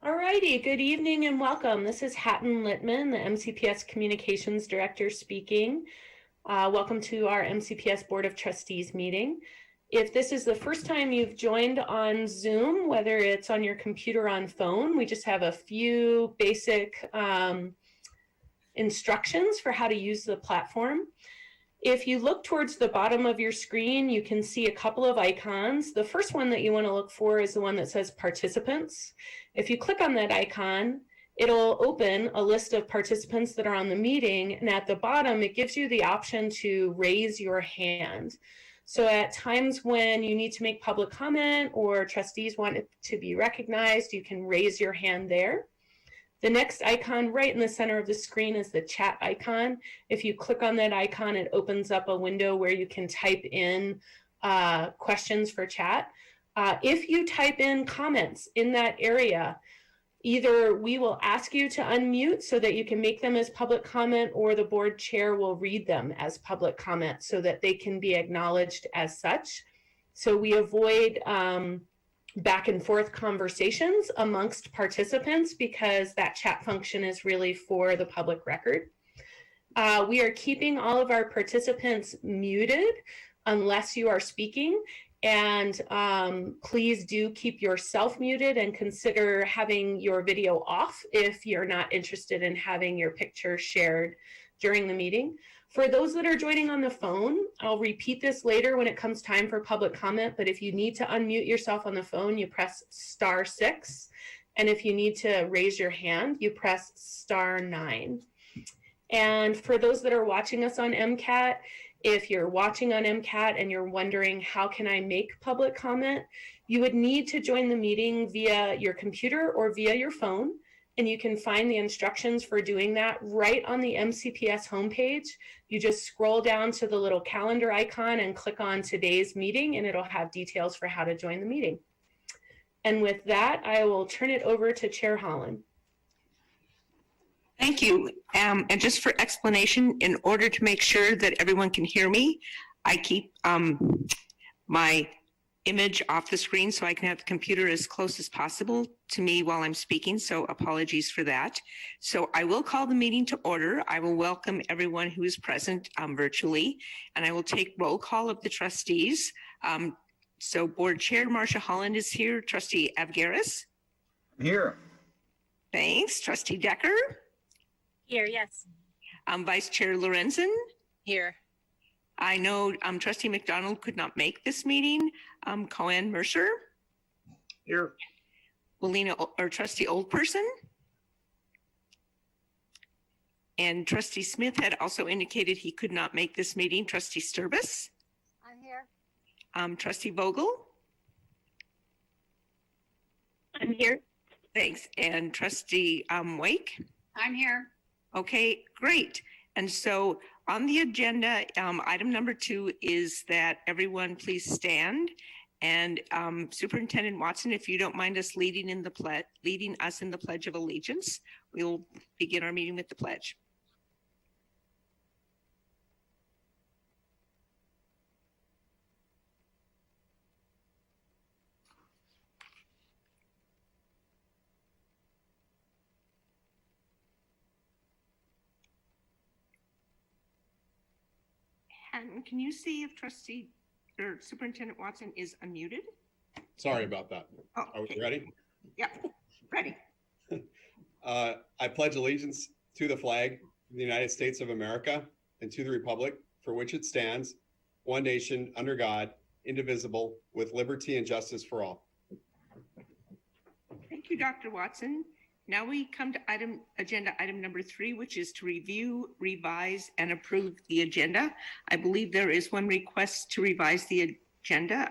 All righty, good evening and welcome. This is Hatton Littman, the MCPS Communications Director speaking. Welcome to our MCPS Board of Trustees meeting. If this is the first time you've joined on Zoom, whether it's on your computer or on phone, we just have a few basic instructions for how to use the platform. If you look towards the bottom of your screen, you can see a couple of icons. The first one that you want to look for is the one that says participants. If you click on that icon, it'll open a list of participants that are on the meeting. And at the bottom, it gives you the option to raise your hand. So at times when you need to make public comment or trustees want it to be recognized, you can raise your hand there. The next icon right in the center of the screen is the chat icon. If you click on that icon, it opens up a window where you can type in questions for chat. If you type in comments in that area, either we will ask you to unmute so that you can make them as public comment, or the board chair will read them as public comment so that they can be acknowledged as such. So we avoid back and forth conversations amongst participants because that chat function is really for the public record. We are keeping all of our participants muted unless you are speaking, and please do keep yourself muted and consider having your video off if you're not interested in having your picture shared during the meeting. For those that are joining on the phone, I'll repeat this later when it comes time for public comment, but if you need to unmute yourself on the phone, you press *6. And if you need to raise your hand, you press *9. And for those that are watching us on MCAT, if you're watching on MCAT and you're wondering how can I make public comment, you would need to join the meeting via your computer or via your phone. And you can find the instructions for doing that right on the MCPS homepage. You just scroll down to the little calendar icon and click on today's meeting, and it'll have details for how to join the meeting. And with that, I will turn it over to Chair Holland. Thank you. And just for explanation, in order to make sure that everyone can hear me, I keep my image off the screen so I can have the computer as close as possible to me while I'm speaking, so apologies for that. So I will call the meeting to order. I will welcome everyone who is present virtually, and I will take roll call of the trustees. So Board Chair Marcia Holland is here. Trustee Avgaris? Here. Thanks. Trustee Decker? Here, yes. Vice Chair Lorenzen? Here. I know Trustee McDonald could not make this meeting. Koan Mercer? Here. Trustee Oldperson? And Trustee Smith had also indicated he could not make this meeting. Trustee Sturbis? I'm here. Trustee Vogel? I'm here. Thanks. And Trustee Wake? I'm here. Okay, great. And so on the agenda, item number 2 is that everyone please stand. And Superintendent Watson, if you don't mind us leading us in the Pledge of Allegiance, we will begin our meeting with the pledge. And can you see if Superintendent Watson is unmuted? Sorry about that. Oh, Are we ready? Yeah, ready. I pledge allegiance to the flag of the United States of America and to the republic for which it stands, one nation, under God, indivisible, with liberty and justice for all. Thank you, Dr. Watson. Now we come to agenda item number 3, which is to review, revise, and approve the agenda. I believe there is one request to revise the agenda.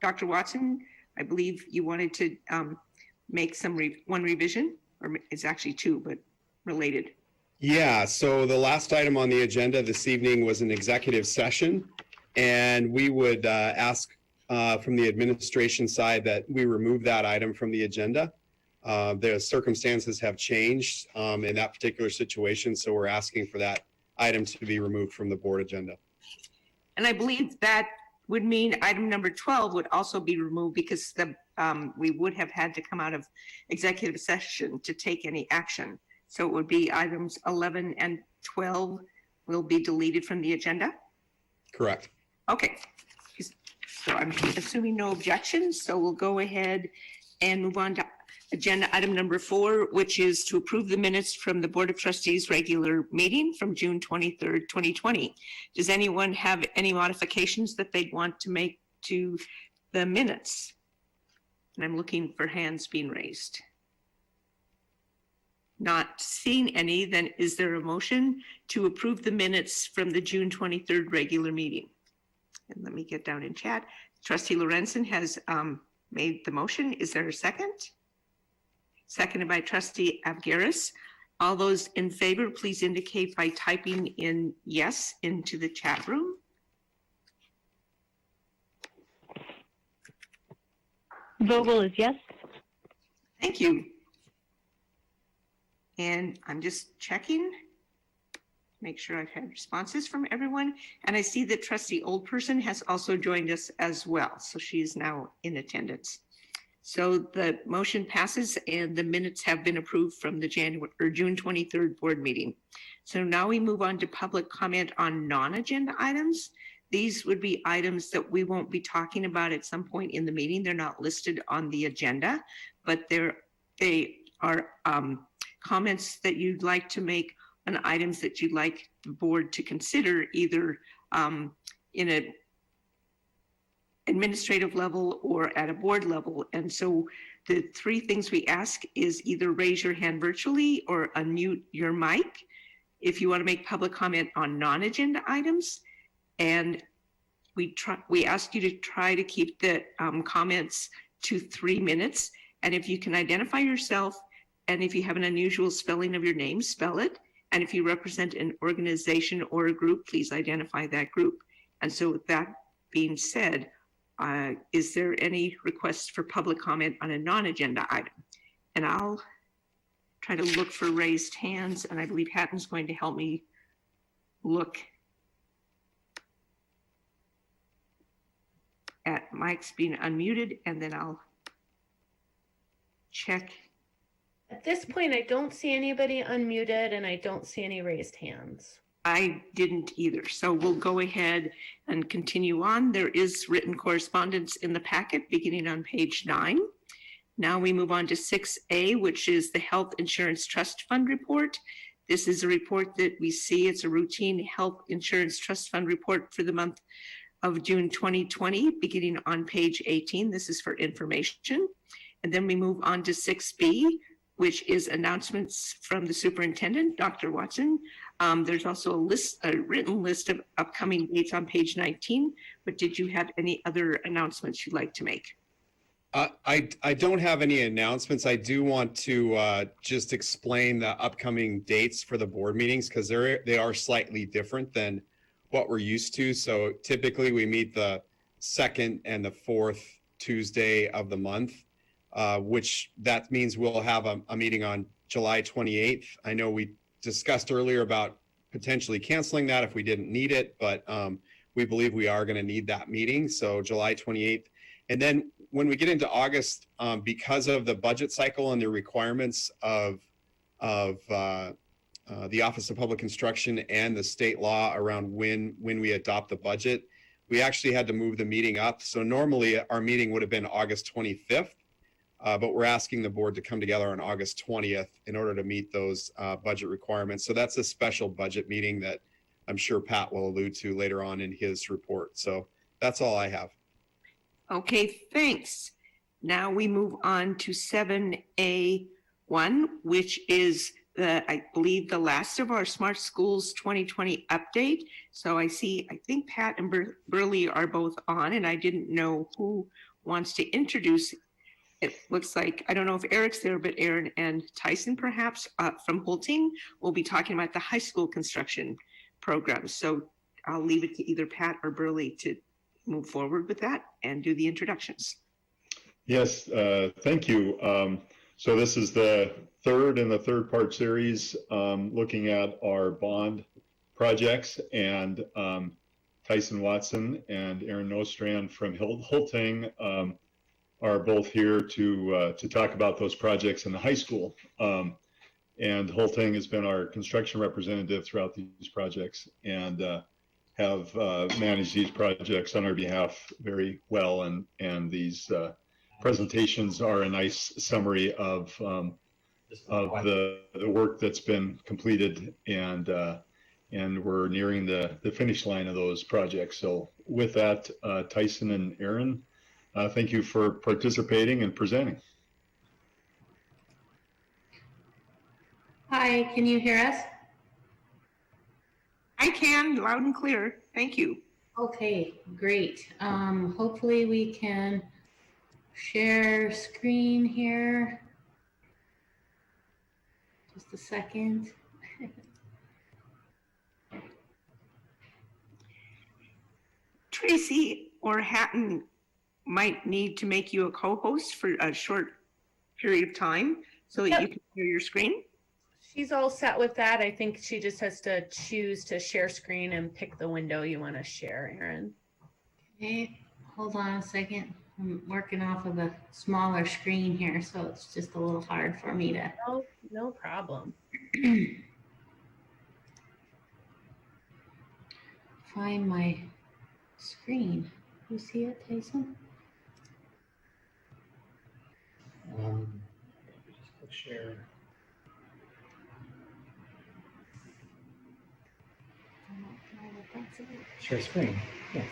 Dr. Watson, I believe you wanted to make one revision, or it's actually 2, but related. Yeah, so the last item on the agenda this evening was an executive session, and we would ask from the administration side that we remove that item from the agenda. The circumstances have changed in that particular situation, so we're asking for that item to be removed from the board agenda. And I believe that would mean item number 12 would also be removed because we would have had to come out of executive session to take any action. So it would be items 11 and 12 will be deleted from the agenda. Correct. Okay. So I'm assuming no objections. So we'll go ahead and move on to agenda item number 4, which is to approve the minutes from the Board of Trustees regular meeting from June 23rd, 2020. Does anyone have any modifications that they'd want to make to the minutes? And I'm looking for hands being raised. Not seeing any, then is there a motion to approve the minutes from the June 23rd regular meeting? And let me get down in chat. Trustee Lorenzen has made the motion. Is there a second? Seconded by Trustee Avgaris. All those in favor, please indicate by typing in yes into the chat room. Vogel is yes. Thank you. And I'm just checking, make sure I've had responses from everyone. And I see that Trustee Oldperson has also joined us as well. So she is now in attendance. So the motion passes and the minutes have been approved from the June 23rd board meeting. So now we move on to public comment on non-agenda items. These would be items that we won't be talking about at some point in the meeting. They're not listed on the agenda, but they are comments that you'd like to make on items that you'd like the board to consider either in an administrative level or at a board level. And so the 3 things we ask is either raise your hand virtually or unmute your mic if you want to make public comment on non-agenda items. And we ask you to try to keep the comments to 3 minutes. And if you can identify yourself, and if you have an unusual spelling of your name, spell it. And if you represent an organization or a group, please identify that group. And so with that being said, is there any requests for public comment on a non-agenda item? And I'll try to look for raised hands, and I believe Hatton's going to help me look at mics being unmuted, and then I'll check. At this point, I don't see anybody unmuted and I don't see any raised hands. I didn't either. So we'll go ahead and continue on. There is written correspondence in the packet beginning on page 9. Now we move on to 6A, which is the Health Insurance Trust Fund report. This is a report that we see. It's a routine health insurance trust fund report for the month of June 2020, beginning on page 18. This is for information. And then we move on to 6B, which is announcements from the superintendent, Dr. Watson. There's also a written list of upcoming dates on page 19, but did you have any other announcements you'd like to make? I don't have any announcements. I do want to just explain the upcoming dates for the board meetings because they are slightly different than what we're used to. So typically we meet the 2nd and the 4th Tuesday of the month, which that means we'll have a meeting on July 28th. I know we discussed earlier about potentially canceling that if we didn't need it, but we believe we are going to need that meeting. So July 28th. And then when we get into August, because of the budget cycle and the requirements of the Office of Public Instruction and the state law around when we adopt the budget, we actually had to move the meeting up. So normally our meeting would have been August 25th, but we're asking the board to come together on August 20th in order to meet those budget requirements. So that's a special budget meeting that I'm sure Pat will allude to later on in his report. So that's all I have. Okay, thanks. Now we move on to 7A1, which is I believe the last of our Smart Schools 2020 update. So I think Pat and Burley are both on, and I didn't know who wants to introduce. It looks like, I don't know if Eric's there, but Aaron and Tyson perhaps from Holting will be talking about the high school construction program. So I'll leave it to either Pat or Burley to move forward with that and do the introductions. Yes, thank you. So this is the third in the third-part series looking at our bond projects, and Tyson Watson and Aaron Nostrand from Hultang are both here to talk about those projects in the high school. And Hultang has been our construction representative throughout these projects and have managed these projects on our behalf very well. And these presentations are a nice summary of the work that's been completed, and we're nearing the finish line of those projects. So with that, Tyson and Aaron, thank you for participating and presenting. Hi, can you hear us? I can, loud and clear. Thank you. Okay, great. Hopefully we can share screen here. Just a second. Tracy or Hatton might need to make you a co-host for a short period of time so that you can share your screen. She's all set with that. I think she just has to choose to share screen and pick the window you want to share, Erin. Okay, hold on a second. I'm working off of a smaller screen here, so it's just a little hard for me to. No problem. Find my screen. You see it, Tyson? Just click share. I don't know what that's about. Share screen. Yeah.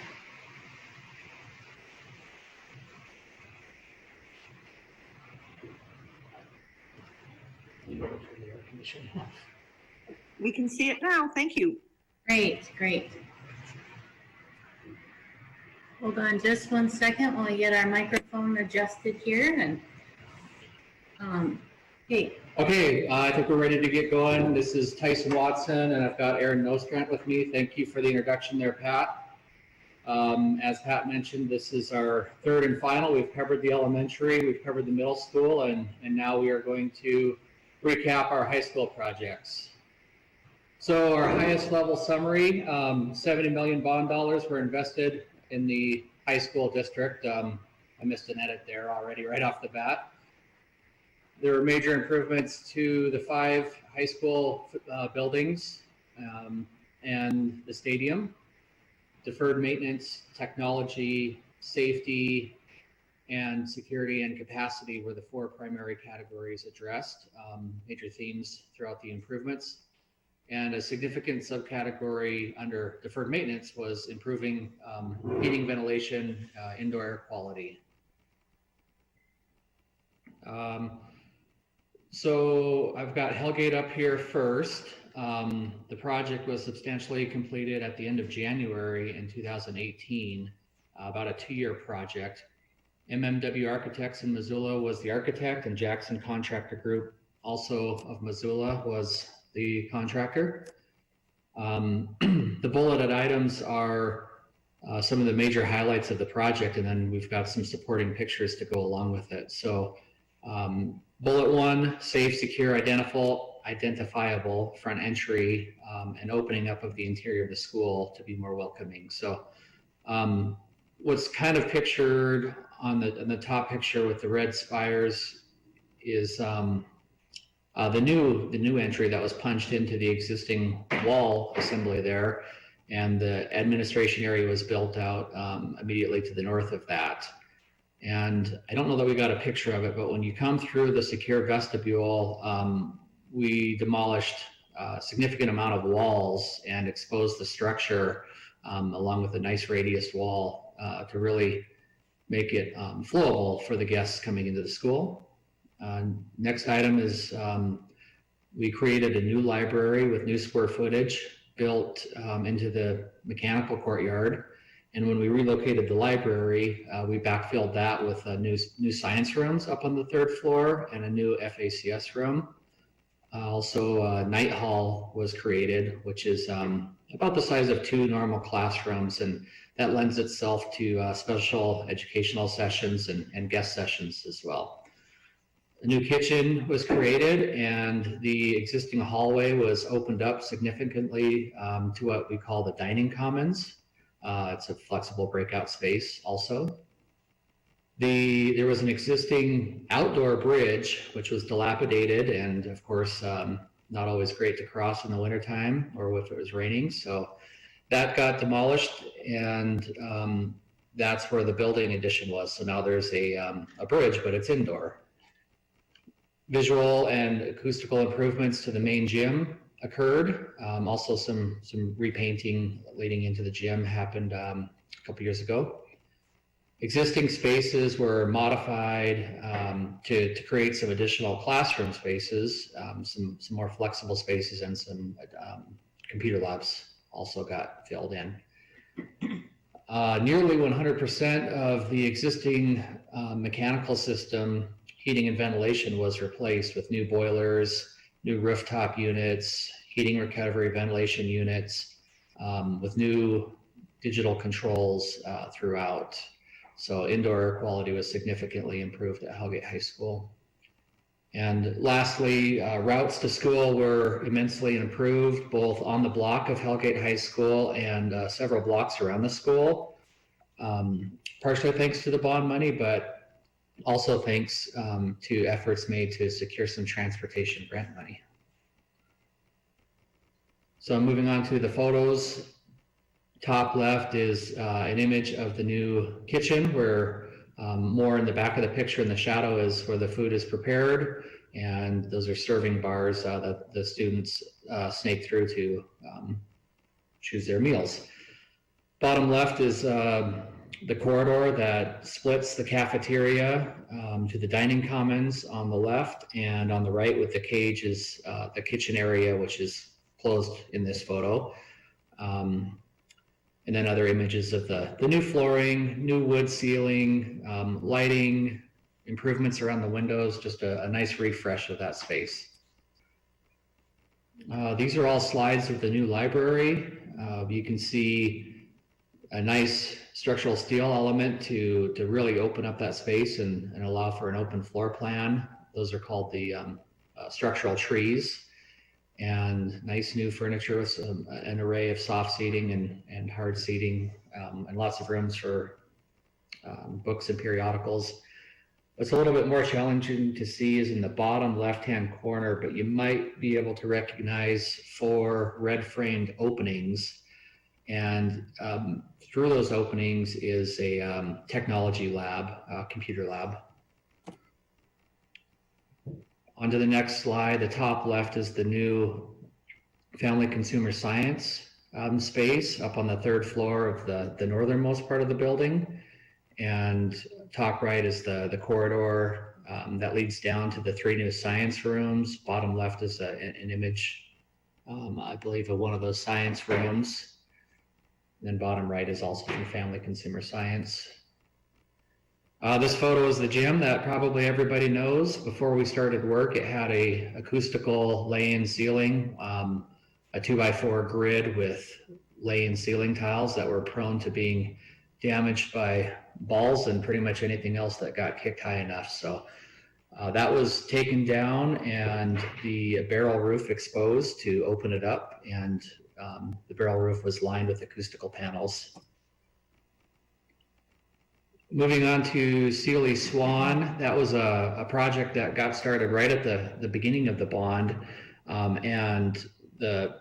We can see it now. Thank you. Great, great. Hold on just one second while we get our microphone adjusted here and hey. Okay, I think we're ready to get going. This is Tyson Watson, and I've got Aaron Nostrand with me. Thank you for the introduction there, Pat. As Pat mentioned, this is our third and final. We've covered the elementary, we've covered the middle school, and now we are going to recap our high school projects. So our highest level summary, 70 million bond dollars were invested in the high school district. I missed an edit there already right off the bat. There were major improvements to the 5 high school buildings and the stadium. Deferred maintenance, technology, safety, and security and capacity were the 4 primary categories addressed, major themes throughout the improvements. And a significant subcategory under deferred maintenance was improving heating, ventilation, indoor air quality. So I've got Hellgate up here first. The project was substantially completed at the end of January in 2018, about a 2-year project. MMW Architects in Missoula was the architect, and Jackson Contractor Group, also of Missoula, was the contractor. The bulleted items are some of the major highlights of the project, and then we've got some supporting pictures to go along with it. So bullet 1, safe, secure, identifiable front entry and opening up of the interior of the school to be more welcoming. So what's kind of pictured on the top picture with the red spires is the new entry that was punched into the existing wall assembly there, and the administration area was built out immediately to the north of that. And I don't know that we got a picture of it, but when you come through the secure vestibule, we demolished a significant amount of walls and exposed the structure along with a nice radius wall to really make it flowable for the guests coming into the school. Next item is we created a new library with new square footage built into the mechanical courtyard. And when we relocated the library, we backfilled that with new science rooms up on the 3rd floor and a new FACS room. Also, night hall was created, which is about the size of 2 normal classrooms, and that lends itself to special educational sessions and guest sessions as well. A new kitchen was created, and the existing hallway was opened up significantly to what we call the dining commons. It's a flexible breakout space also. There was an existing outdoor bridge, which was dilapidated and of course, not always great to cross in the wintertime or if it was raining. So that got demolished, and that's where the building addition was. So now there's a bridge, but it's indoor. Visual and acoustical improvements to the main gym occurred. Also some repainting leading into the gym happened a couple years ago. Existing spaces were modified to create some additional classroom spaces, some more flexible spaces, and some computer labs also got filled in. Nearly 100% of the existing mechanical system, heating and ventilation, was replaced with new boilers, new rooftop units, heating recovery ventilation units, with new digital controls throughout. So indoor air quality was significantly improved at Hellgate High School. And lastly, routes to school were immensely improved, both on the block of Hellgate High School and several blocks around the school. Partially thanks to the bond money, but also thanks to efforts made to secure some transportation grant money. So moving on to the photos. Top left is an image of the new kitchen, where more in the back of the picture in the shadow is where the food is prepared, and those are serving bars that the students snake through to choose their meals. Bottom left is the corridor that splits the cafeteria to the dining commons on the left, and on the right with the cage is the kitchen area, which is closed in this photo. And then other images of the new flooring, new wood ceiling, lighting, improvements around the windows, just a nice refresh of that space. These are all slides of the new library. You can see a nice structural steel element to really open up that space and allow for an open floor plan. Those are called the structural trees. And nice new furniture with an array of soft seating and hard seating, and lots of rooms for books and periodicals. What's a little bit more challenging to see is in the bottom left-hand corner, but you might be able to recognize 4 red framed openings. And through those openings is a technology lab, computer lab. On to the next slide, the top left is the new Family Consumer Science space up on the 3rd floor of the northernmost part of the building. And top right is the corridor that leads down to the 3 new science rooms. Bottom left is an image, I believe, of one of those science rooms. And then bottom right is also from Family Consumer Science. This photo is the gym that probably everybody knows. Before we started work, it had a acoustical lay-in ceiling, a 2x4 grid with lay-in ceiling tiles that were prone to being damaged by balls and pretty much anything else that got kicked high enough. So that was taken down and the barrel roof exposed to open it up, and the barrel roof was lined with acoustical panels. Moving on to Sealy Swan, that was a project that got started right at the beginning of the bond, and the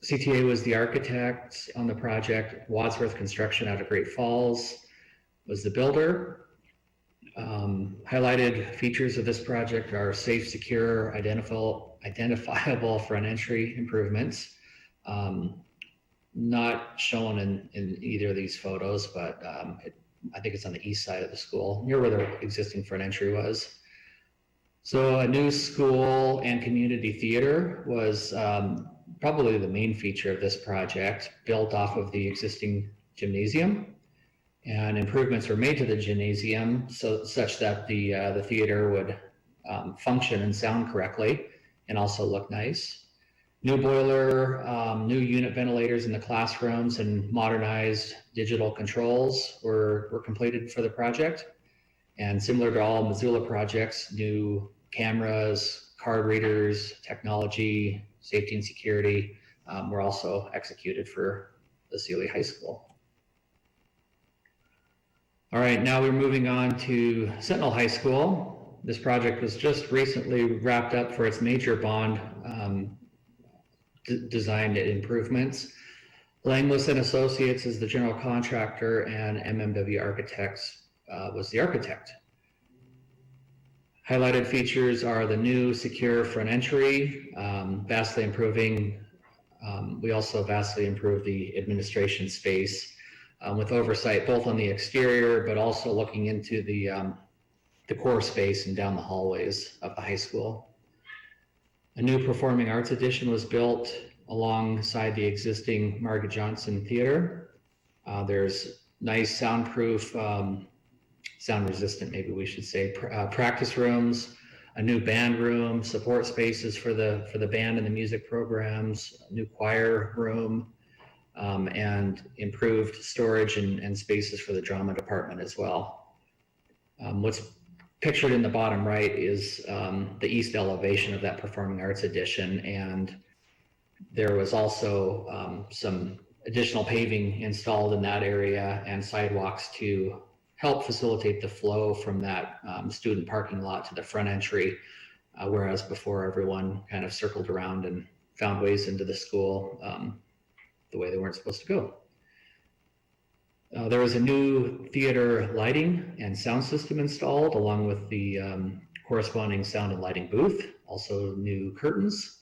CTA was the architect on the project. Wadsworth Construction out of Great Falls was the builder. Highlighted features of this project are safe, secure, identifiable front entry improvements. Not shown in either of these photos, but I think it's on the east side of the school, near where the existing front entry was. So a new school and community theater was probably the main feature of this project, built off of the existing gymnasium. And improvements were made to the gymnasium such that the theater would function and sound correctly and also look nice. New boiler, new unit ventilators in the classrooms, and modernized digital controls were completed for the project. And similar to all Missoula projects, new cameras, card readers, technology, safety and security were also executed for the Sealy High School. All right, now we're moving on to Sentinel High School. This project was just recently wrapped up for its major bond design improvements. Langlis and Associates is the general contractor, and MMW Architects was the architect. Highlighted features are the new secure front entry, vastly improving. We also vastly improved the administration space with oversight both on the exterior, but also looking into the core space and down the hallways of the high school. A new performing arts addition was built alongside the existing Margaret Johnson Theater. There's nice soundproof, sound resistant, maybe we should say, practice rooms, a new band room, support spaces for the band and the music programs, a new choir room, and improved storage and spaces for the drama department as well. What's pictured in the bottom right is the east elevation of that performing arts addition, and there was also some additional paving installed in that area and sidewalks to help facilitate the flow from that student parking lot to the front entry, whereas before everyone kind of circled around and found ways into the school the way they weren't supposed to go. There was a new theater lighting and sound system installed, along with the corresponding sound and lighting booth, also new curtains.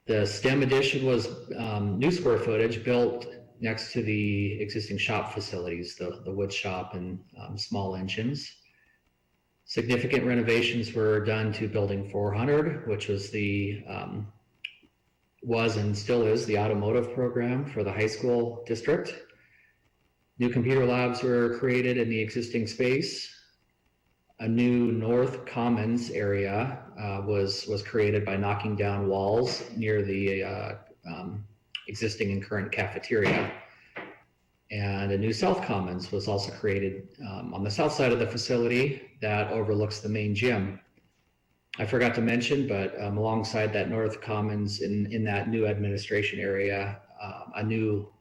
The STEM addition was new square footage built next to the existing shop facilities, the wood shop and small engines. Significant renovations were done to Building 400, which was was and still is the automotive program for the high school district. New computer labs were created in the existing space. A new North Commons area was created by knocking down walls near the existing and current cafeteria. And a new South Commons was also created on the south side of the facility that overlooks the main gym. I forgot to mention, but alongside that North Commons in that new administration area, a new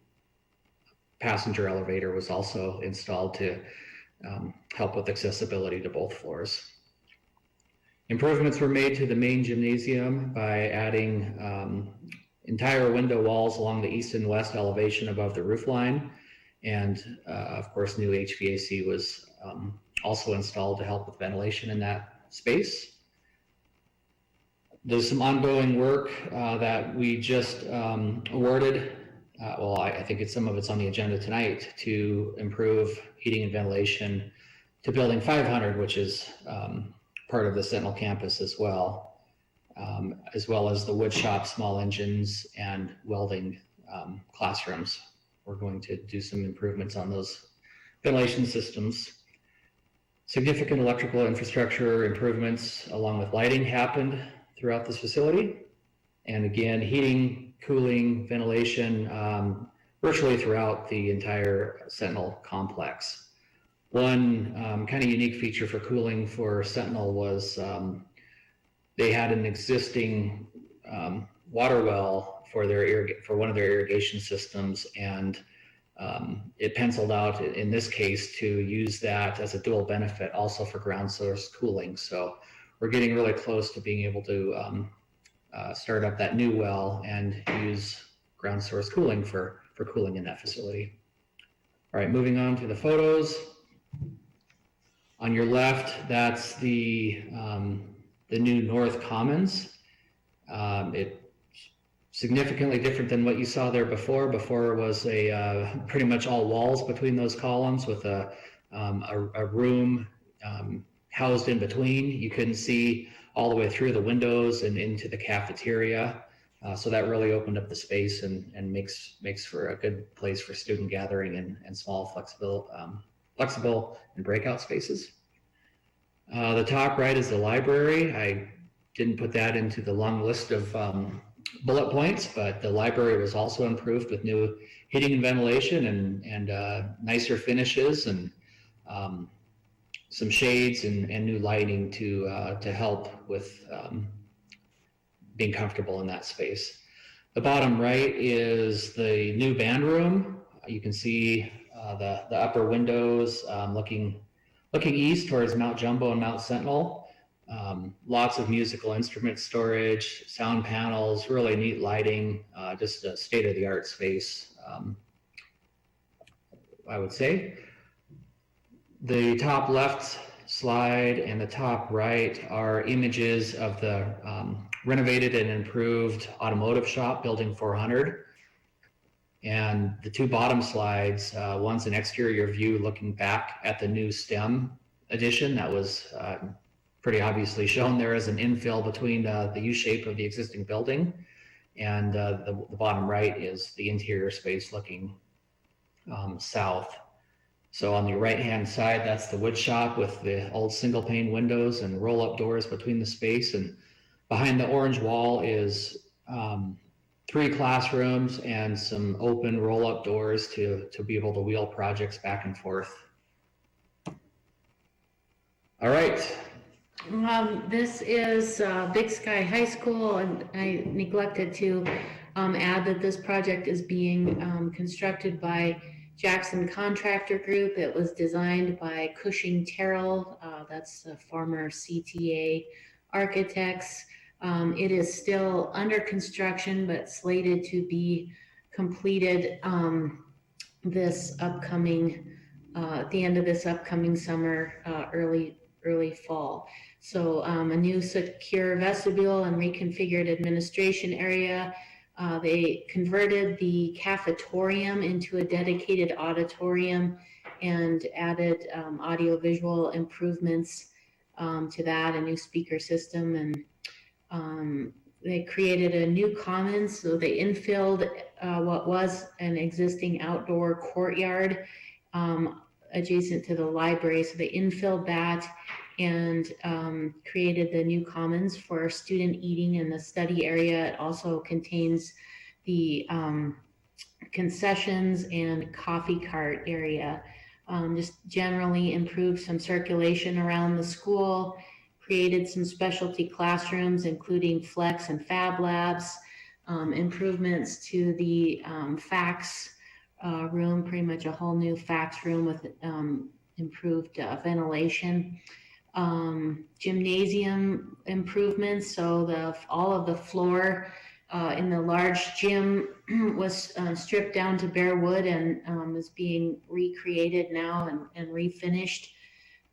passenger elevator was also installed to help with accessibility to both floors. Improvements were made to the main gymnasium by adding entire window walls along the east and west elevation above the roof line. And of course, new HVAC was also installed to help with ventilation in that space. There's some ongoing work that we just awarded. Well, I think some of it's on the agenda tonight to improve heating and ventilation to Building 500, which is part of the Sentinel campus as well as the wood shop, small engines, and welding classrooms. We're going to do some improvements on those ventilation systems. Significant electrical infrastructure improvements along with lighting happened throughout this facility. And again, heating, cooling, ventilation, virtually throughout the entire Sentinel complex. One kind of unique feature for cooling for Sentinel was they had an existing water well for one of their irrigation systems, and it penciled out in this case to use that as a dual benefit also for ground source cooling. So we're getting really close to being able to start up that new well and use ground source cooling for cooling in that facility. All right, moving on to the photos. On your left, that's the new North Commons. It's significantly different than what you saw there before. Before it was a pretty much all walls between those columns with a room housed in between. You couldn't see all the way through the windows and into the cafeteria. So that really opened up the space and makes for a good place for student gathering and small flexible and breakout spaces. The top right is the library. I didn't put that into the long list of bullet points, but the library was also improved with new heating and ventilation and nicer finishes and some shades and new lighting to help with being comfortable in that space. The bottom right is the new band room. You can see the upper windows looking east towards Mount Jumbo and Mount Sentinel. Lots of musical instrument storage, sound panels, really neat lighting, just a state-of-the-art space, I would say. The top left slide and the top right are images of the renovated and improved automotive shop, Building 400. And the two bottom slides, one's an exterior view looking back at the new STEM addition that was pretty obviously shown there as an infill between the U-shape of the existing building. And the bottom right is the interior space looking south. So on the right-hand side, that's the wood shop with the old single pane windows and roll-up doors between the space. And behind the orange wall is 3 classrooms and some open roll-up doors to be able to wheel projects back and forth. All right. This is Big Sky High School, and I neglected to add that this project is being constructed by Jackson Contractor Group. It was designed by Cushing Terrell, that's a former CTA architects. It is still under construction, but slated to be completed this upcoming, at the end of this upcoming summer, early fall. So a new secure vestibule and reconfigured administration area. They converted the cafetorium into a dedicated auditorium and added audiovisual improvements to that, a new speaker system, and they created a new commons. So they infilled what was an existing outdoor courtyard adjacent to the library. So they infilled that and created the new commons for student eating in the study area. It also contains the concessions and coffee cart area. Just generally improved some circulation around the school, created some specialty classrooms, including flex and fab labs, improvements to the fax room, pretty much a whole new fax room with improved ventilation. Gymnasium improvements, so all of the floor in the large gym was stripped down to bare wood and is being recreated now and refinished.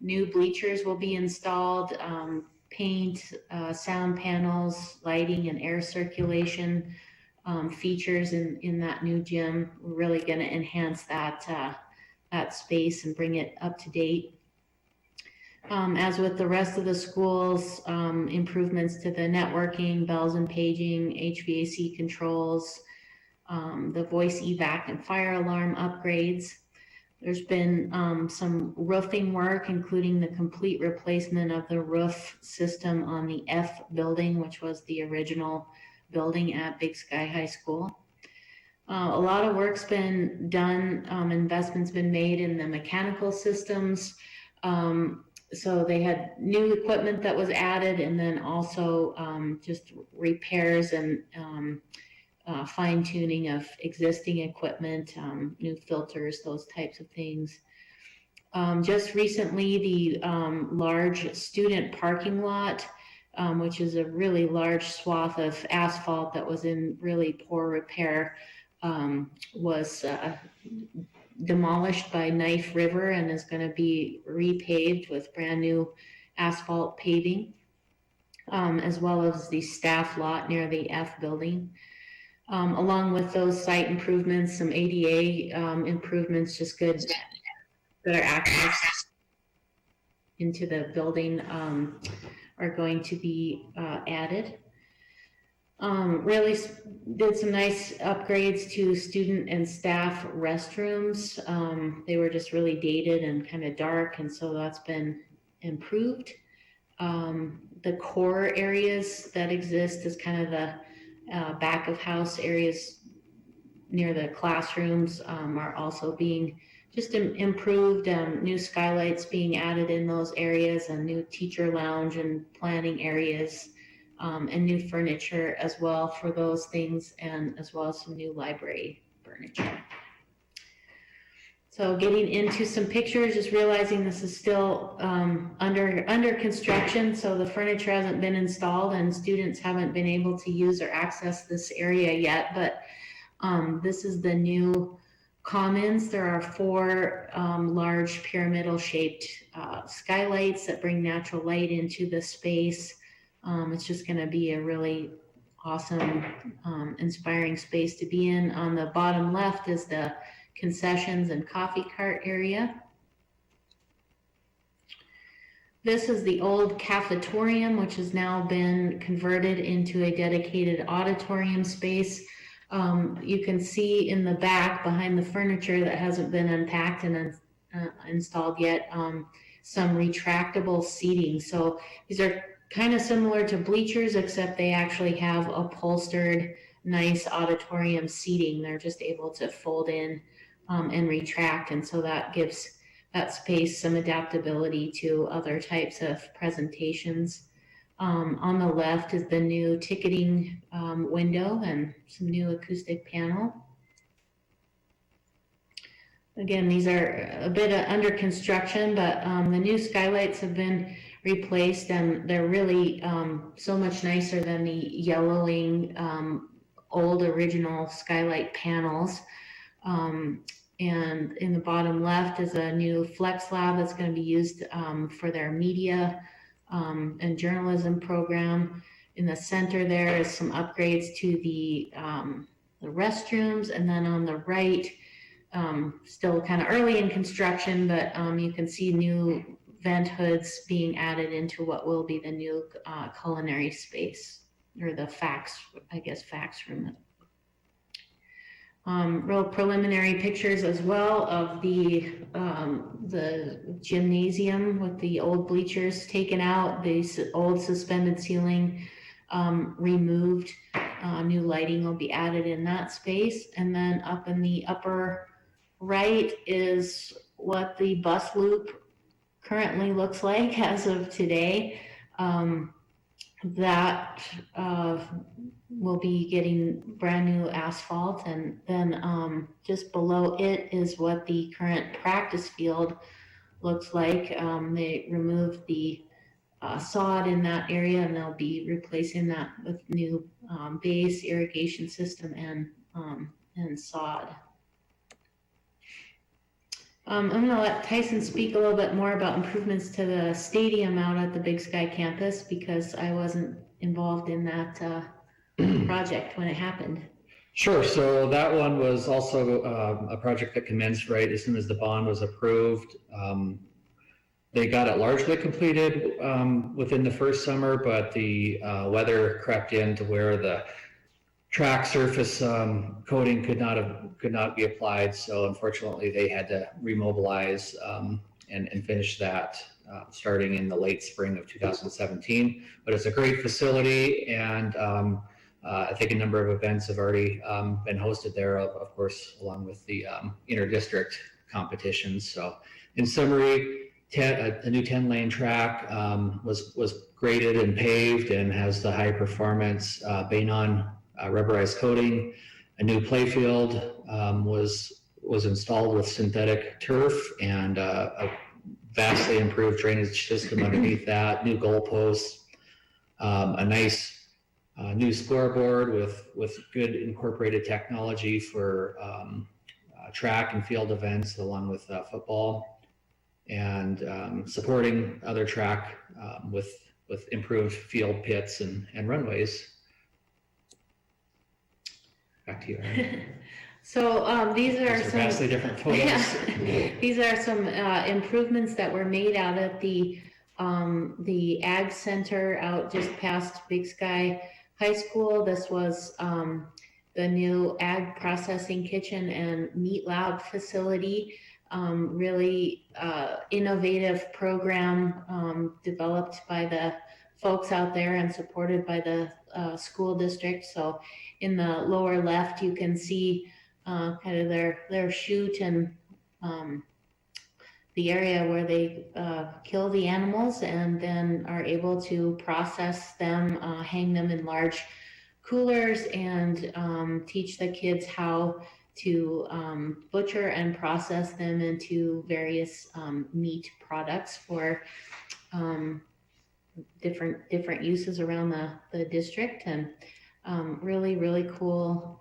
New bleachers will be installed, paint, sound panels, lighting and air circulation features in that new gym. We're really going to enhance that space and bring it up to date. As with the rest of the schools, improvements to the networking, bells and paging, HVAC controls, the voice evac and fire alarm upgrades. There's been some roofing work, including the complete replacement of the roof system on the F building, which was the original building at Big Sky High School. A lot of work's been done, investments been made in the mechanical systems. So they had new equipment that was added, and then also just repairs and fine tuning of existing equipment, new filters, those types of things. Just recently, the large student parking lot, which is a really large swath of asphalt that was in really poor repair, was demolished by Knife River and is going to be repaved with brand new asphalt paving, as well as the staff lot near the F building. Along with those site improvements, some ADA improvements, just better access into the building are going to be added. Really did some nice upgrades to student and staff restrooms. They were just really dated and kind of dark, and so that's been improved. The core areas that exist is kind of the back of house areas near the classrooms are also being just improved. New skylights being added in those areas, and new teacher lounge and planning areas. And new furniture as well for those things, and as well as some new library furniture. So getting into some pictures, just realizing this is still under construction, so the furniture hasn't been installed and students haven't been able to use or access this area yet, but this is the new commons. There are 4 large pyramidal shaped skylights that bring natural light into the space. It's just going to be a really awesome, inspiring space to be in. On the bottom left is the concessions and coffee cart area. This is the old cafetorium, which has now been converted into a dedicated auditorium space. You can see in the back behind the furniture that hasn't been unpacked and installed yet, some retractable seating. So these are kind of similar to bleachers, except they actually have upholstered, nice auditorium seating. They're just able to fold in and retract, and so that gives that space some adaptability to other types of presentations. On the left is the new ticketing window and some new acoustic panel. Again, these are a bit under construction, but the new skylights have been replaced, and they're really so much nicer than the yellowing old original skylight panels. And in the bottom left is a new flex lab that's going to be used for their media and journalism program. In the center there is some upgrades to the restrooms, and then on the right, still kind of early in construction, but you can see new vent hoods being added into what will be the new culinary space, or the fax room. Real preliminary pictures as well of the gymnasium with the old bleachers taken out, the old suspended ceiling removed. New lighting will be added in that space. And then up in the upper right is what the bus loop currently looks like as of today. That will be getting brand new asphalt, and then just below it is what the current practice field looks like. They removed the sod in that area, and they'll be replacing that with new base irrigation system and sod. I'm going to let Tyson speak a little bit more about improvements to the stadium out at the Big Sky campus, because I wasn't involved in that project when it happened. Sure. So that one was also a project that commenced right as soon as the bond was approved. They got it largely completed within the first summer, but the weather crept in to where the track surface coating could not be applied. So unfortunately, they had to remobilize and finish that starting in the late spring of 2017. But it's a great facility, and I think a number of events have already been hosted there, of course, along with the inter-district competitions. So in summary, a new 10-lane track was graded and paved and has the high performance Banon rubberized coating. A new playfield was installed with synthetic turf, and a vastly improved drainage system underneath that. New goalposts, a nice new scoreboard with good incorporated technology for track and field events, along with football, and supporting other track with improved field pits and runways. Back to you, Erin. So these are some vastly different photos. Yeah, these are some improvements that were made out at the Ag Center out just past Big Sky High School. This was the new Ag Processing Kitchen and Meat Lab facility. Really innovative program developed by the folks out there and supported by the school district. So in the lower left, you can see kind of their chute and the area where they kill the animals and then are able to process them, hang them in large coolers, and teach the kids how to butcher and process them into various meat products for different uses around the district, and really cool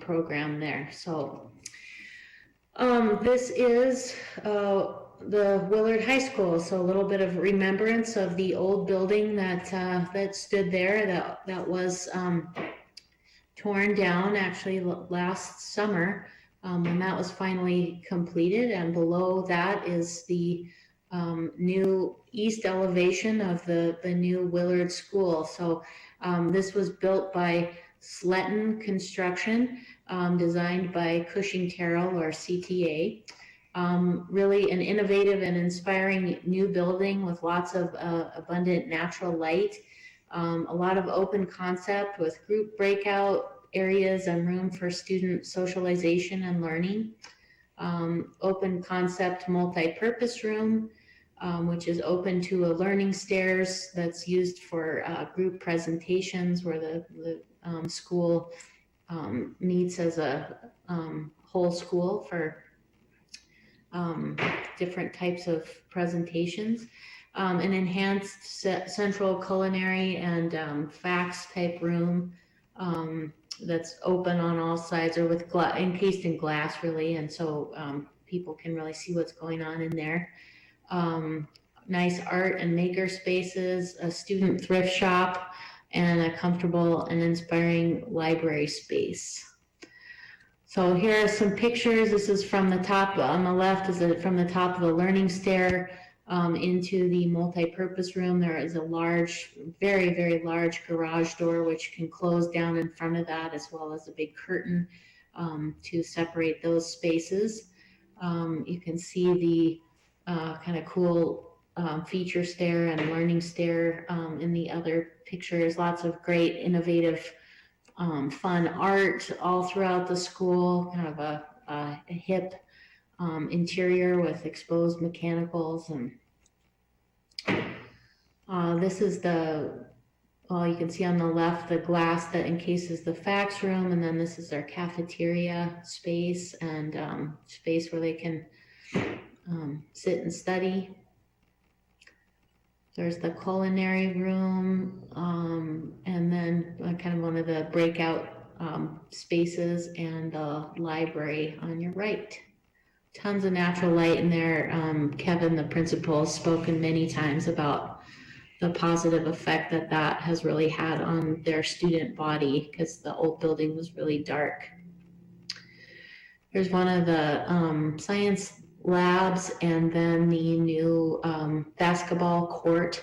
program there. So this is the Willard High School. So a little bit of remembrance of the old building that stood there that was torn down actually last summer when that was finally completed. And below that is the new east elevation of the new Willard School. So this was built by Sletton Construction, designed by Cushing Terrell, or CTA. Really an innovative and inspiring new building with lots of abundant natural light, a lot of open concept with group breakout areas and room for student socialization and learning. Open concept multi-purpose room, which is open to a learning stairs that's used for group presentations, where the school meets as a whole school for different types of presentations. An enhanced central culinary and facts type room that's open on all sides, or with encased in glass, really, and so people can really see what's going on in there. Nice art and maker spaces, a student thrift shop, and a comfortable and inspiring library space. So here are some pictures. This is from the top. On the left is from the top of the learning stair into the multi-purpose room. There is a large, very large garage door which can close down in front of that, as well as a big curtain to separate those spaces. You can see the kind of cool feature stair and learning stair in the other pictures. Lots of great innovative fun art all throughout the school, kind of a hip interior with exposed mechanicals. And this is you can see on the left the glass that encases the fax room, and then this is their cafeteria space and space where they can sit and study. There's the culinary room, and then kind of one of the breakout spaces, and the library on your right. Tons of natural light in there. Kevin, the principal, has spoken many times about the positive effect that has really had on their student body, because the old building was really dark. Here's one of the science labs, and then the new basketball court.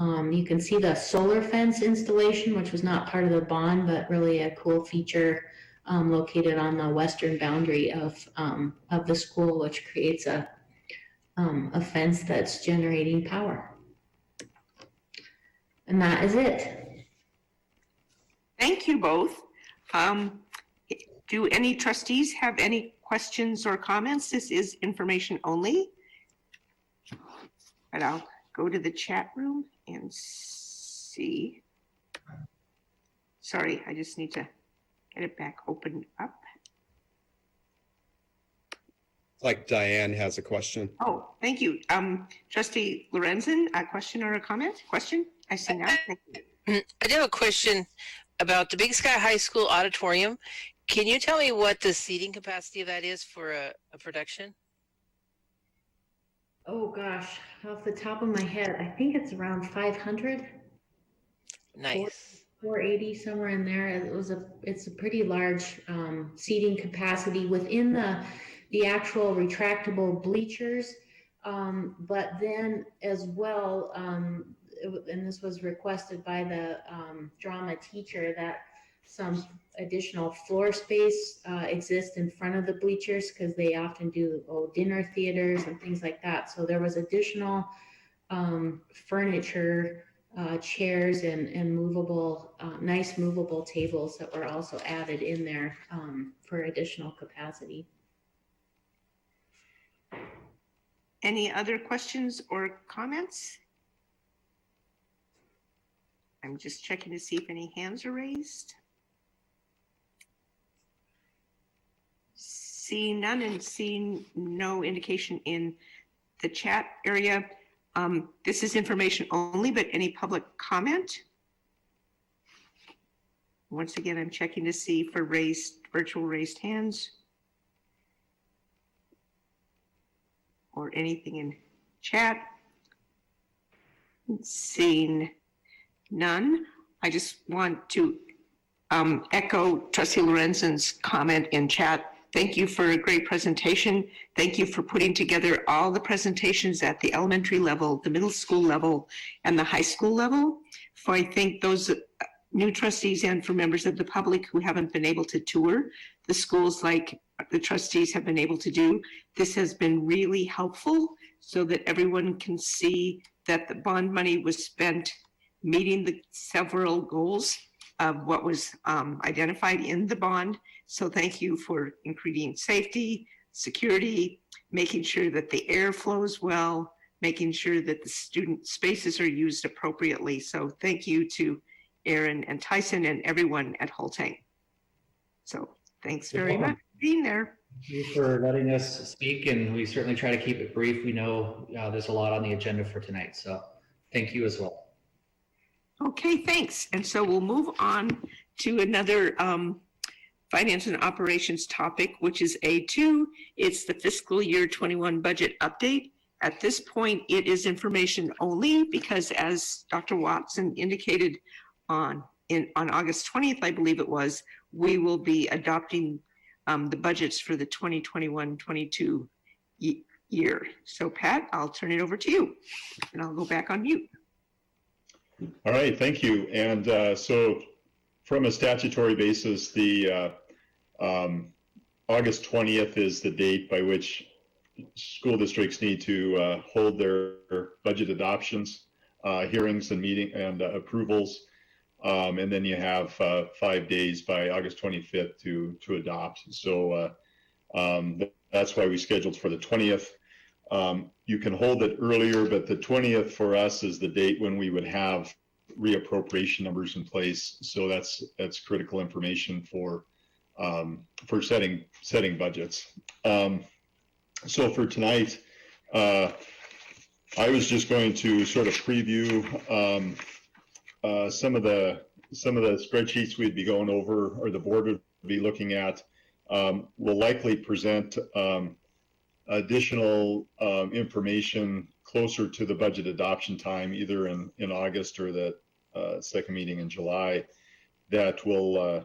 You can see the solar fence installation, which was not part of the bond, but really a cool feature located on the western boundary of the school, which creates a fence that's generating power. And that is it. Thank you both. Do any trustees have any questions or comments? This is information only. But I'll go to the chat room and see. Sorry, I just need to get it back opened up. Like Diane has a question. Oh, thank you. Trustee Lorenzen, a question or a comment? Question? I see now. Thank you. I do have a question about the Big Sky High School auditorium. Can you tell me what the seating capacity of that is for a production? Oh gosh, off the top of my head, I think it's around 500. Nice. 480, somewhere in there. It's a pretty large seating capacity within the actual retractable bleachers, but then as well, and this was requested by the drama teacher, that some additional floor space exists in front of the bleachers, because they often do dinner theaters and things like that. So there was additional furniture, chairs, and movable, nice movable tables that were also added in there for additional capacity. Any other questions or comments? I'm just checking to see if any hands are raised. Seeing none and seeing no indication in the chat area, this is information only, but any public comment? Once again, I'm checking to see for virtual raised hands or anything in chat. Seeing none, I just want to echo Trustee Lorenzen's comment in chat. Thank you for a great presentation. Thank you for putting together all the presentations at the elementary level, the middle school level, and the high school level. For I think those new trustees and for members of the public who haven't been able to tour the schools like the trustees have been able to do, this has been really helpful so that everyone can see that the bond money was spent meeting the several goals of what was identified in the bond. So thank you for increasing safety, security, making sure that the air flows well, making sure that the student spaces are used appropriately. So thank you to Aaron and Tyson and everyone at Holtang. So thanks very much for being there. Thank you for letting us speak, and we certainly try to keep it brief. We know there's a lot on the agenda for tonight, so thank you as well. Okay, thanks. And so we'll move on to another finance and operations topic, which is A2. It's the fiscal year 21 budget update. At this point, it is information only because, as Dr. Watson indicated on August 20th, I believe it was, we will be adopting the budgets for the 2021-22 year. So Pat, I'll turn it over to you and I'll go back on mute. All right, thank you. And so from a statutory basis, the August 20th is the date by which school districts need to hold their budget adoptions, hearings and meeting and approvals. And then you have 5 days by August 25th to adopt. So that's why we scheduled for the 20th. You can hold it earlier, but the 20th for us is the date when we would have reappropriation numbers in place. So that's critical information for setting budgets. So for tonight, I was just going to sort of preview some of the spreadsheets we'd be going over, or the board would be looking at. We'll likely present additional information closer to the budget adoption time, either in August or the second meeting in July, that will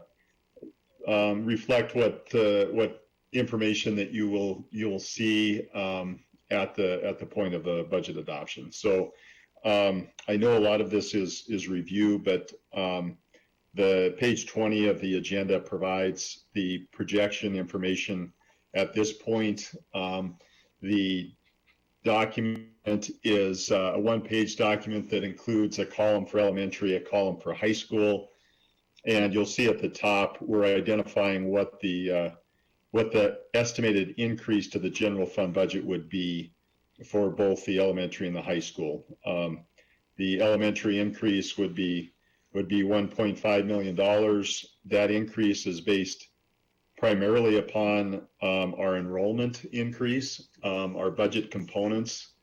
reflect what information that you'll see at the point of the budget adoption. So I know a lot of this is review, but the page 20 of the agenda provides the projection information at this point. The document is a one-page document that includes a column for elementary, a column for high school, and you'll see at the top we're identifying what the estimated increase to the general fund budget would be for both the elementary and the high school. The elementary increase would be $1.5 million. That increase is based primarily upon our enrollment increase. Our budget components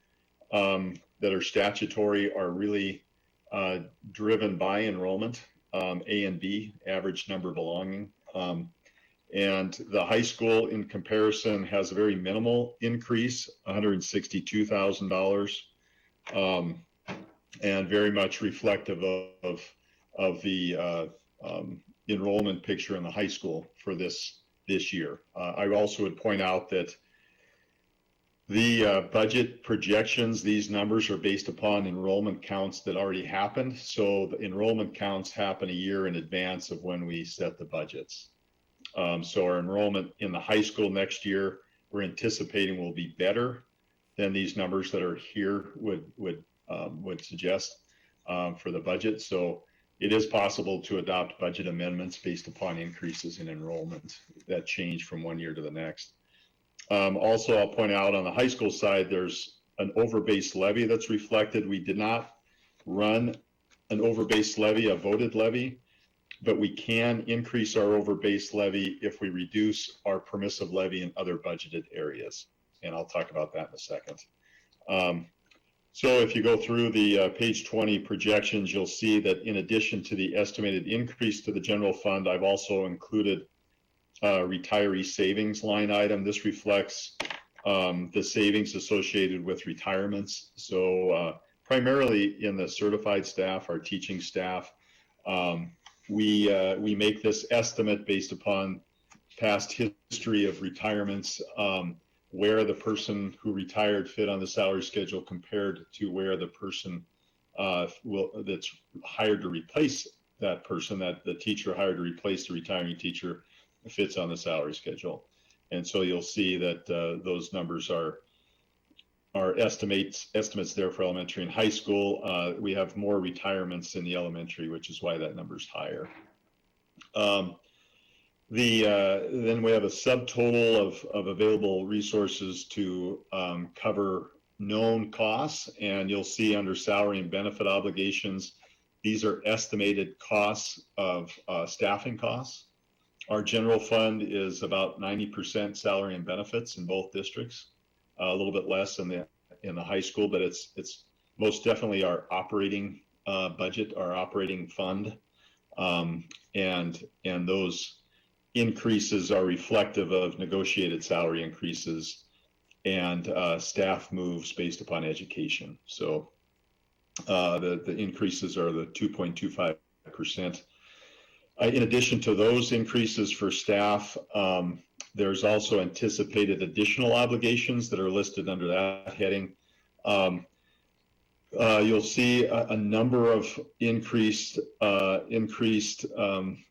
that are statutory are really driven by enrollment, A and B, average number belonging. And the high school, in comparison, has a very minimal increase, $162,000, and very much reflective of the enrollment picture in the high school for this year. I also would point out that the budget projections, these numbers are based upon enrollment counts that already happened. So the enrollment counts happen a year in advance of when we set the budgets. So our enrollment in the high school next year, we're anticipating will be better than these numbers that are here would suggest for the budget. So it is possible to adopt budget amendments based upon increases in enrollment that change from one year to the next. Also, I'll point out on the high school side, there's an over-base levy that's reflected. We did not run an over-base levy, a voted levy, but we can increase our over base levy if we reduce our permissive levy in other budgeted areas. And I'll talk about that in a second. So if you go through the page 20 projections, you'll see that in addition to the estimated increase to the general fund, I've also included retiree savings line item. This reflects the savings associated with retirements. So primarily in the certified staff, our teaching staff, we make this estimate based upon past history of retirements, where the person who retired fit on the salary schedule compared to where the person that's hired to replace that person, that the teacher hired to replace the retiring teacher, fits on the salary schedule. And so you'll see that those numbers are estimates there for elementary and high school. We have more retirements in the elementary, which is why that number is higher. Then we have a subtotal of available resources to cover known costs, and you'll see under salary and benefit obligations, these are estimated costs of staffing costs. Our general fund is about 90% salary and benefits in both districts, a little bit less in the high school, but it's most definitely our operating budget, our operating fund, and those increases are reflective of negotiated salary increases and staff moves based upon education. So the increases are the 2.25%. In addition to those increases for staff, there's also anticipated additional obligations that are listed under that heading. You'll see a number of increased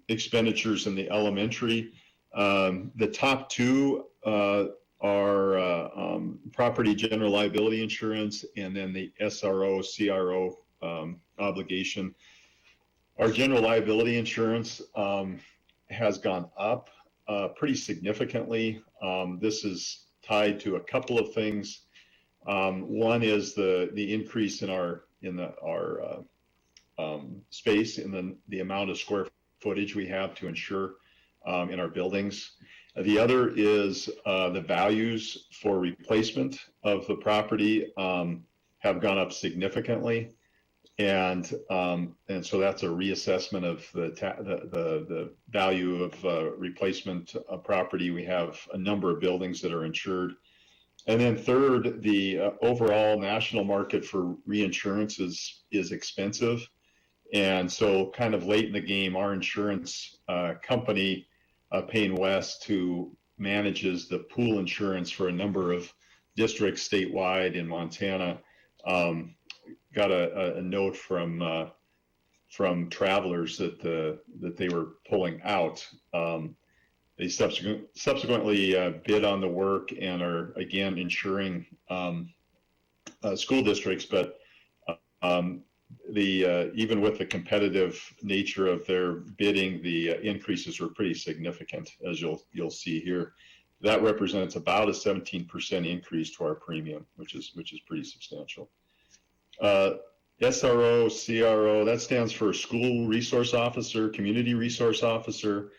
expenditures in the elementary. The top two are property general liability insurance and then the SRO, CRO obligation. Our general liability insurance has gone up pretty significantly. This is tied to a couple of things. One is the increase in our space, in the amount of square footage we have to insure in our buildings. The other is the values for replacement of the property have gone up significantly, and so that's a reassessment of the value of replacement property. We have a number of buildings that are insured. And then third, the overall national market for reinsurance is expensive. And so kind of late in the game, our insurance company, Payne West, who manages the pool insurance for a number of districts statewide in Montana, got a note from travelers that they were pulling out. They subsequently bid on the work and are again insuring school districts, but even with the competitive nature of their bidding, the increases were pretty significant, as you'll see here. That represents about a 17% increase to our premium, which is pretty substantial. SRO, CRO, that stands for School Resource Officer, Community Resource Officer.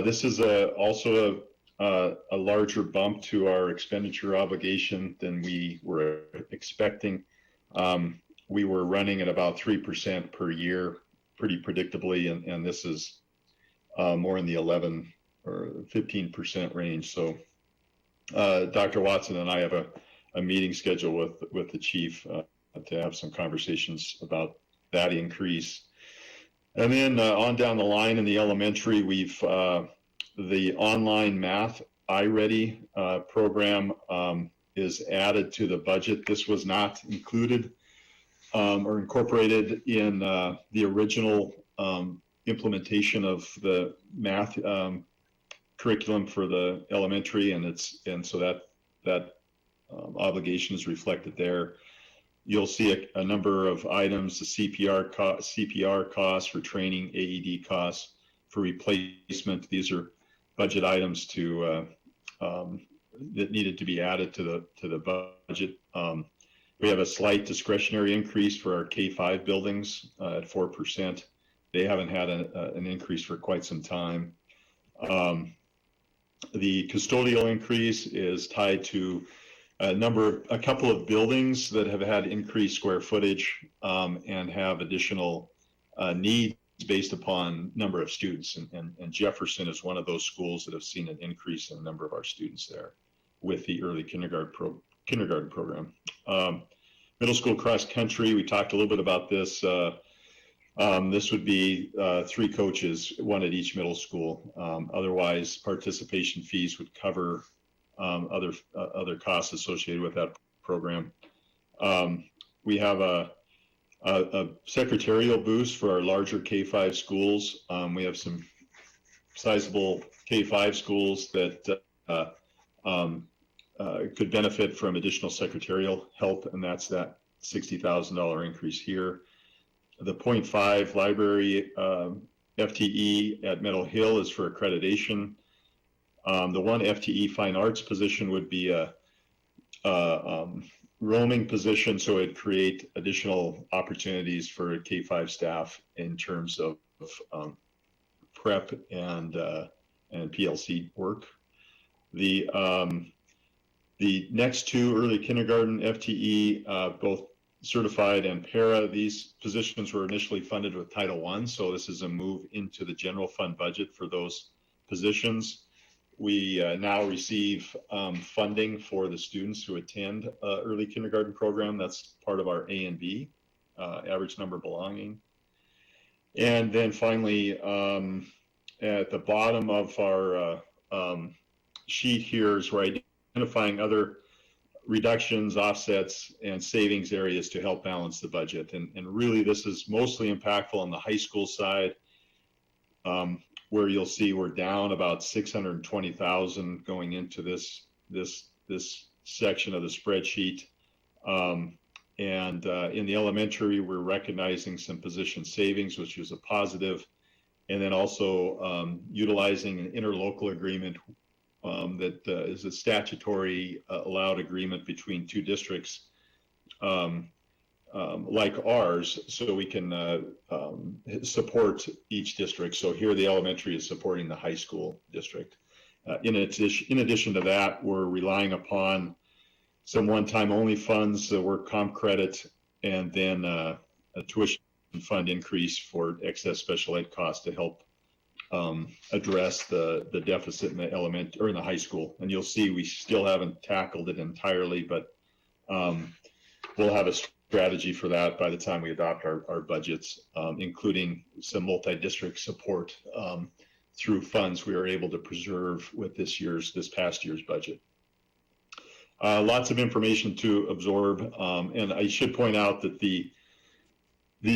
This is also a larger bump to our expenditure obligation than we were expecting. We were running at about 3% per year, pretty predictably, and this is more in the 11 or 15% range. So Dr. Watson and I have a meeting scheduled with the chief to have some conversations about that increase. And then on down the line in the elementary, we've the online math iReady program is added to the budget. This was not included or incorporated in the original implementation of the math curriculum for the elementary, and so that obligation is reflected there. You'll see a number of items: the CPR costs for training, AED costs for replacement. These are budget items that needed to be added to the budget. We have a slight discretionary increase for our K-5 buildings at 4%. they haven't had an increase for quite some time. The custodial increase is tied to a couple of buildings that have had increased square footage and have additional needs based upon number of students. And Jefferson is one of those schools that have seen an increase in the number of our students there with the early kindergarten program. Middle school cross country, we talked a little bit about this. This would be 3 coaches, 1 at each middle school. Otherwise, participation fees would cover other costs associated with that program. We have a secretarial boost for our larger K-5 schools. We have some sizable K-5 schools that could benefit from additional secretarial help, and that's that $60,000 increase here. The 0.5 library FTE at Meadow Hill is for accreditation. The 1 FTE fine arts position would be a roaming position, so it'd create additional opportunities for K-5 staff in terms of prep and PLC work. The next 2 early kindergarten FTE, both certified and para, these positions were initially funded with Title I, so this is a move into the general fund budget for those positions. We now receive funding for the students who attend early kindergarten program. That's part of our A and B, average number belonging. And then finally, at the bottom of our sheet here is we're identifying other reductions, offsets, and savings areas to help balance the budget. And really, this is mostly impactful on the high school side, where you'll see we're down about 620,000 going into this section of the spreadsheet. And in the elementary, we're recognizing some position savings, which is a positive, and then also utilizing an interlocal agreement that is a statutory allowed agreement between 2 districts like ours, so we can support each district. So here the elementary is supporting the high school district. In addition to that, we're relying upon some one-time only funds, work comp credit, and then a tuition fund increase for excess special ed costs to help address the deficit in the in the high school. And you'll see we still haven't tackled it entirely, but we'll have a strategy for that by the time we adopt our budgets, including some multi-district support through funds we were able to preserve with this past year's budget. Lots of information to absorb, and I should point out that the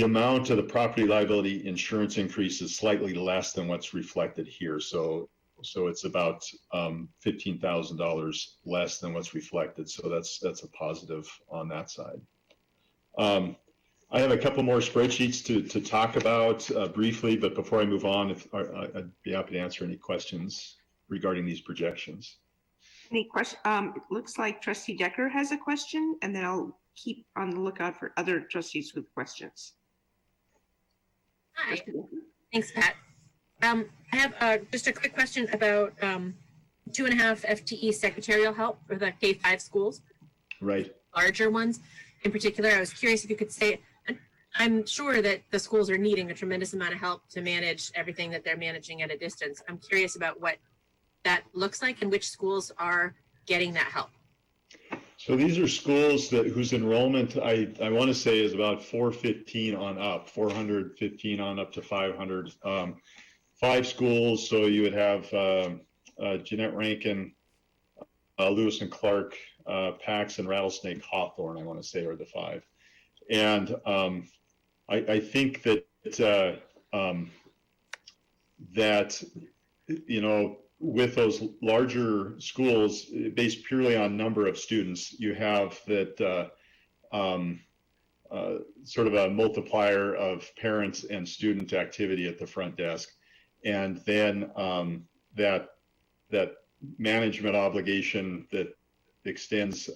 amount of the property liability insurance increase is slightly less than what's reflected here. So it's about $15,000 less than what's reflected. So that's a positive on that side. I have a couple more spreadsheets to talk about briefly, but before I move on, I'd be happy to answer any questions regarding these projections. Any question? It looks like Trustee Decker has a question, and then I'll keep on the lookout for other trustees with questions. Hi. Thanks, Pat. I have just a quick question about 2.5 FTE secretarial help for the K-5 schools. Right. Larger ones in particular. I was curious if you could say, I'm sure that the schools are needing a tremendous amount of help to manage everything that they're managing at a distance. I'm curious about what that looks like and which schools are getting that help. So these are schools whose enrollment I want to say is about 415 on up, 415 on up to 500. 5 schools, so you would have Jeanette Rankin, Lewis and Clark, Paxson, Rattlesnake, Hawthorne, I want to say, are the 5. And I think that with those larger schools, based purely on number of students, you have that sort of a multiplier of parents and student activity at the front desk. And then that management obligation that extends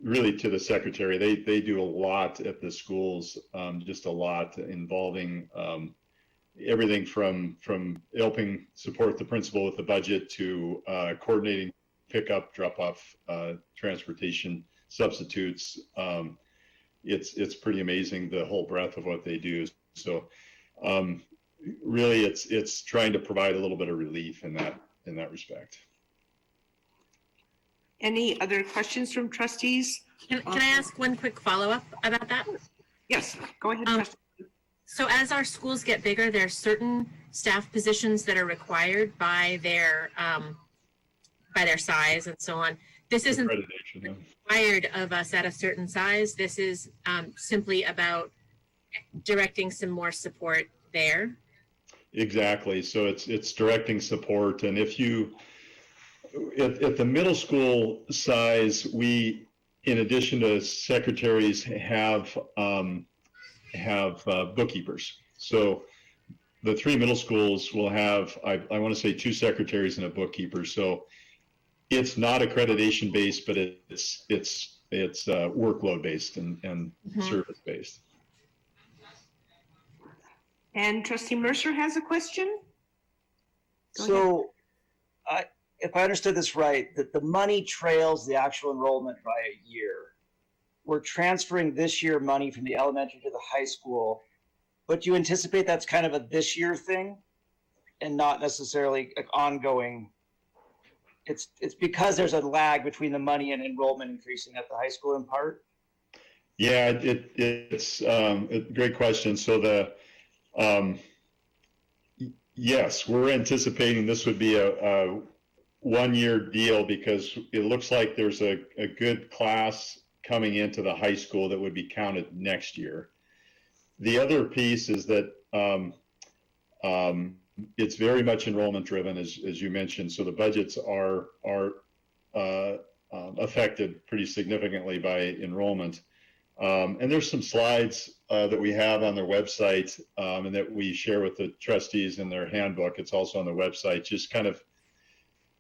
really to the secretary. They do a lot at the schools, just a lot involving everything from helping support the principal with the budget to coordinating pickup, drop-off, transportation, substitutes. It's pretty amazing, the whole breadth of what they do. So really, it's trying to provide a little bit of relief in that respect. Any other questions from trustees? Can I ask one quick follow-up about that? Yes, go ahead. Trustee. So as our schools get bigger, there are certain staff positions that are required by their size and so on. This isn't required of us at a certain size. This is simply about directing some more support there. Exactly. So it's directing support, and if you at the middle school size, we, in addition to secretaries, have bookkeepers. So the 3 middle schools will have, I want to say, 2 secretaries and a bookkeeper. So it's not accreditation based, but it's workload based and service based. And Trustee Mercer has a question. So, if I understood this right, that the money trails the actual enrollment by a year. We're transferring this year money from the elementary to the high school, but you anticipate that's kind of a this year thing and not necessarily like ongoing. It's because there's a lag between the money and enrollment increasing at the high school in part. Yeah, it's a great question. So yes, we're anticipating this would be a 1-year deal because it looks like there's a good class coming into the high school that would be counted next year. The other piece is that it's very much enrollment driven, as you mentioned. So the budgets are affected pretty significantly by enrollment. And there's some slides that we have on their website and that we share with the trustees in their handbook. It's also on the website, just kind of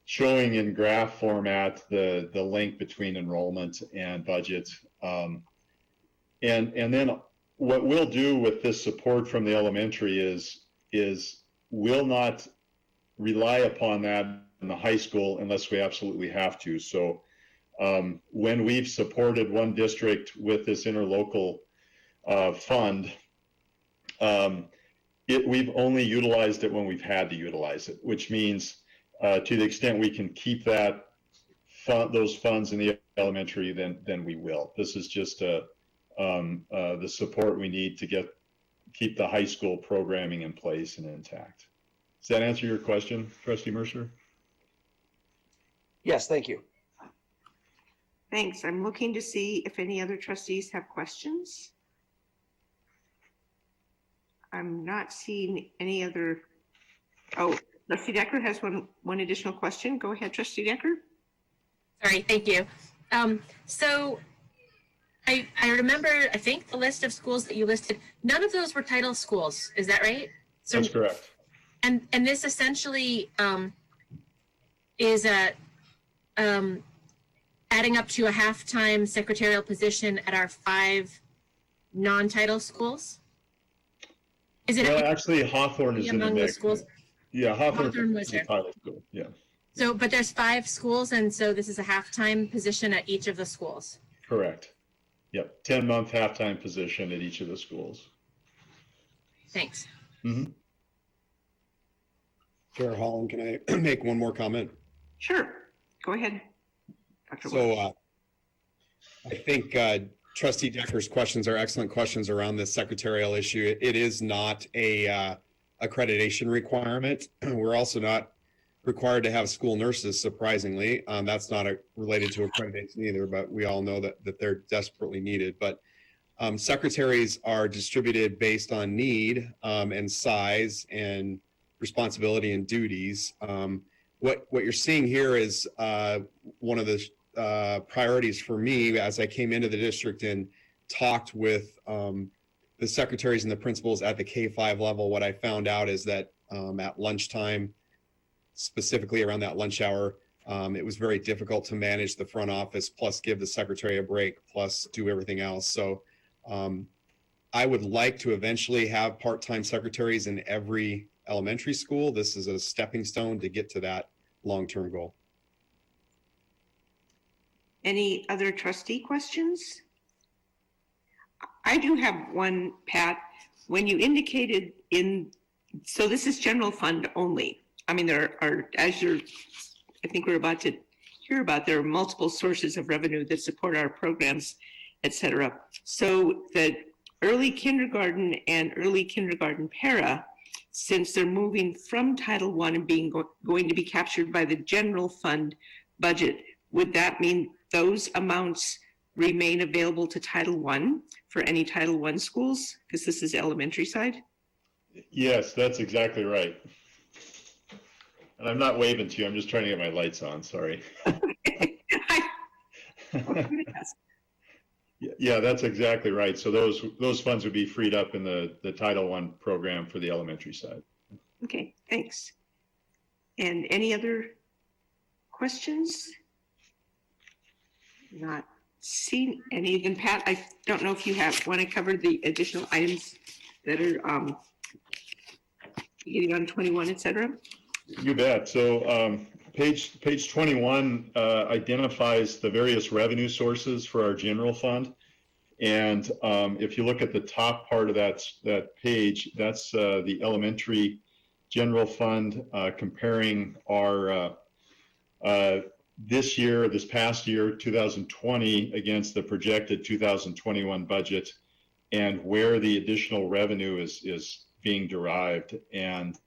showing in graph format the link between enrollment and budget. And then what we'll do with this support from the elementary is we'll not rely upon that in the high school unless we absolutely have to. So when we've supported one district with this interlocal fund, we've only utilized it when we've had to utilize it, which means to the extent we can keep those funds in the elementary, then we will. This is just the support we need to keep the high school programming in place and intact. Does that answer your question, Trustee Mercer? Yes, thank you. Thanks. I'm looking to see if any other trustees have questions. I'm not seeing any other. Oh, Trustee Decker has one additional question. Go ahead, Trustee Decker. Sorry, thank you. So I remember, I think the list of schools that you listed, none of those were title schools. Is that right? So, that's correct. And this essentially is adding up to a half-time secretarial position at our 5 non-title schools? Is it actually Hawthorne is in the mix. Schools? Yeah, Hawthorne was there. Title school. Yeah. So, but there's 5 schools, and so this is a half-time position at each of the schools. Correct. Yep, 10-month half-time position at each of the schools. Thanks. Mm-hmm. Chair Holland, can I make one more comment? Sure. Go ahead. Dr. So I think Trustee Decker's questions are excellent questions around this secretarial issue. It is not a accreditation requirement. We're also not required to have school nurses, surprisingly. That's not related to accreditation either, but we all know that they're desperately needed. But secretaries are distributed based on need and size and responsibility and duties. What you're seeing here is one of the priorities for me as I came into the district and talked with the secretaries and the principals at the K-5 level. What I found out is that at lunchtime, specifically around that lunch hour, it was very difficult to manage the front office, plus give the secretary a break, plus do everything else. So I would like to eventually have part-time secretaries in every elementary school. This is a stepping stone to get to that long-term goal. Any other trustee questions? I do have one, Pat. When you indicated so this is general fund only. I mean, there are, I think we're about to hear about, there are multiple sources of revenue that support our programs, et cetera. So the early kindergarten and early kindergarten para, since they're moving from Title I and going to be captured by the general fund budget, would that mean those amounts remain available to Title I for any Title I schools? Because this is elementary side. Yes, that's exactly right. And I'm not waving to you. I'm just trying to get my lights on. Sorry. Yeah, that's exactly right. So those funds would be freed up in the Title I program for the elementary side. Okay, thanks. And any other questions? Not seen any. Then Pat, I don't know if you want to cover the additional items that are getting on 21, et cetera. You bet. So page 21 identifies the various revenue sources for our general fund. And if you look at the top part of that page, that's the elementary general fund comparing our this past year, 2020, against the projected 2021 budget, and where the additional revenue is being derived. And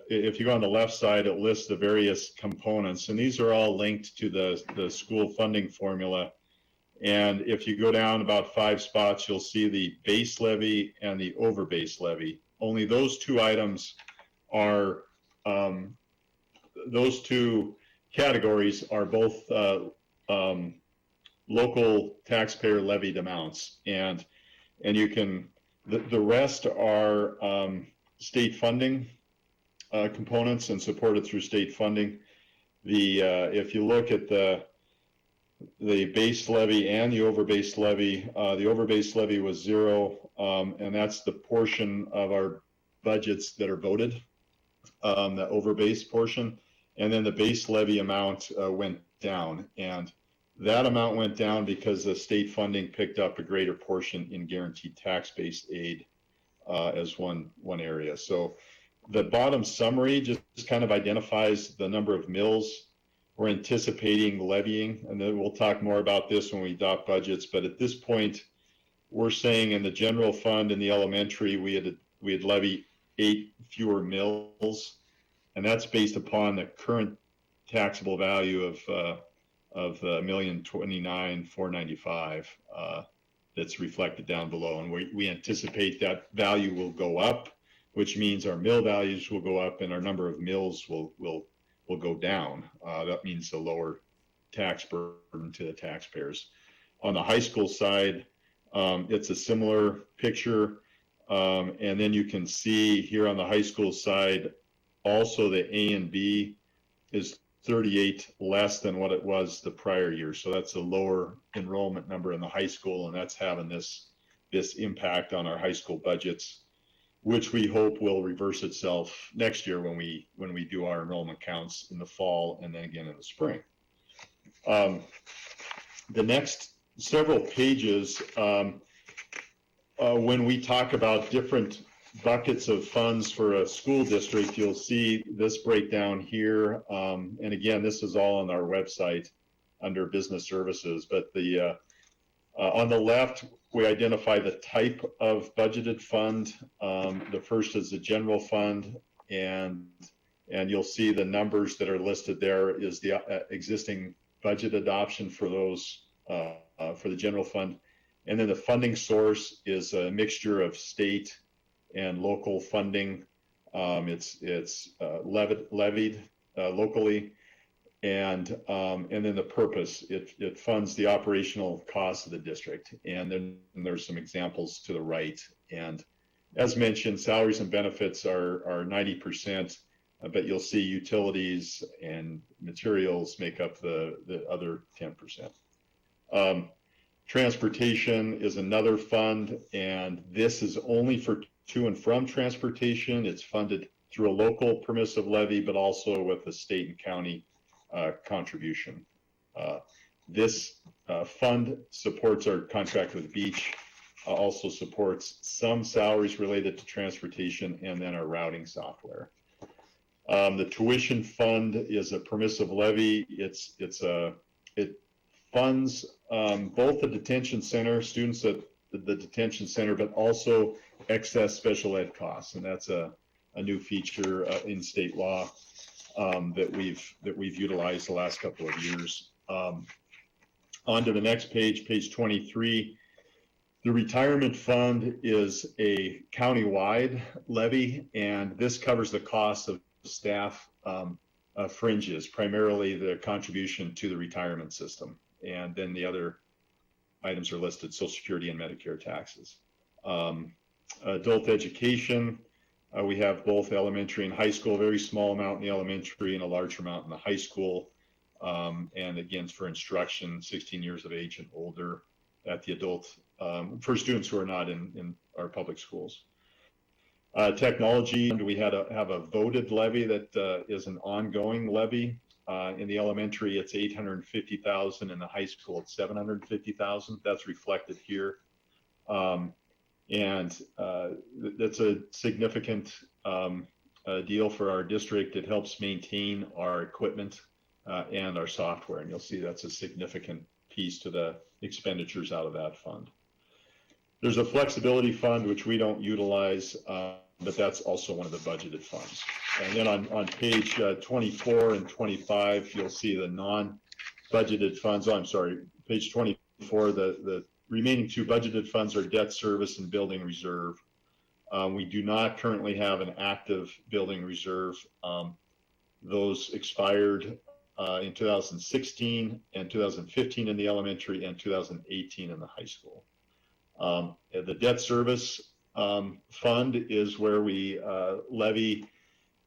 if you go on the left side, it lists the various components, and these are all linked to the school funding formula. And if you go down about 5 spots, you'll see the base levy and the over base levy. Only those two items are, those two categories are both local taxpayer levied amounts. And you can, the rest are state funding components and supported through state funding. If you look at the base levy and the over base levy was 0, and that's the portion of our budgets that are voted, the over base portion. And then the base levy amount went down, and that amount went down because the state funding picked up a greater portion in guaranteed tax-based aid as one area. So the bottom summary just kind of identifies the number of mills we're anticipating levying, and then we'll talk more about this when we adopt budgets. But at this point, we're saying in the general fund in the elementary, we had levy 8 fewer mills, and that's based upon the current taxable value of $1,029,495 that's reflected down below. And we anticipate that value will go up, which means our mill values will go up and our number of mills will go down. That means a lower tax burden to the taxpayers. On the high school side, it's a similar picture. And then you can see here on the high school side, also the A and B is 38 less than what it was the prior year. So that's a lower enrollment number in the high school, and that's having this impact on our high school budgets, which we hope will reverse itself next year when we do our enrollment counts in the fall and then again in the spring. The next several pages, when we talk about different buckets of funds for a school district, you'll see this breakdown here. And again, this is all on our website under business services, but on the left, we identify the type of budgeted fund. The first is the general fund, and you'll see the numbers that are listed there is the existing budget adoption for those for the general fund. And then the funding source is a mixture of state and local funding. It's levied locally. And then the purpose, it funds the operational costs of the district. And then there's some examples to the right. And as mentioned, salaries and benefits are 90%, but you'll see utilities and materials make up the other 10%. Transportation is another fund, and this is only for to and from transportation. It's funded through a local permissive levy, but also with a state and county contribution. This fund supports our contract with Beach, also supports some salaries related to transportation, and then our routing software. The tuition fund is a permissive levy. It funds both the detention center, students at the detention center, but also excess special ed costs, and that's a new feature in state law that we've utilized the last couple of years. On to the next page, page 23. The retirement fund is a countywide levy, and this covers the cost of staff fringes, primarily the contribution to the retirement system. And then the other items are listed: Social Security and Medicare taxes. Adult education, we have both elementary and high school, very small amount in the elementary and a large amount in the high school. And again, for instruction, 16 years of age and older at the adult, for students who are not in our public schools. Technology, we have a voted levy that is an ongoing levy. In the elementary, it's $850,000. In the high school, it's $750,000. That's reflected here. And that's a significant deal for our district. It helps maintain our equipment and our software. And you'll see that's a significant piece to the expenditures out of that fund. There's a flexibility fund, which we don't utilize, but that's also one of the budgeted funds. And then on page 24 and 25, you'll see the non-budgeted funds. Oh, I'm sorry, page 24, the remaining two budgeted funds are debt service and building reserve. We do not currently have an active building reserve. Those expired in 2016 and 2015 in the elementary and 2018 in the high school. The debt service fund is where we levy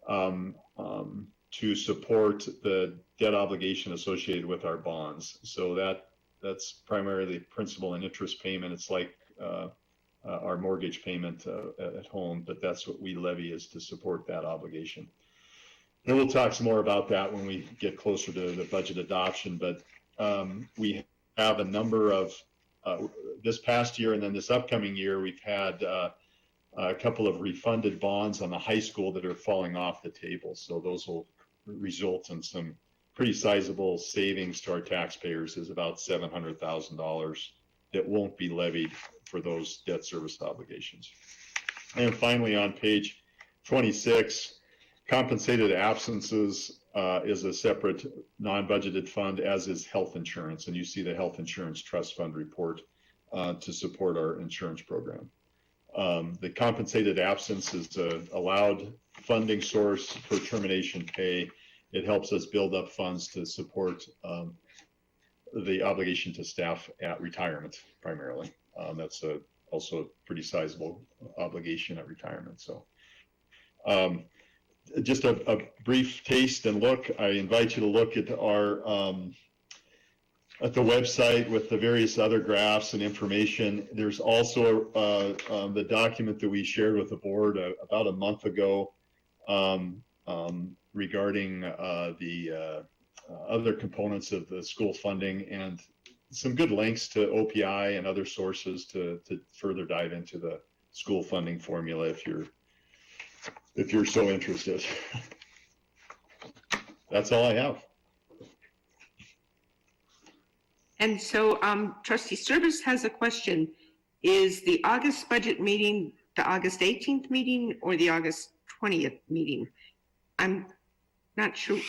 to support the debt obligation associated with our bonds. So that's primarily principal and interest payment. It's like our mortgage payment at home, but that's what we levy, is to support that obligation. And we'll talk some more about that when we get closer to the budget adoption, but we have a number of, this past year and then this upcoming year, we've had a couple of refunded bonds on the high school that are falling off the table. So those will result in some pretty sizable savings to our taxpayers, is about $700,000 that won't be levied for those debt service obligations. And finally, on page 26, compensated absences is a separate non-budgeted fund, as is health insurance. And you see the health insurance trust fund report to support our insurance program. The compensated absence is an allowed funding source for termination pay. It helps us build up funds to support the obligation to staff at retirement, primarily. That's also a pretty sizable obligation at retirement. So just a brief taste and look. I invite you to look at our at the website with the various other graphs and information. There's also the document that we shared with the board about a month ago regarding the other components of the school funding, and some good links to OPI and other sources to further dive into the school funding formula if you're so interested. That's all I have. And so Trustee Service has a question. Is the August budget meeting the August 18th meeting or the August 20th meeting? I'm not sure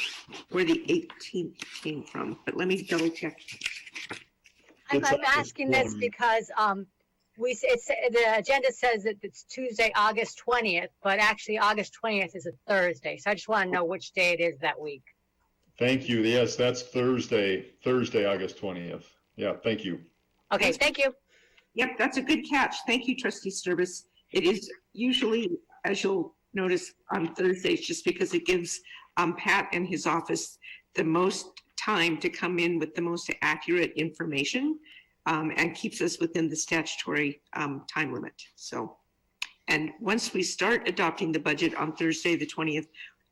where the 18th came from, but let me double check. I'm asking this because the agenda says that it's Tuesday, August 20th, but actually August 20th is a Thursday. So I just want to know which day it is that week. Thank you. Yes, that's Thursday, August 20th. Yeah, thank you. Okay, thank you. Yep, that's a good catch. Thank you, Trustee Service. It is usually, as you'll notice, on Thursdays, just because it gives Pat and his office the most time to come in with the most accurate information. and keeps us within the statutory time limit. So, and once we start adopting the budget on Thursday, the 20th,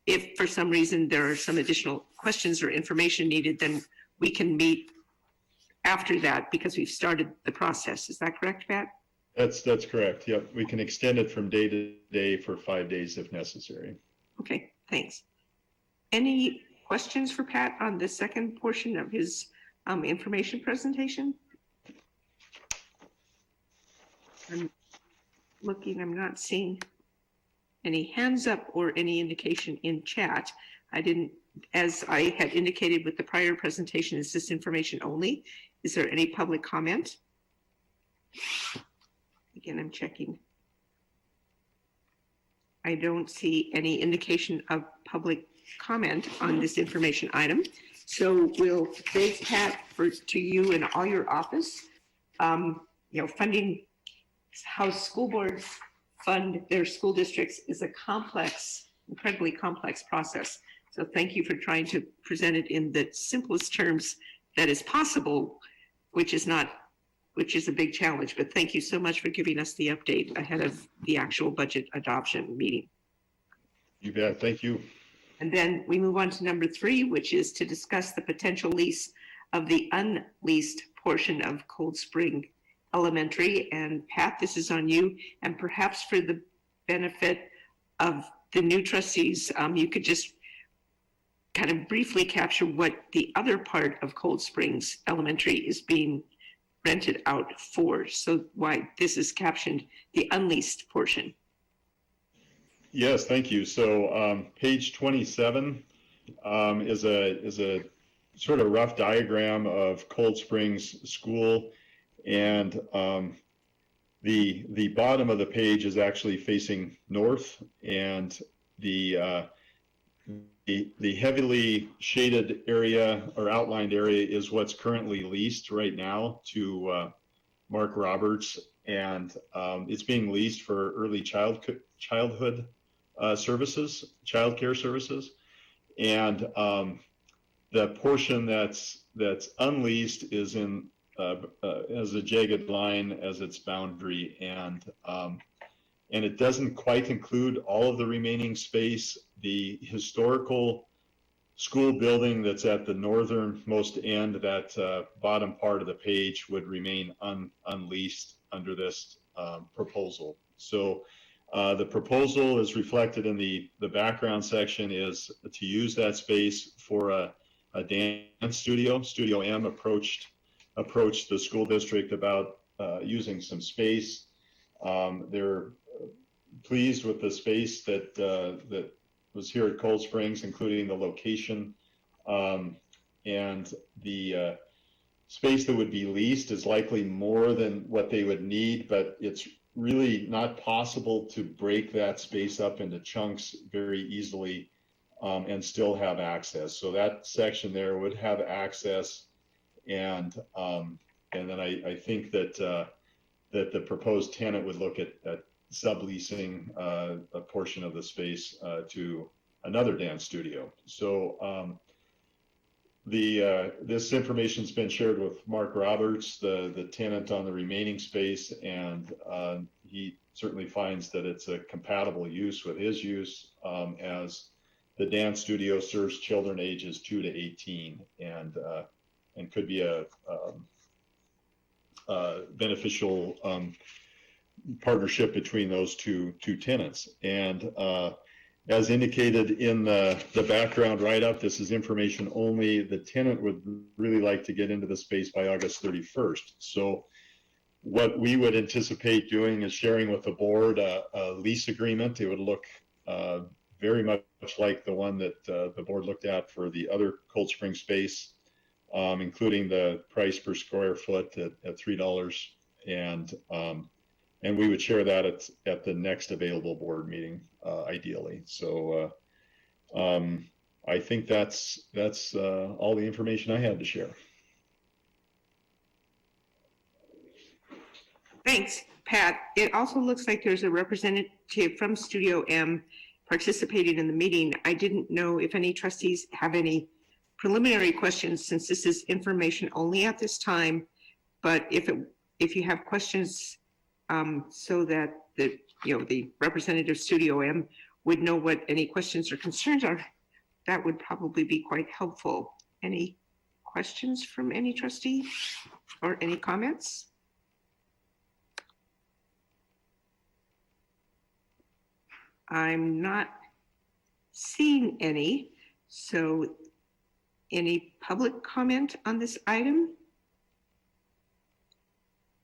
if for some reason there are some additional questions or information needed, then we can meet after that because we've started the process. Is that correct, Pat? That's correct. Yep. We can extend it from day to day for 5 days if necessary. Okay, thanks. Any questions for Pat on the second portion of his information presentation? I'm looking, I'm not seeing any hands up or any indication in chat. I didn't, as I had indicated with the prior presentation, is this information only? Is there any public comment? Again, I'm checking. I don't see any indication of public comment on this information item. So we'll thank Pat to you and all your office. Funding how school boards fund their school districts is a complex, incredibly complex process. So thank you for trying to present it in the simplest terms that is possible, which is a big challenge. But thank you so much for giving us the update ahead of the actual budget adoption meeting. You bet. Thank you. And then we move on to number 3, which is to discuss the potential lease of the unleased portion of Cold Spring Elementary. And Pat, this is on you. And perhaps for the benefit of the new trustees, you could just kind of briefly capture what the other part of Cold Springs Elementary is being rented out for. So why this is captioned the unleased portion. Yes, thank you. So page 27 is a sort of rough diagram of Cold Springs School, and the bottom of the page is actually facing north, and the heavily shaded area or outlined area is what's currently leased right now to Mark Roberts, and it's being leased for early childhood services, childcare services, and the portion that's unleased is in as a jagged line as its boundary, and it doesn't quite include all of the remaining space. The historical school building that's at the northernmost end, that bottom part of the page, would remain unleased under this proposal. So the proposal is reflected in the background section, is to use that space for a dance studio. Studio M approached the school district about using some space. They're pleased with the space that was here at Cold Springs, including the location, and the space that would be leased is likely more than what they would need, but it's really not possible to break that space up into chunks very easily and still have access. So that section there would have access, and then I think that the proposed tenant would look at subleasing a portion of the space to another dance studio. So this information's been shared with Mark Roberts, the tenant on the remaining space, and he certainly finds that it's a compatible use with his use, as the dance studio serves children ages 2 to 18, and could be a beneficial partnership between those two tenants. And as indicated in the background write-up, this is information only. The tenant would really like to get into the space by August 31st. So what we would anticipate doing is sharing with the board a lease agreement. It would look very much like the one that the board looked at for the other Cold Spring space, including the price per square foot at $3, and we would share that at the next available board meeting, ideally. So I think that's all the information I had to share. Thanks, Pat. It also looks like there's a representative from Studio M participating in the meeting. I didn't know if any trustees have any preliminary questions, since this is information only at this time. but if you have questions, so that the representative Studio M would know what any questions or concerns are, that would probably be quite helpful. Any questions from any trustee or any comments? I'm not seeing any. So any public comment on this item?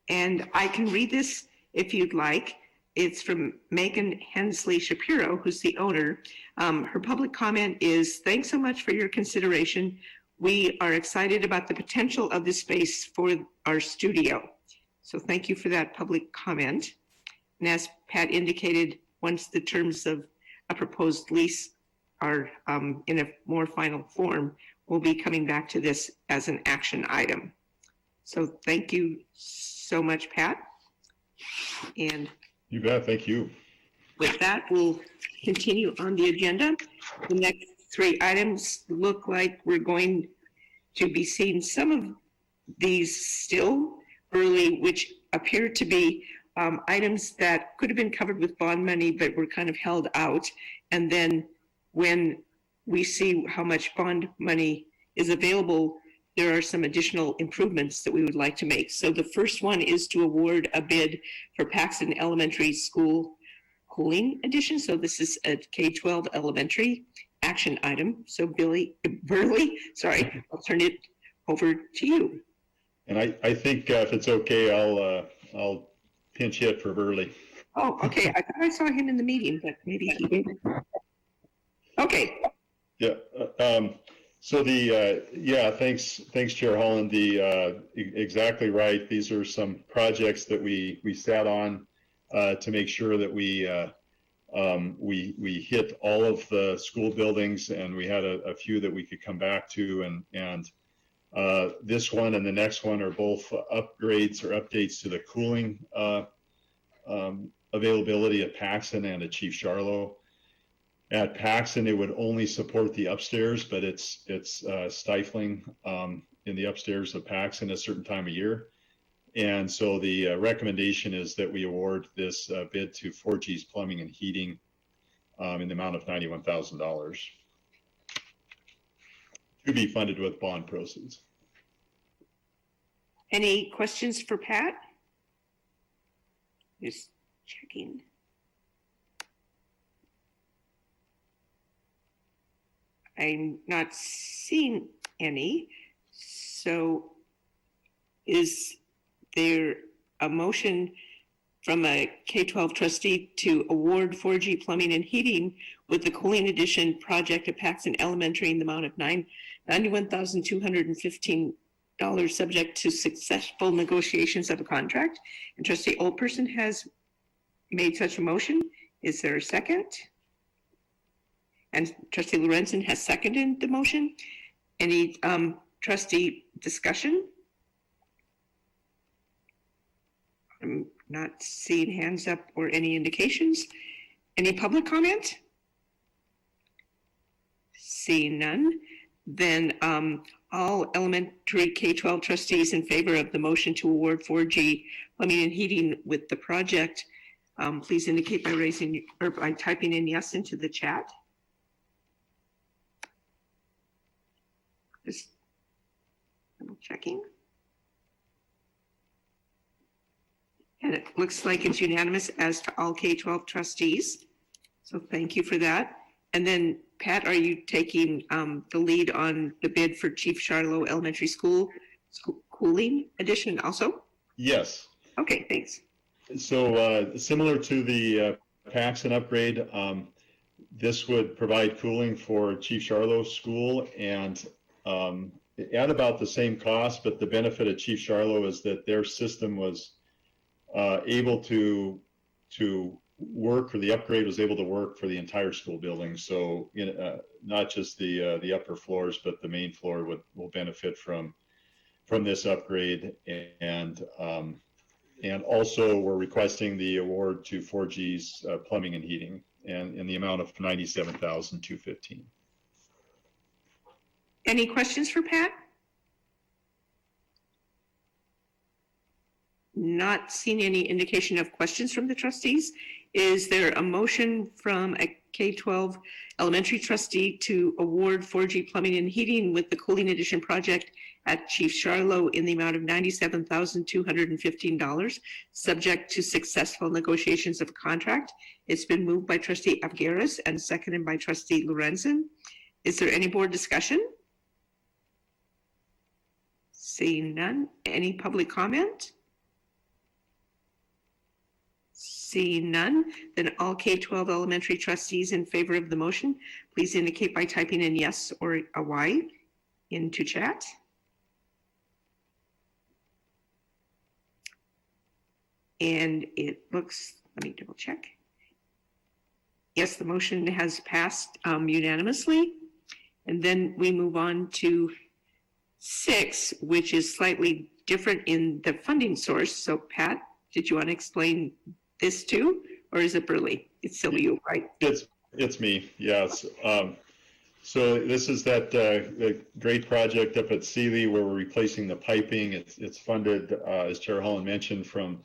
And I can read this if you'd like. It's from Megan Hensley Shapiro, who's the owner. Her public comment is, thanks so much for your consideration. We are excited about the potential of this space for our studio. So thank you for that public comment. And as Pat indicated, once the terms of a proposed lease are in a more final form, we'll be coming back to this as an action item. So thank you so much, Pat. And you bet. Thank you. With that, we'll continue on the agenda. The next three items look like we're going to be seeing some of these still early, which appear to be items that could have been covered with bond money, but were kind of held out. And then when we see how much bond money is available, there are some additional improvements that we would like to make. So the first one is to award a bid for Paxton Elementary School cooling addition. So this is a K-12 elementary action item. So Burley, sorry, I'll turn it over to you. And I think if it's okay, I'll pinch hit for Burley. Oh, okay. I thought I saw him in the meeting, but maybe he didn't. Okay. Yeah. So thanks, Chair Holland. Exactly right. These are some projects that we sat on to make sure that we hit all of the school buildings, and we had a few that we could come back to, and this one and the next one are both upgrades or updates to the cooling availability at Paxton and at Chief Charlo. At Paxton, it would only support the upstairs, but it's stifling in the upstairs of Paxton at a certain time of year. And so the recommendation is that we award this bid to 4G's Plumbing and Heating in the amount of $91,000 to be funded with bond proceeds. Any questions for Pat? Just checking. I'm not seeing any. So is there a motion from a K-12 trustee to award 4G Plumbing and Heating with the cooling addition project at Paxton Elementary in the amount of $91,215 subject to successful negotiations of a contract? And Trustee Oldperson has made such a motion. Is there a second? And Trustee Lorenzen has seconded the motion. Any trustee discussion? I'm not seeing hands up or any indications. Any public comment? Seeing none, then all elementary K-12 trustees in favor of the motion to award 4G plumbing and heating with the project, please indicate by raising or by typing in yes into the chat. Just double checking. And it looks like it's unanimous as to all K-12 trustees. So thank you for that. And then Pat, are you taking the lead on the bid for Chief Charlo Elementary School cooling addition also? Yes. Okay, thanks. So similar to the Paxton upgrade, this would provide cooling for Chief Charlo School and at about the same cost, but the benefit of Chief Charlo is that their system was able to work, or the upgrade was able to work for the entire school building. So not just the upper floors, but the main floor will benefit from this upgrade. And also we're requesting the award to 4G's Plumbing and Heating and in the amount of $97,215. Any questions for Pat? not seen any indication of questions from the trustees. Is there a motion from a K-12 elementary trustee to award 4G plumbing and heating with the cooling addition project at Chief Charlo in the amount of $97,215, subject to successful negotiations of a contract? It's been moved by trustee Avgeris and seconded by trustee Lorenzen. Is there any board discussion? Seeing none. Any public comment? Seeing none, then all K-12 elementary trustees in favor of the motion, please indicate by typing in yes or a Y into chat. And it looks, let me double check. Yes, the motion has passed unanimously. And then we move on to 6, which is slightly different in the funding source. So Pat, did you want to explain this too, or is it Burley? It's still you, right? It's me, yes. So this is that great project up at Sealy where we're replacing the piping. It's funded, as Chair Holland mentioned, from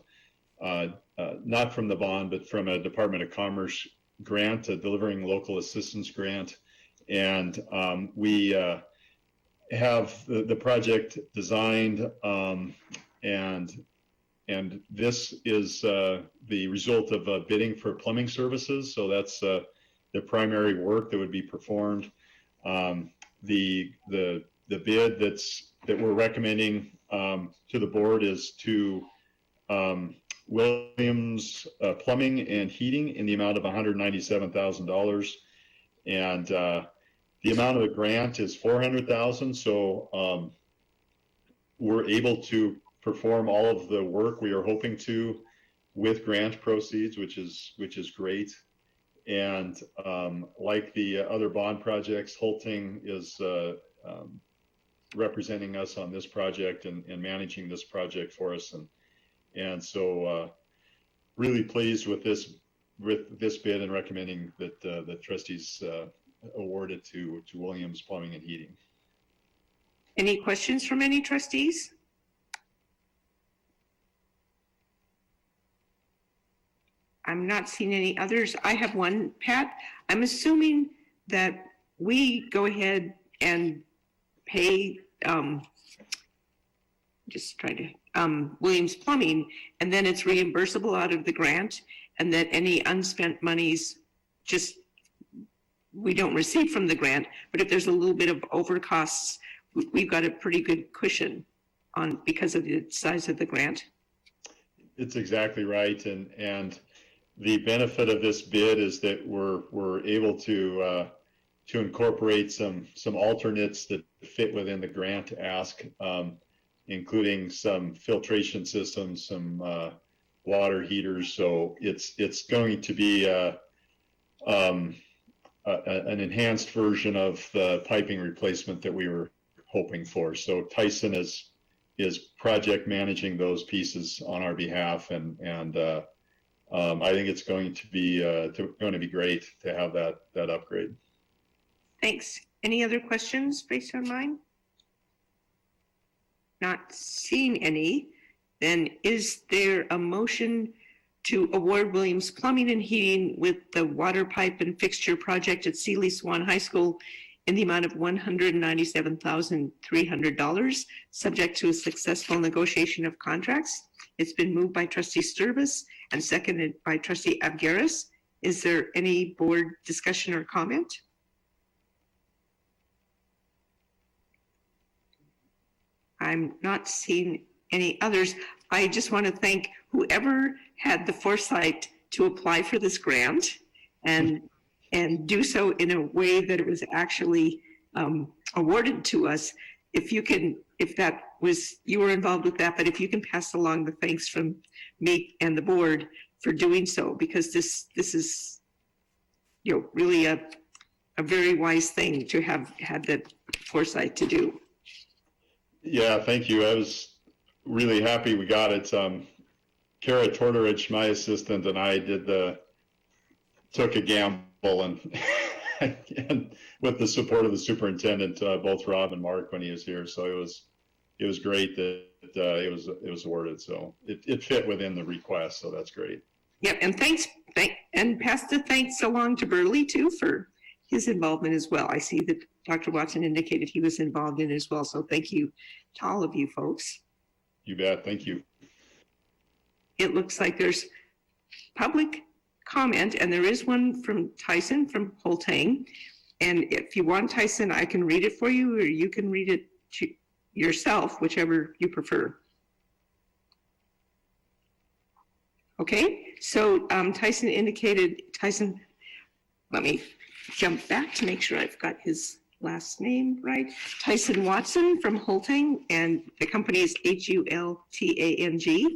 not from the bond, but from a Department of Commerce grant, a delivering local assistance grant. And we have the project designed, and this is the result of bidding for plumbing services. So that's the primary work that would be performed. The bid that we're recommending to the board is to Williams Plumbing and Heating in the amount of $197,000, and the amount of the grant is $400,000. So we're able to perform all of the work we are hoping to with grant proceeds, which is great. And like the other bond projects, Holting is representing us on this project and managing this project for us. And so really pleased with this bid and recommending that the trustees award it to Williams Plumbing and Heating. Any questions from any trustees? I'm not seeing any others. I have one, Pat. I'm assuming that we go ahead and pay, Williams Plumbing, and then it's reimbursable out of the grant, and that any unspent monies we don't receive from the grant, but if there's a little bit of overcosts, we've got a pretty good cushion on because of the size of the grant. It's exactly right, and the benefit of this bid is that we're able to incorporate some alternates that fit within the grant ask, including some filtration systems, some water heaters. So it's going to be an enhanced version of the piping replacement that we were hoping for. So Tyson is project managing those pieces on our behalf, and I think it's going to be great to have that upgrade. Thanks. Any other questions based on mine? Not seeing any. Then is there a motion to award Williams Plumbing and Heating with the water pipe and fixture project at Sealy Swan High School in the amount of $197,300, subject to a successful negotiation of contracts? It's been moved by trustee Sturbis and seconded by trustee Avgeris. Is there any board discussion or comment? I'm not seeing any others. I just want to thank whoever had the foresight to apply for this grant and do so in a way that it was actually awarded to us. If that was, you were involved with that, but if you can pass along the thanks from me and the board for doing so, because this is, really a very wise thing to have had the foresight to do. Yeah, thank you. I was really happy we got it. Kara Tortorich, my assistant, and I took a gamble and with the support of the superintendent, both Rob and Mark when he was here. So it it was great that it was awarded. So it fit within the request. So that's great. Yep, and and pass the thanks along to Burley too for his involvement as well. I see that Dr. Watson indicated he was involved in it as well. So thank you to all of you folks. You bet. Thank you. It looks like there's public comment, and there is one from Tyson from Holtang. And if you want, Tyson, I can read it for you, or you can read it yourself, whichever you prefer. Okay, so Tyson indicated, let me jump back to make sure I've got his last name right. Tyson Watson from Holtang, and the company is HULTANG,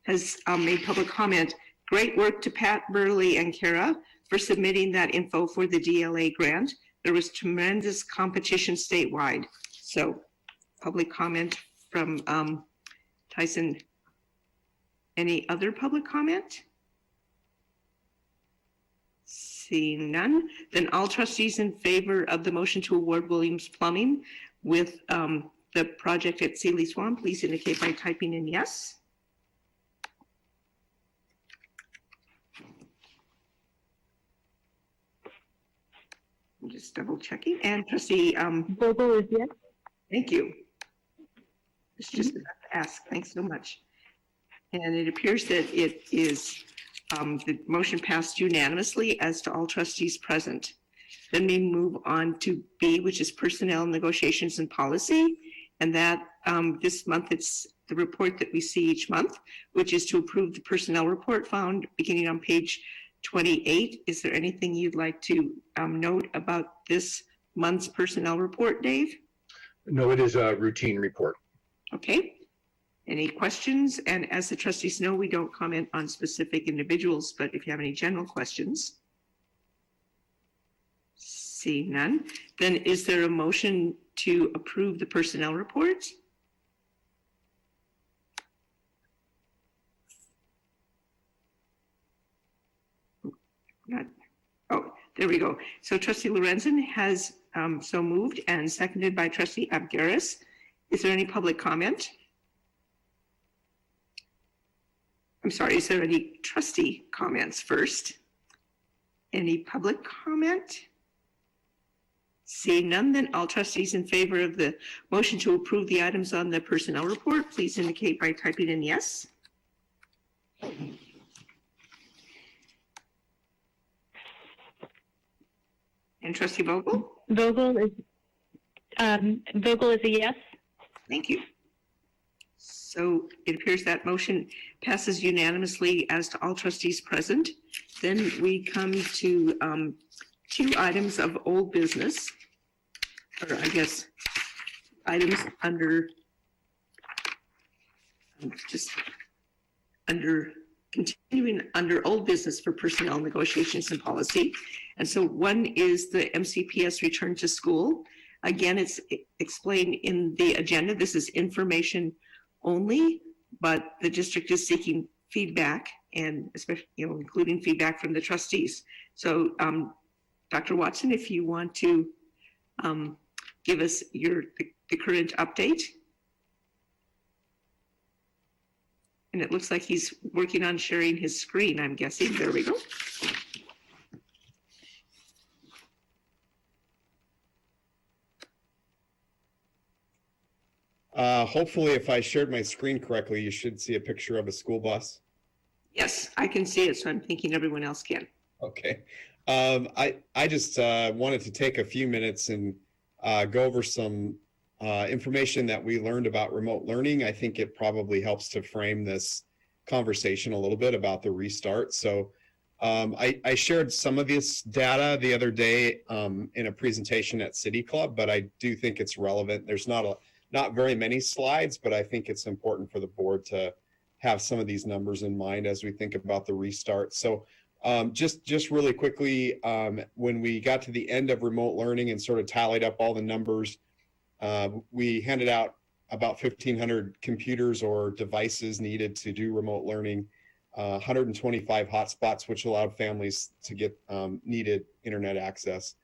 has made public comment. Great work to Pat, Burley, and Kara for submitting that info for the DLA grant. There was tremendous competition statewide. So public comment from Tyson. Any other public comment? Seeing none, then all trustees in favor of the motion to award Williams Plumbing with the project at Sealy Swamp, please indicate by typing in yes. I'm just double checking. And trustee Vogel is yes. Thank you. It's just about to ask. Thanks so much. And it appears that it is, the motion passed unanimously as to all trustees present. Then we move on to B, which is personnel negotiations and policy. And that this month, it's the report that we see each month, which is to approve the personnel report found beginning on page 28. Is there anything you'd like to note about this month's personnel report, Dave? No, it is a routine report. Okay. Any questions? And as the trustees know, we don't comment on specific individuals, but if you have any general questions. See none. Then is there a motion to approve the personnel report? Oh, there we go. So trustee Lorenzen has so moved and seconded by trustee Abgaris. Is there any public comment? I'm sorry, is there any trustee comments first? Any public comment? Seeing none, then all trustees in favor of the motion to approve the items on the personnel report, please indicate by typing in yes. And trustee Vogel? Vogel is a yes. Thank you. So it appears that motion passes unanimously as to all trustees present. Then we come to 2 items of old business, or I guess items under continuing under old business for personnel negotiations and policy. And so one is the MCPS return to school. Again, it's explained in the agenda. This is information only, but the district is seeking feedback, and especially, including feedback from the trustees. So Dr. Watson, if you want to give us the current update. And it looks like he's working on sharing his screen, I'm guessing. There we go. Hopefully, if I shared my screen correctly, you should see a picture of a school bus. Yes, I can see it, so I'm thinking everyone else can. Okay. I just wanted to take a few minutes and go over some information that we learned about remote learning. I think it probably helps to frame this conversation a little bit about the restart. So I shared some of this data the other day in a presentation at City Club, but I do think it's relevant. There's not very many slides, but I think it's important for the board to have some of these numbers in mind as we think about the restart. So just really quickly, when we got to the end of remote learning and sort of tallied up all the numbers, we handed out about 1,500 computers or devices needed to do remote learning, 125 hotspots, which allowed families to get needed internet access.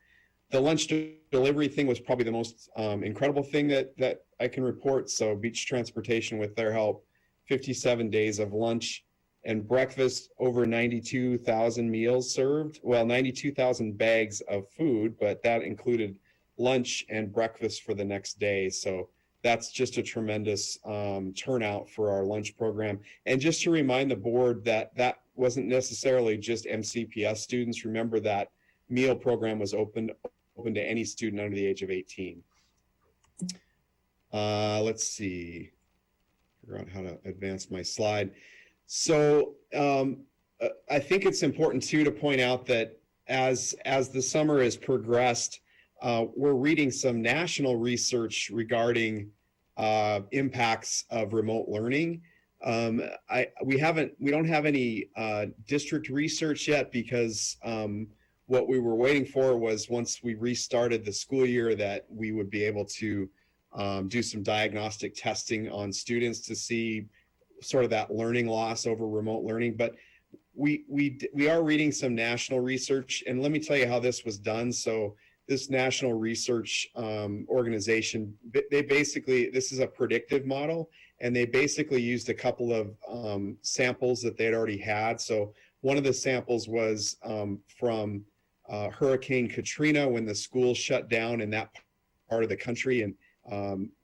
The lunch delivery thing was probably the most incredible thing that I can report. So Beach Transportation, with their help, 57 days of lunch and breakfast, over 92,000 meals served. Well, 92,000 bags of food, but that included lunch and breakfast for the next day. So that's just a tremendous turnout for our lunch program. And just to remind the board that that wasn't necessarily just MCPS students. Remember that meal program was open to any student under the age of 18. Let's see, figure out how to advance my slide. So I think it's important too to point out that as the summer has progressed, we're reading some national research regarding impacts of remote learning. We don't have any district research yet, because what we were waiting for was, once we restarted the school year, that we would be able to do some diagnostic testing on students to see sort of that learning loss over remote learning. But we are reading some national research, and let me tell you how this was done. So this national research organization, they basically, this is a predictive model, and they basically used a couple of samples that they'd already had. So one of the samples was from Hurricane Katrina, when the schools shut down in that part of the country, and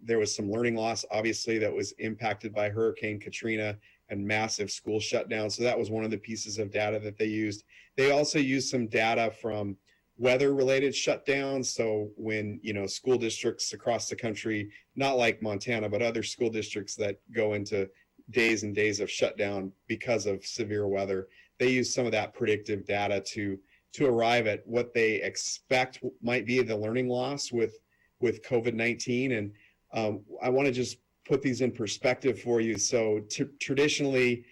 there was some learning loss, obviously, that was impacted by Hurricane Katrina and massive school shutdowns. So that was one of the pieces of data that they used. They also used some data from weather-related shutdowns. So when, school districts across the country, not like Montana, but other school districts that go into days and days of shutdown because of severe weather, they use some of that predictive data to arrive at what they expect might be the learning loss with COVID-19. And I want to just put these in perspective for you. So traditionally,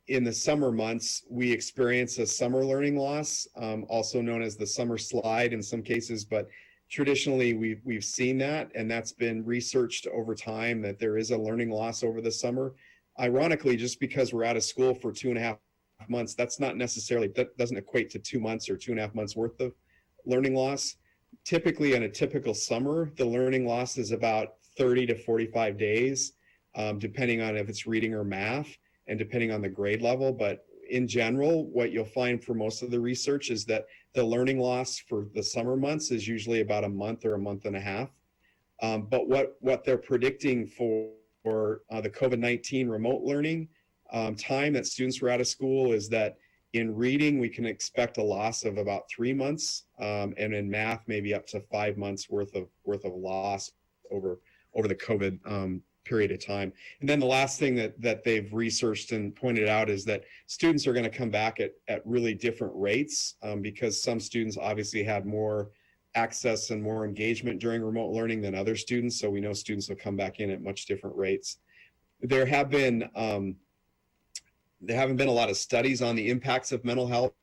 in the summer months, we experience a summer learning loss, also known as the summer slide in some cases. But traditionally, we've seen that, and that's been researched over time, that there is a learning loss over the summer. Ironically, just because we're out of school for 2.5 months, that's not necessarily, that doesn't equate to 2 months or 2.5 months worth of learning loss. Typically, in a typical summer, the learning loss is about 30 to 45 days, depending on if it's reading or math, and depending on the grade level. But in general, what you'll find for most of the research is that the learning loss for the summer months is usually about a month or a month and a half. But what they're predicting for the COVID-19 remote learning time that students were out of school is that in reading, we can expect a loss of about 3 months, and in math, maybe up to 5 months worth of loss over the COVID period of time. And then the last thing that they've researched and pointed out is that students are going to come back at really different rates, because some students obviously had more access and more engagement during remote learning than other students. So we know students will come back in at much different rates. There haven't been a lot of studies on the impacts of mental health,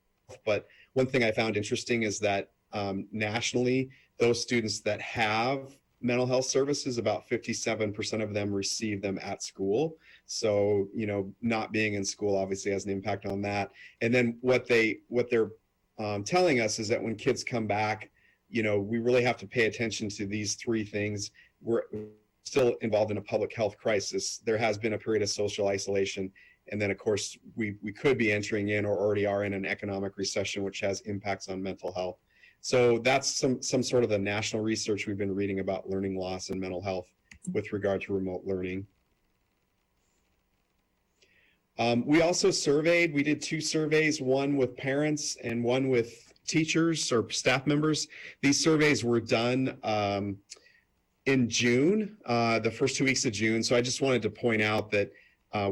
but one thing I found interesting is that nationally, those students that have mental health services, about 57% of them receive them at school. So, not being in school obviously has an impact on that. And then what they're telling us is that when kids come back, we really have to pay attention to these three things. We're still involved in a public health crisis. There has been a period of social isolation. And then, of course, we could be entering in or already are in an economic recession, which has impacts on mental health. So that's some sort of the national research we've been reading about learning loss and mental health with regard to remote learning. We also surveyed, we did 2 surveys, one with parents and one with teachers or staff members. These surveys were done in June, the first 2 weeks of June. So I just wanted to point out that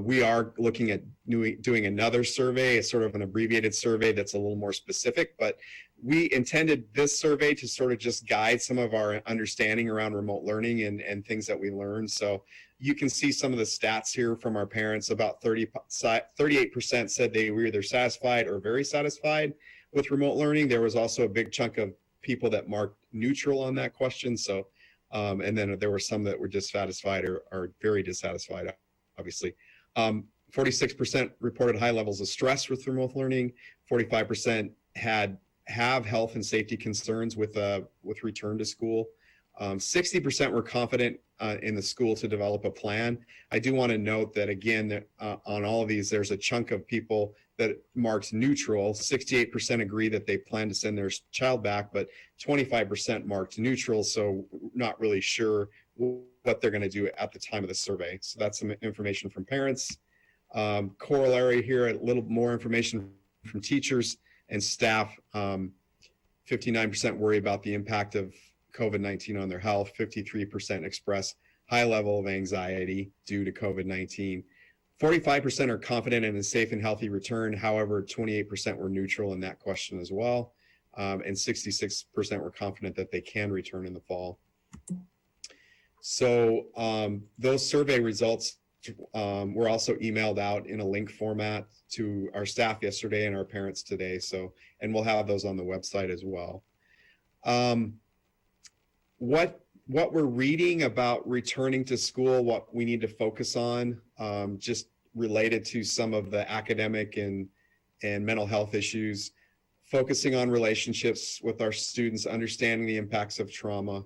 we are looking at doing another survey, a sort of an abbreviated survey that's a little more specific, but we intended this survey to sort of just guide some of our understanding around remote learning and things that we learned. So you can see some of the stats here from our parents. About 38% said they were either satisfied or very satisfied with remote learning. There was also a big chunk of people that marked neutral on that question. So, and then there were some that were dissatisfied or very dissatisfied, obviously. 46% reported high levels of stress with remote learning. 45% had have health and safety concerns with return to school. 60% were confident in the school to develop a plan. I do want to note that again, that on all of these, there's a chunk of people that marked neutral. 68% agree that they plan to send their child back, but 25% marked neutral. So not really sure what they're going to do at the time of the survey. So that's some information from parents. Corollary here, a little more information from teachers and staff. 59% worry about the impact of COVID-19 on their health. 53% express high level of anxiety due to COVID-19. 45% are confident in a safe and healthy return. However, 28% were neutral in that question as well. And 66% were confident that they can return in the fall. So those survey results were also emailed out in a link format to our staff yesterday and our parents today. So, and we'll have those on the website as well. What we're reading about returning to school, what we need to focus on, just related to some of the academic and mental health issues, focusing on relationships with our students, understanding the impacts of trauma.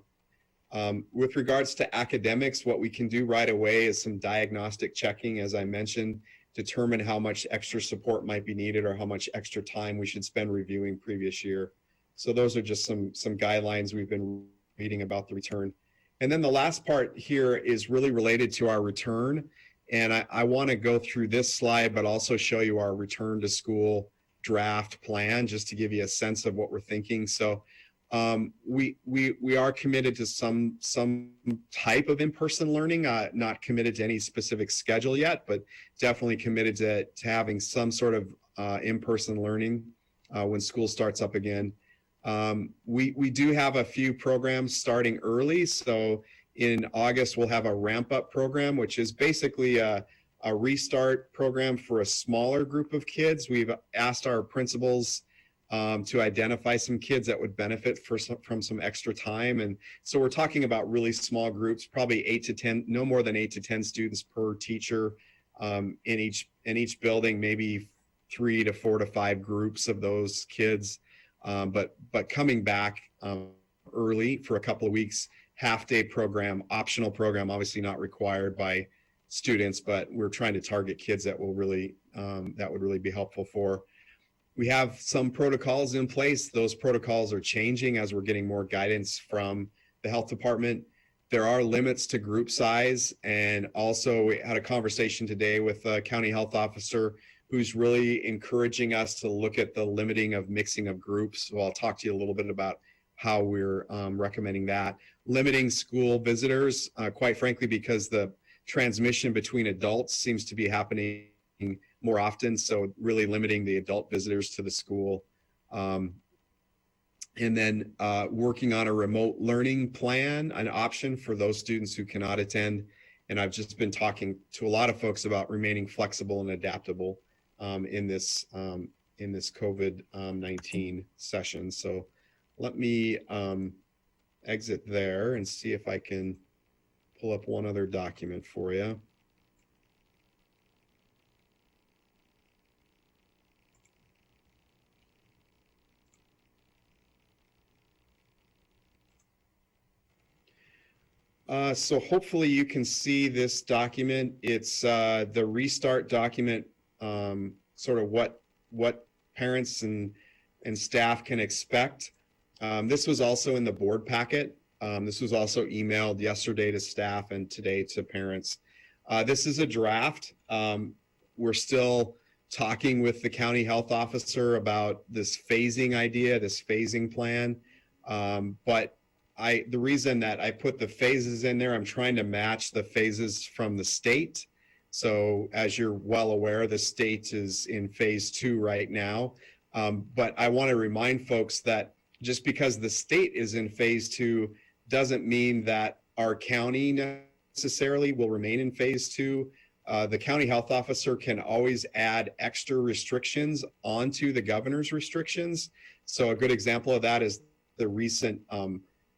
With regards to academics, what we can do right away is some diagnostic checking, as I mentioned, determine how much extra support might be needed or how much extra time we should spend reviewing previous year. So those are just some guidelines we've been reading about the return. And then the last part here is really related to our return. And I want to go through this slide, but also show you our return to school draft plan, just to give you a sense of what we're thinking. So we are committed to some type of in-person learning, not committed to any specific schedule yet, but definitely committed to having some sort of in-person learning when school starts up again. We do have a few programs starting early. So in August, we'll have a ramp up program, which is basically a restart program for a smaller group of kids. We've asked our principals to identify some kids that would benefit from some extra time. And so we're talking about really small groups, probably 8 to 10, no more than 8 to 10 students per teacher in each building, maybe 3 to 4 to 5 groups of those kids. But coming back early for a couple of weeks, half-day program, optional program, obviously not required by students, but we're trying to target kids that will really that would really be helpful for. We have some protocols in place. Those protocols are changing as we're getting more guidance from the health department. There are limits to group size, and also we had a conversation today with a county health officer who's really encouraging us to look at the limiting of mixing of groups. So I'll talk to you a little bit about how we're recommending that. Limiting school visitors, quite frankly, because the transmission between adults seems to be happening more often. So really limiting the adult visitors to the school. And then working on a remote learning plan, an option for those students who cannot attend. And I've just been talking to a lot of folks about remaining flexible and adaptable in this COVID-19 session. So let me exit there and see if I can pull up one other document for you. So hopefully you can see this document. It's the restart document, sort of what parents and staff can expect. This was also in the board packet. This was also emailed yesterday to staff and today to parents. This is a draft. We're still talking with the county health officer about this phasing idea, this phasing plan. But the reason that I put the phases in there, I'm trying to match the phases from the state. So as you're well aware, the state is in phase 2 right now. But I want to remind folks that just because the state is in phase 2 doesn't mean that our county necessarily will remain in phase 2. The county health officer can always add extra restrictions onto the governor's restrictions. So a good example of that is the recent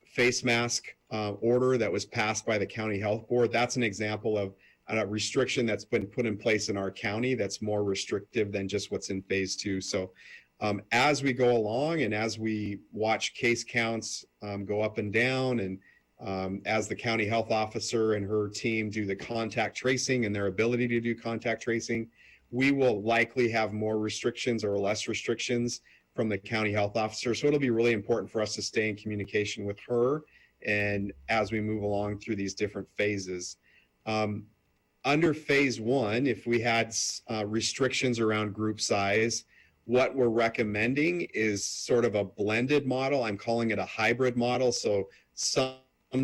face mask order that was passed by the county health board. That's an example of a restriction that's been put in place in our county that's more restrictive than just what's in phase 2. So As we go along and as we watch case counts go up and down, and as the county health officer and her team do the contact tracing and their ability to do contact tracing, we will likely have more restrictions or less restrictions from the county health officer. So it'll be really important for us to stay in communication with her and as we move along through these different phases. Under phase one, if we had restrictions around group size, what we're recommending is sort of a blended model. I'm calling it a hybrid model. So some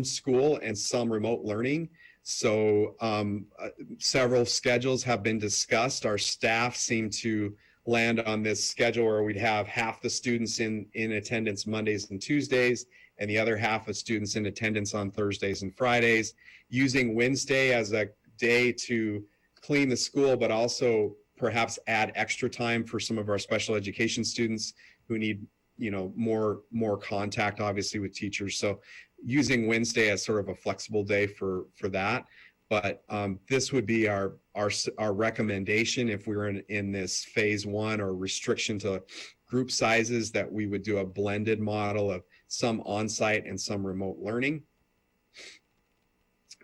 school and some remote learning. So several schedules have been discussed. Our staff seem to land on this schedule where we'd have half the students in attendance Mondays and Tuesdays, and the other half of students in attendance on Thursdays and Fridays, using Wednesday as a day to clean the school, but also perhaps add extra time for some of our special education students who need, you know, more contact, obviously, with teachers. So using Wednesday as sort of a flexible day for that. But this would be our recommendation if we were in this phase one or restriction to group sizes, that we would do a blended model of some on-site and some remote learning.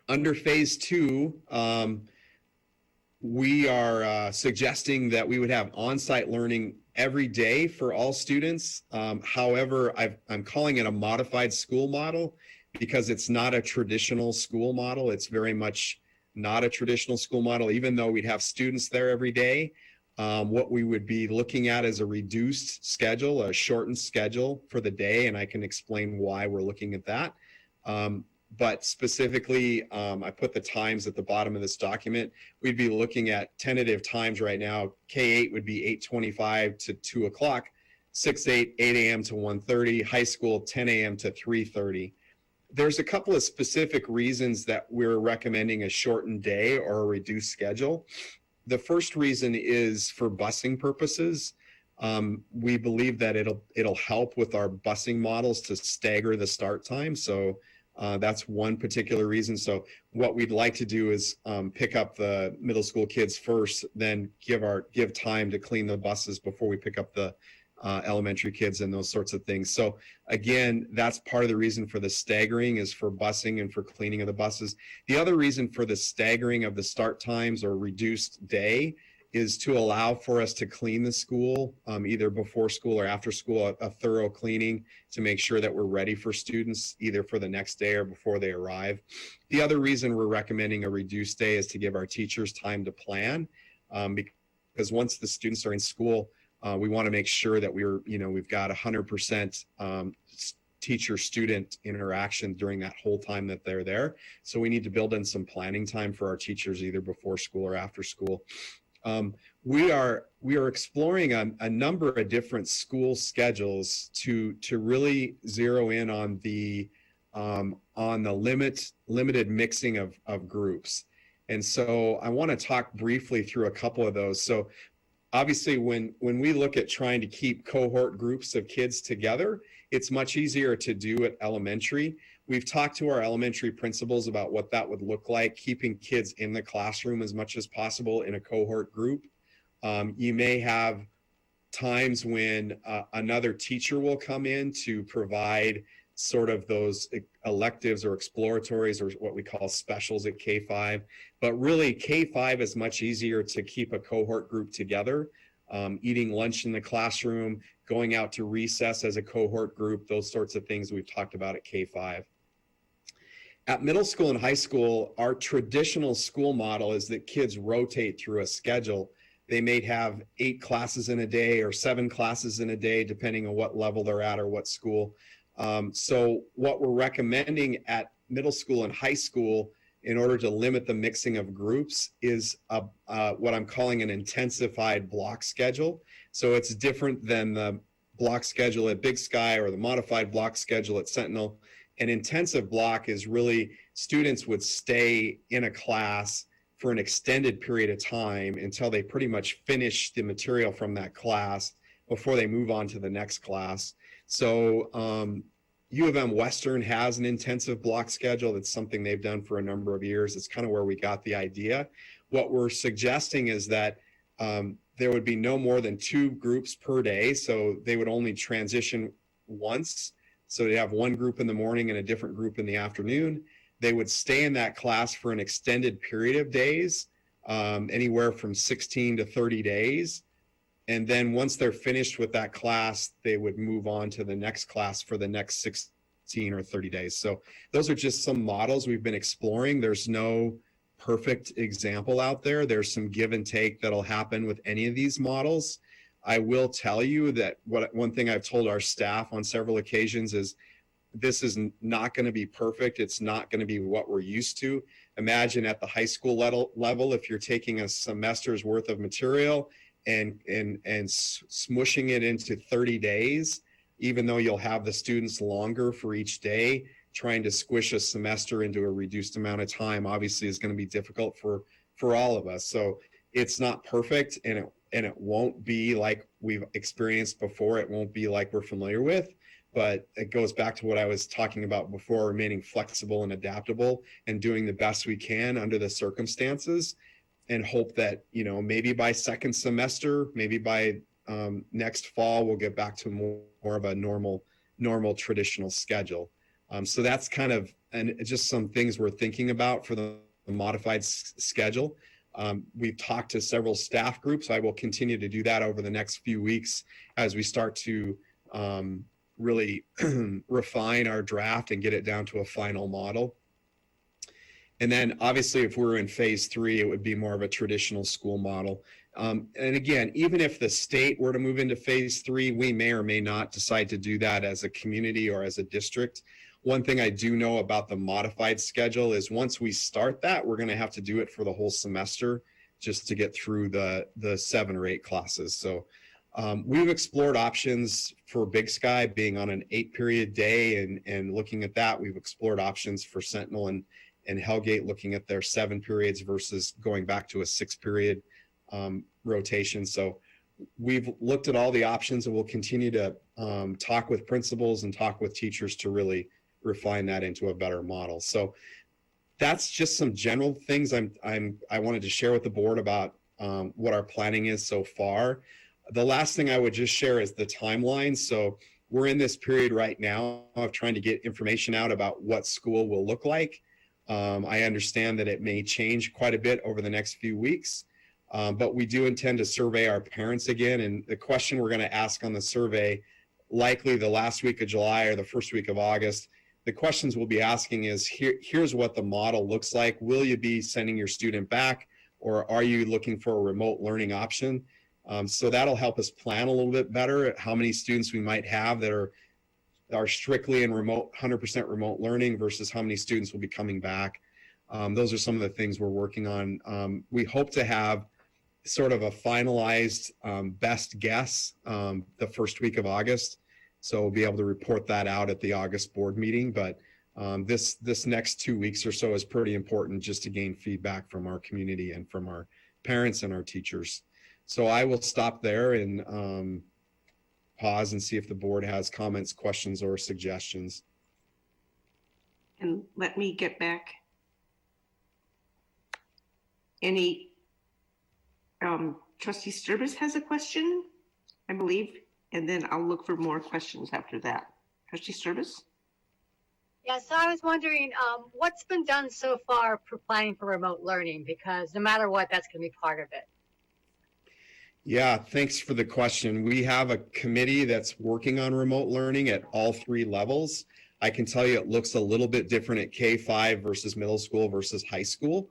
Under phase two, we are suggesting that we would have on-site learning every day for all students. However, I'm calling it a modified school model because it's not a traditional school model. It's very much not a traditional school model, even though we'd have students there every day. What we would be looking at is a reduced schedule, a shortened schedule for the day, and I can explain why we're looking at that. But specifically, I put the times at the bottom of this document. We'd be looking at tentative times right now. K-8 would be 8:25 to 2 o'clock, 6-8, 8 a.m. to 1:30, high school 10 a.m. to 3:30. There's a couple of specific reasons that we're recommending a shortened day or a reduced schedule. The first reason is for busing purposes. We believe that it'll help with our busing models to stagger the start time. So that's one particular reason. So what we'd like to do is pick up the middle school kids first, then give time to clean the buses before we pick up the elementary kids and those sorts of things. So again, that's part of the reason for the staggering, is for busing and for cleaning of the buses. The other reason for the staggering of the start times or reduced day is to allow for us to clean the school, either before school or after school, a thorough cleaning to make sure that we're ready for students either for the next day or before they arrive. The other reason we're recommending a reduced day is to give our teachers time to plan, because once the students are in school, we want to make sure that we've got 100% teacher-student interaction during that whole time that they're there. So we need to build in some planning time for our teachers either before school or after school. We are exploring a number of different school schedules to really zero in on the limited mixing of groups. And so I want to talk briefly through a couple of those. So obviously, when we look at trying to keep cohort groups of kids together, it's much easier to do at elementary. We've talked to our elementary principals about what that would look like, keeping kids in the classroom as much as possible in a cohort group. You may have times when another teacher will come in to provide sort of those electives or exploratories or what we call specials at K-5. But really, K-5 is much easier to keep a cohort group together, eating lunch in the classroom, going out to recess as a cohort group, those sorts of things we've talked about at K-5. At middle school and high school, our traditional school model is that kids rotate through a schedule. They may have 8 classes in a day or 7 classes in a day, depending on what level they're at or what school. So what we're recommending at middle school and high school in order to limit the mixing of groups is what I'm calling an intensified block schedule. So it's different than the block schedule at Big Sky or the modified block schedule at Sentinel. An intensive block is really students would stay in a class for an extended period of time until they pretty much finish the material from that class before they move on to the next class. So U of M Western has an intensive block schedule. That's something they've done for a number of years. It's kind of where we got the idea. What we're suggesting is that there would be no more than 2 groups per day. So they would only transition once. So they have one group in the morning and a different group in the afternoon. They would stay in that class for an extended period of days, anywhere from 16 to 30 days. And then once they're finished with that class, they would move on to the next class for the next 16 or 30 days. So those are just some models we've been exploring. There's no perfect example out there. There's some give and take that'll happen with any of these models. I will tell you that one thing I've told our staff on several occasions is this is not going to be perfect. It's not going to be what we're used to. Imagine at the high school level, if you're taking a semester's worth of material and smushing it into 30 days, even though you'll have the students longer for each day, trying to squish a semester into a reduced amount of time obviously is going to be difficult for all of us. So it's not perfect, and it won't be like we've experienced before. It won't be like we're familiar with, but it goes back to what I was talking about before, remaining flexible and adaptable and doing the best we can under the circumstances, and hope that, you know, maybe by second semester, maybe by next fall, we'll get back to more of a normal traditional schedule. So that's kind of, and just some things we're thinking about for the modified schedule. We've talked to several staff groups. I will continue to do that over the next few weeks as we start to really refine our draft and get it down to a final model. And then obviously if we're in phase 3, it would be more of a traditional school model. And again, even if the state were to move into phase 3, we may or may not decide to do that as a community or as a district. One thing I do know about the modified schedule is once we start that, we're going to have to do it for the whole semester just to get through the 7 or 8 classes. So we've explored options for Big Sky being on an 8-period day, and looking at that, we've explored options for Sentinel and Hellgate, looking at their 7 periods versus going back to a 6-period rotation. So we've looked at all the options, and we'll continue to talk with principals and talk with teachers to really refine that into a better model. So that's just some general things I wanted to share with the board about what our planning is so far. The last thing I would just share is the timeline. So we're in this period right now of trying to get information out about what school will look like. I understand that it may change quite a bit over the next few weeks, but we do intend to survey our parents again. And the question we're going to ask on the survey, likely the last week of July or the first week of August, the questions we'll be asking is, here's what the model looks like. Will you be sending your student back, or are you looking for a remote learning option? So that'll help us plan a little bit better at how many students we might have that are strictly in 100% remote learning versus how many students will be coming back. Those are some of the things we're working on. We hope to have sort of a finalized best guess the first week of August. So we'll be able to report that out at the August board meeting. But this next 2 weeks or so is pretty important just to gain feedback from our community and from our parents and our teachers. So I will stop there and pause and see if the board has comments, questions, or suggestions. And let me get back. Trustee Sturbis has a question, I believe, and then I'll look for more questions after that. Trustee Sturbis? Yeah, so I was wondering, what's been done so far for planning for remote learning? Because no matter what, that's going to be part of it. Yeah, thanks for the question. We have a committee that's working on remote learning at all 3 levels. I can tell you it looks a little bit different at K-5 versus middle school versus high school.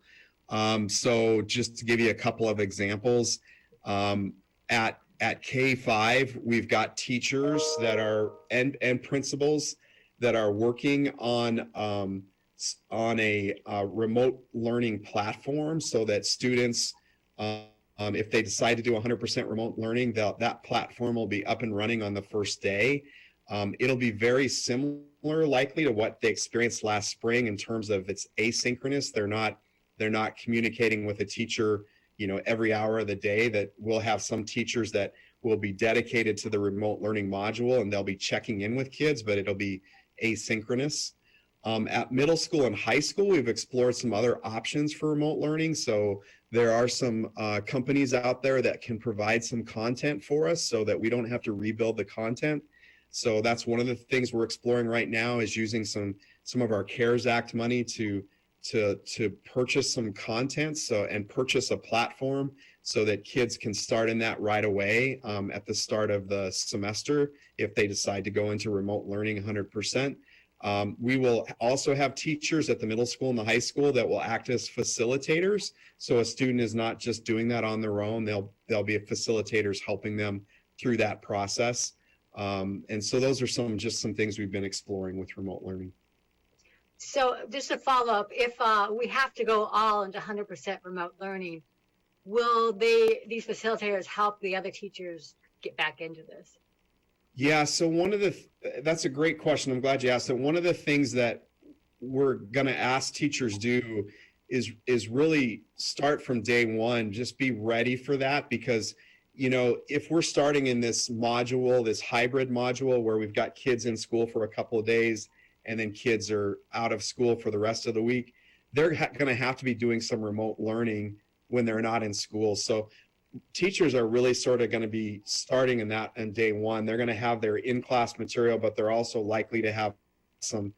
So just to give you a couple of examples, at K-5, we've got teachers that are and principals that are working on a remote learning platform so that students, if they decide to do 100% remote learning, that platform will be up and running on the first day. It'll be very similar likely to what they experienced last spring in terms of it's asynchronous. They're not communicating with a teacher, you know, every hour of the day. That we'll have some teachers that will be dedicated to the remote learning module and they'll be checking in with kids, but it'll be asynchronous. At middle school and high school, we've explored some other options for remote learning. So there are some companies out there that can provide some content for us so that we don't have to rebuild the content. So that's one of the things we're exploring right now, is using some of our CARES Act money to purchase some content and purchase a platform so that kids can start in that right away at the start of the semester if they decide to go into remote learning 100%. We will also have teachers at the middle school and the high school that will act as facilitators. So a student is not just doing that on their own. They'll be facilitators helping them through that process. And so those are some things we've been exploring with remote learning. So just a follow up, if we have to go all into 100% remote learning, will these facilitators help the other teachers get back into this? Yeah, so that's a great question. I'm glad you asked it. One of the things that we're going to ask teachers do is really start from day one. Just be ready for that, because if we're starting in this hybrid module where we've got kids in school for a couple of days and then kids are out of school for the rest of the week, they're going to have to be doing some remote learning when they're not in school. So teachers are really sort of going to be starting in that on day one. They're going to have their in-class material, but they're also likely to have some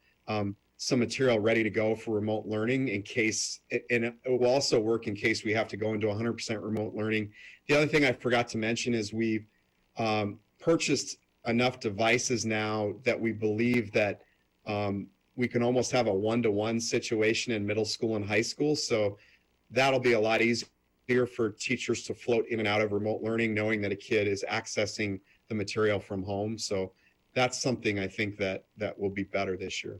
material ready to go for remote learning and it will also work in case we have to go into 100% remote learning. The other thing I forgot to mention is we've purchased enough devices now that we believe that we can almost have a one-to-one situation in middle school and high school. So that'll be a lot easier for teachers to float in and out of remote learning, knowing that a kid is accessing the material from home. So that's something I think that will be better this year.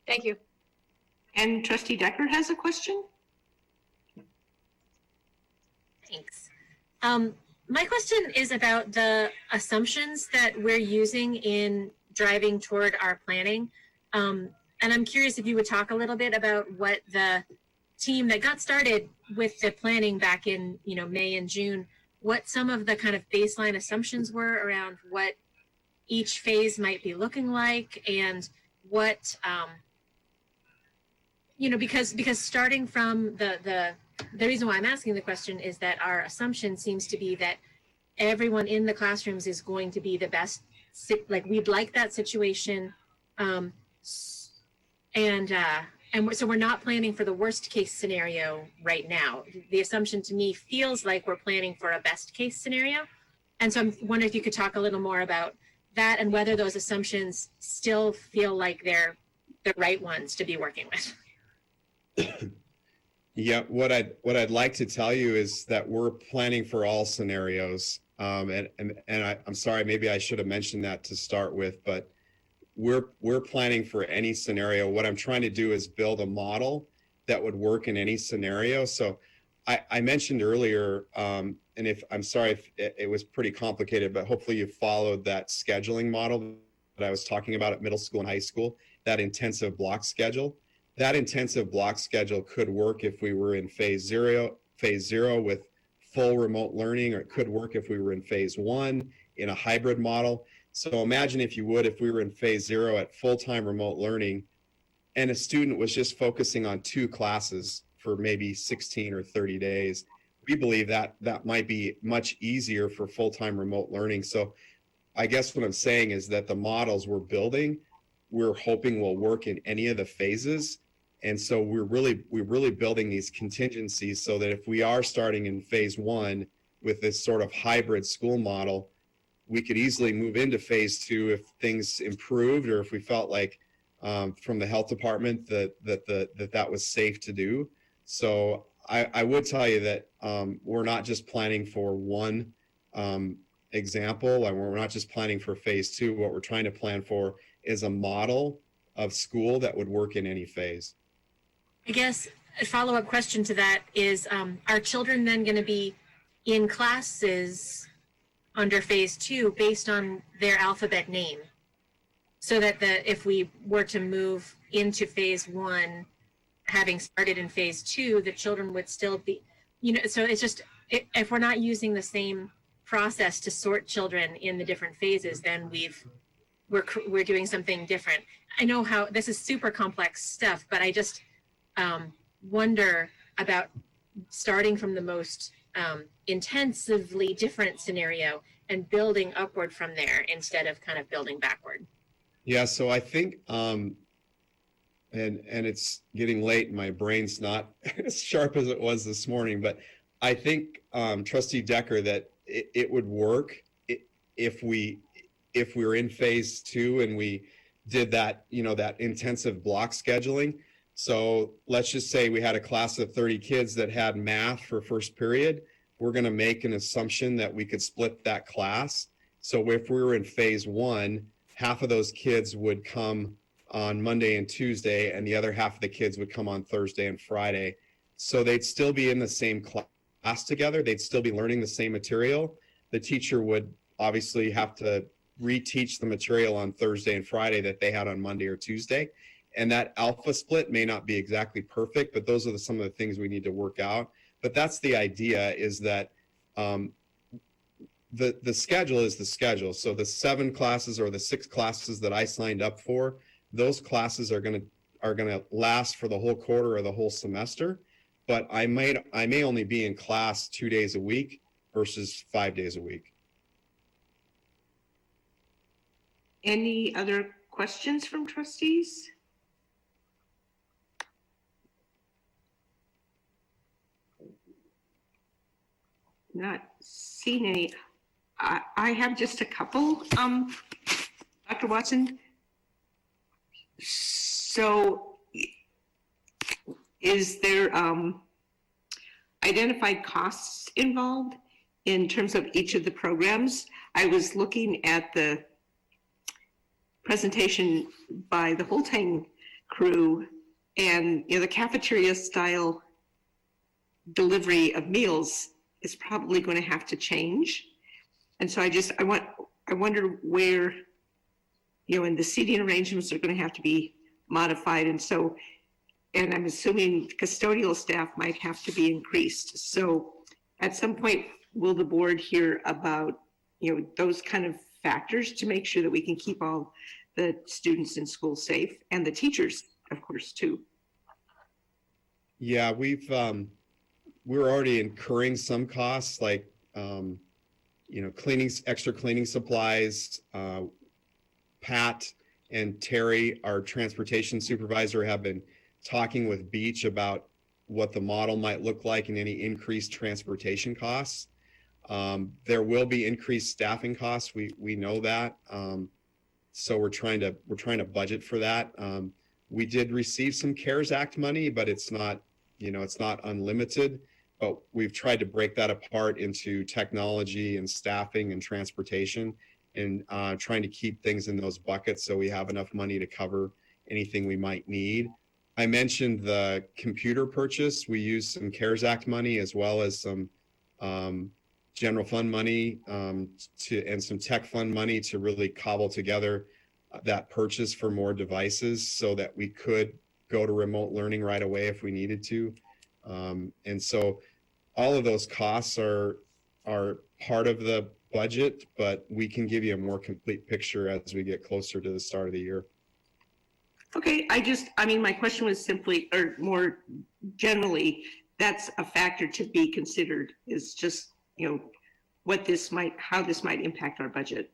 Thank you. And Trustee Decker has a question. Thanks. My question is about the assumptions that we're using in driving toward our planning. And I'm curious if you would talk a little bit about what the team that got started with the planning back in May and June, what some of the kind of baseline assumptions were around what each phase might be looking like, and what because starting from the reason why I'm asking the question is that our assumption seems to be that everyone in the classrooms is going to be the best, like we'd like that situation, so we're not planning for the worst case scenario right now. The assumption to me feels like we're planning for a best case scenario. And so I'm wondering if you could talk a little more about that and whether those assumptions still feel like they're the right ones to be working with. Yeah, what I'd like to tell you is that we're planning for all scenarios. And I'm sorry, maybe I should have mentioned that to start with, but we're planning for any scenario. What I'm trying to do is build a model that would work in any scenario. So I mentioned earlier, and I'm sorry if it was pretty complicated, but hopefully you followed that scheduling model that I was talking about at middle school and high school, that intensive block schedule. That intensive block schedule could work if we were in phase zero with full remote learning, or it could work if we were in phase one in a hybrid model. So imagine, if you would, if we were in phase 0 at full-time remote learning and a student was just focusing on 2 classes for maybe 16 or 30 days, we believe that might be much easier for full-time remote learning. So I guess what I'm saying is that the models we're building, we're hoping will work in any of the phases. And so we're really building these contingencies so that if we are starting in phase 1 with this sort of hybrid school model, we could easily move into phase 2 if things improved, or if we felt like from the health department that was safe to do. So I would tell you that we're not just planning for one example, and we're not just planning for phase 2. What we're trying to plan for is a model of school that would work in any phase. I guess a follow-up question to that is, are children then going to be in classes under phase 2 based on their alphabet name, so that if we were to move into phase 1, having started in phase 2, the children would still be, so it's just, if we're not using the same process to sort children in the different phases, then we've we're doing something different. I know how this is super complex stuff, but I just wonder about starting from the most intensively different scenario and building upward from there instead of kind of building backward. Yeah, so I think, and it's getting late, my brain's not as sharp as it was this morning, but I think, Trustee Decker, that it would work if we were in phase 2 and we did that, that intensive block scheduling. So let's just say we had a class of 30 kids that had math for first period. We're going to make an assumption that we could split that class. So if we were in phase 1, half of those kids would come on Monday and Tuesday, and the other half of the kids would come on Thursday and Friday. So they'd still be in the same class together. They'd still be learning the same material. The teacher would obviously have to reteach the material on Thursday and Friday that they had on Monday or Tuesday. And that alpha split may not be exactly perfect, but those are some of the things we need to work out. But that's the idea, is that the schedule is the schedule. So the 7 classes or the 6 classes that I signed up for, those classes are going to last for the whole quarter or the whole semester. But I may only be in class 2 days a week versus 5 days a week. Any other questions from trustees? Not seen any. I have just a couple, Dr. Watson. So is there identified costs involved in terms of each of the programs? I was looking at the presentation by the Holtang crew, and the cafeteria style delivery of meals is probably going to have to change. And so I wonder where, and the seating arrangements are going to have to be modified. And I'm assuming custodial staff might have to be increased. So at some point, will the board hear about, those kind of factors to make sure that we can keep all the students in school safe, and the teachers, of course, too? Yeah, we're already incurring some costs, like extra cleaning supplies. Pat and Terry, our transportation supervisor, have been talking with Beach about what the model might look like and any increased transportation costs. There will be increased staffing costs. We know that. So we're trying to budget for that. We did receive some CARES Act money, but it's not unlimited. But we've tried to break that apart into technology and staffing and transportation, and trying to keep things in those buckets so we have enough money to cover anything we might need. I mentioned the computer purchase. We used some CARES Act money as well as some general fund money and some tech fund money to really cobble together that purchase for more devices so that we could go to remote learning right away if we needed to. And so all of those costs are part of the budget, but we can give you a more complete picture as we get closer to the start of the year. Okay, my question was simply, or more generally, that's a factor to be considered, is just, how this might impact our budget.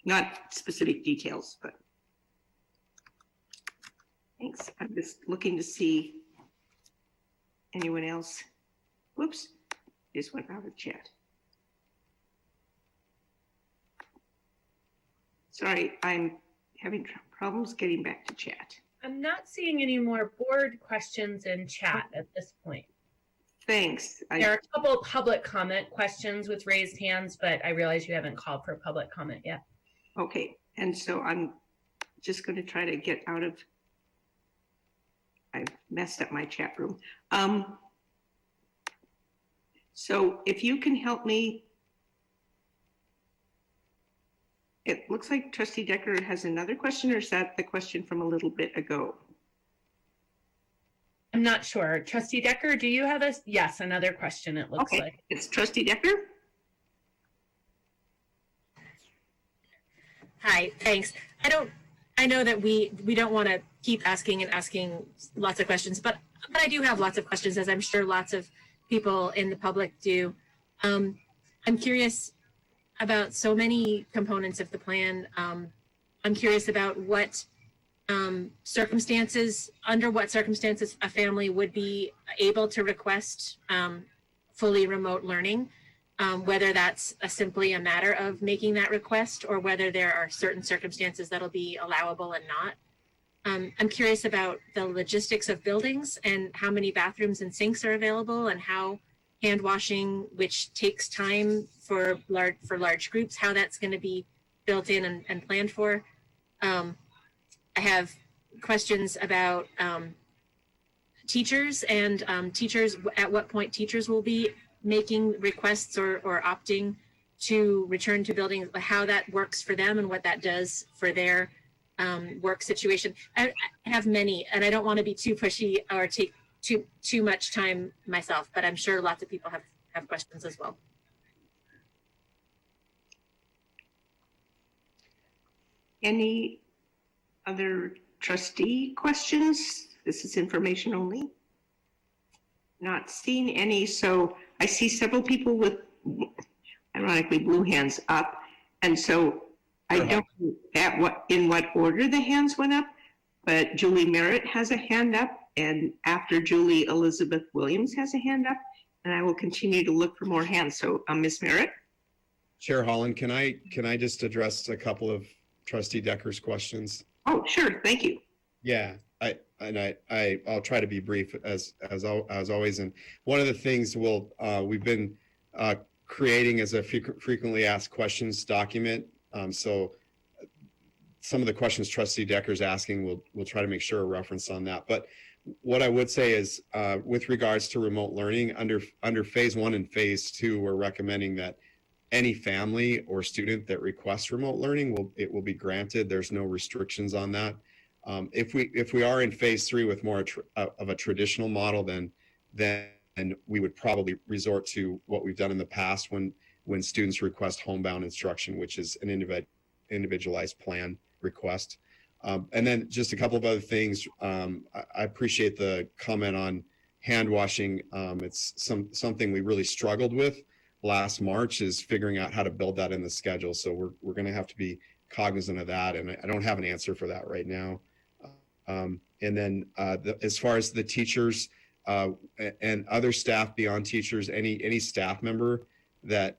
Not specific details, but thanks. I'm just looking to see anyone else. Whoops, just went out of chat. Sorry, I'm having problems getting back to chat. I'm not seeing any more board questions in chat at this point. Thanks. There are a couple of public comment questions with raised hands, but I realize you haven't called for public comment yet. Okay, and so I'm just going to try to get out of, I've messed up my chat room. So if you can help me, it looks like Trustee Decker has another question, or is that the question from a little bit ago? I'm not sure. Trustee Decker, do you have yes, another question, it looks like. It's Trustee Decker. Hi, thanks. I know that we don't want to keep asking lots of questions, but I do have lots of questions, as I'm sure lots of people in the public do. I'm curious about so many components of the plan. I'm curious about what under what circumstances a family would be able to request fully remote learning, whether that's simply a matter of making that request or whether there are certain circumstances that'll be allowable and not. I'm curious about the logistics of buildings and how many bathrooms and sinks are available and how hand washing, which takes time for large groups, how that's going to be built in and planned for. I have questions about teachers and at what point teachers will be making requests or opting to return to buildings, how that works for them and what that does for their work situation. I have many, and I don't want to be too pushy or take too much time myself, but I'm sure lots of people have questions as well. Any other trustee questions? This is information only. Not seeing any, so I see several people with, ironically, blue hands up, and so I don't know in what order the hands went up, but Julie Merritt has a hand up, and after Julie, Elizabeth Williams has a hand up, and I will continue to look for more hands. So, Ms. Merritt? Chair Holland, can I just address a couple of Trustee Decker's questions? Oh, sure. Thank you. Yeah, I'll try to be brief as always. And one of the things we've been creating is a frequently asked questions document. So some of the questions Trustee Decker's asking, we'll try to make sure a reference on that. But what I would say is, with regards to remote learning, under phase 1 and phase 2, we're recommending that any family or student that requests remote learning will be granted. There's no restrictions on that. If we are in phase 3 with more of a traditional model, then we would probably resort to what we've done in the past when students request homebound instruction, which is an individualized plan request. And then just a couple of other things. I appreciate the comment on hand washing. It's something we really struggled with last March, is figuring out how to build that in the schedule. So we're going to have to be cognizant of that. And I don't have an answer for that right now. And then as far as the teachers and other staff beyond teachers, any staff member that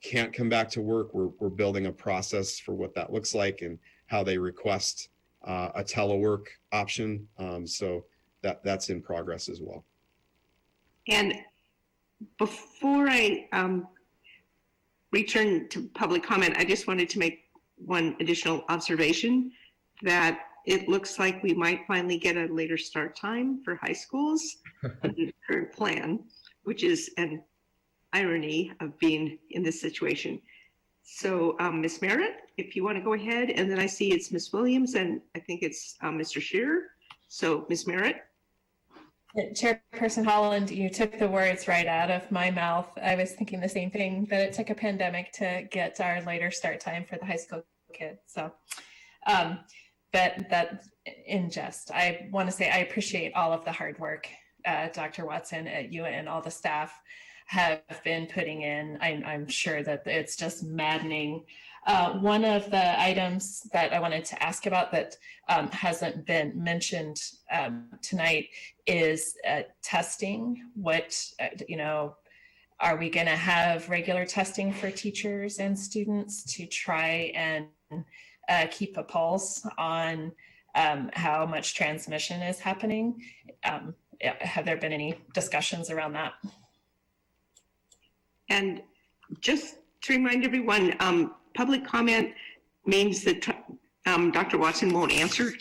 can't come back to work, we're building a process for what that looks like and how they request a telework option. So that's in progress as well. And before I return to public comment, I just wanted to make one additional observation, that it looks like we might finally get a later start time for high schools under the current plan, which is an irony of being in this situation. So Ms. Merritt, if you want to go ahead, and then I see it's Ms. Williams, and I think it's Mr. Shearer. So Ms. Merritt. Chairperson Holland, you took the words right out of my mouth. I was thinking the same thing, that it took a pandemic to get our later start time for the high school kids. So that in jest, I want to say I appreciate all of the hard work Dr. Watson, you and all the staff have been putting in. I'm sure that it's just maddening. One of the items that I wanted to ask about that hasn't been mentioned tonight is testing. Are we going to have regular testing for teachers and students to try and keep a pulse on how much transmission is happening? Have there been any discussions around that? And just to remind everyone, public comment means that Dr. Watson won't answer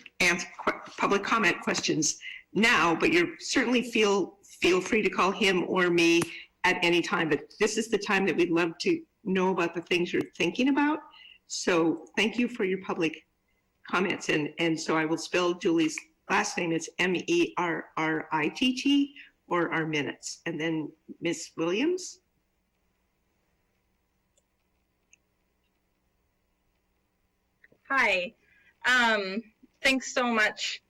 public comment questions now, but you certainly feel free to call him or me at any time. But this is the time that we'd love to know about the things you're thinking about. So thank you for your public comments. And so I will spell Julie's last name. It's Merritt, or our minutes. And then Ms. Williams. Hi. Thanks so much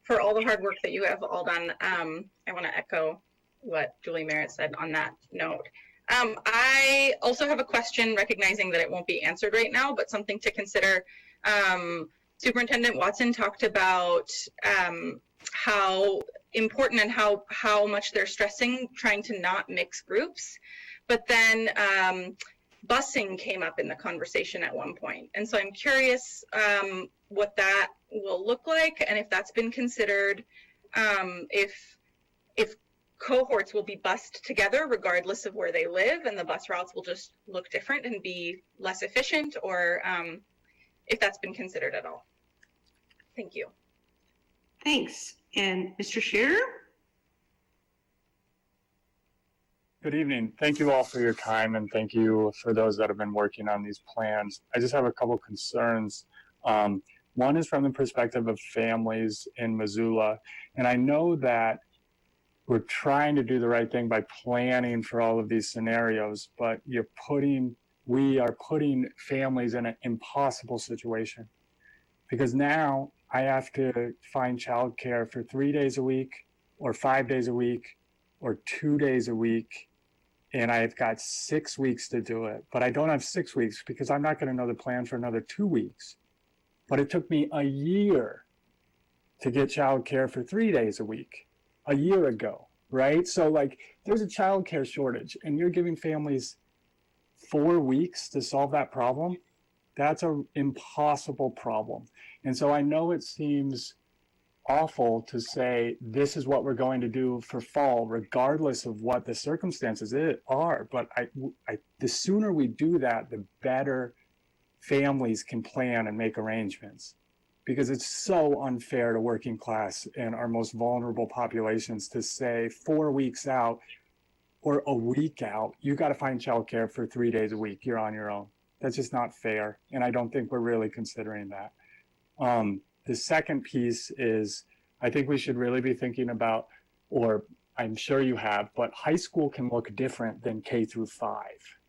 for all the hard work that you have all done. I want to echo what Julie Merritt said on that note. I also have a question, recognizing that it won't be answered right now, but something to consider. Superintendent Watson talked about how important and how much they're stressing trying to not mix groups. But then busing came up in the conversation at one point. And so I'm curious what that will look like and if that's been considered, if cohorts will be bused together regardless of where they live and the bus routes will just look different and be less efficient, or if that's been considered at all. Thank you. Thanks. And Mr. Shearer? Good evening. Thank you all for your time, and thank you for those that have been working on these plans. I just have a couple concerns. One is from the perspective of families in Missoula, and I know that we're trying to do the right thing by planning for all of these scenarios, but we are putting families in an impossible situation, because now I have to find childcare for 3 days a week or 5 days a week or 2 days a week. And I've got 6 weeks to do it, but I don't have 6 weeks because I'm not going to know the plan for another 2 weeks. But it took me a year to get childcare for 3 days a week a year ago, right? So like there's a childcare shortage and you're giving families 4 weeks to solve that problem. That's an impossible problem. And so I know it seems awful to say this is what we're going to do for fall, regardless of what the circumstances are. But the sooner we do that, the better families can plan and make arrangements, because it's so unfair to working class and our most vulnerable populations to say 4 weeks out or a week out, you got to find childcare for 3 days a week. You're on your own. That's just not fair. And I don't think we're really considering that. The second piece is, I think we should really be thinking about, or I'm sure you have, but high school can look different than K through 5.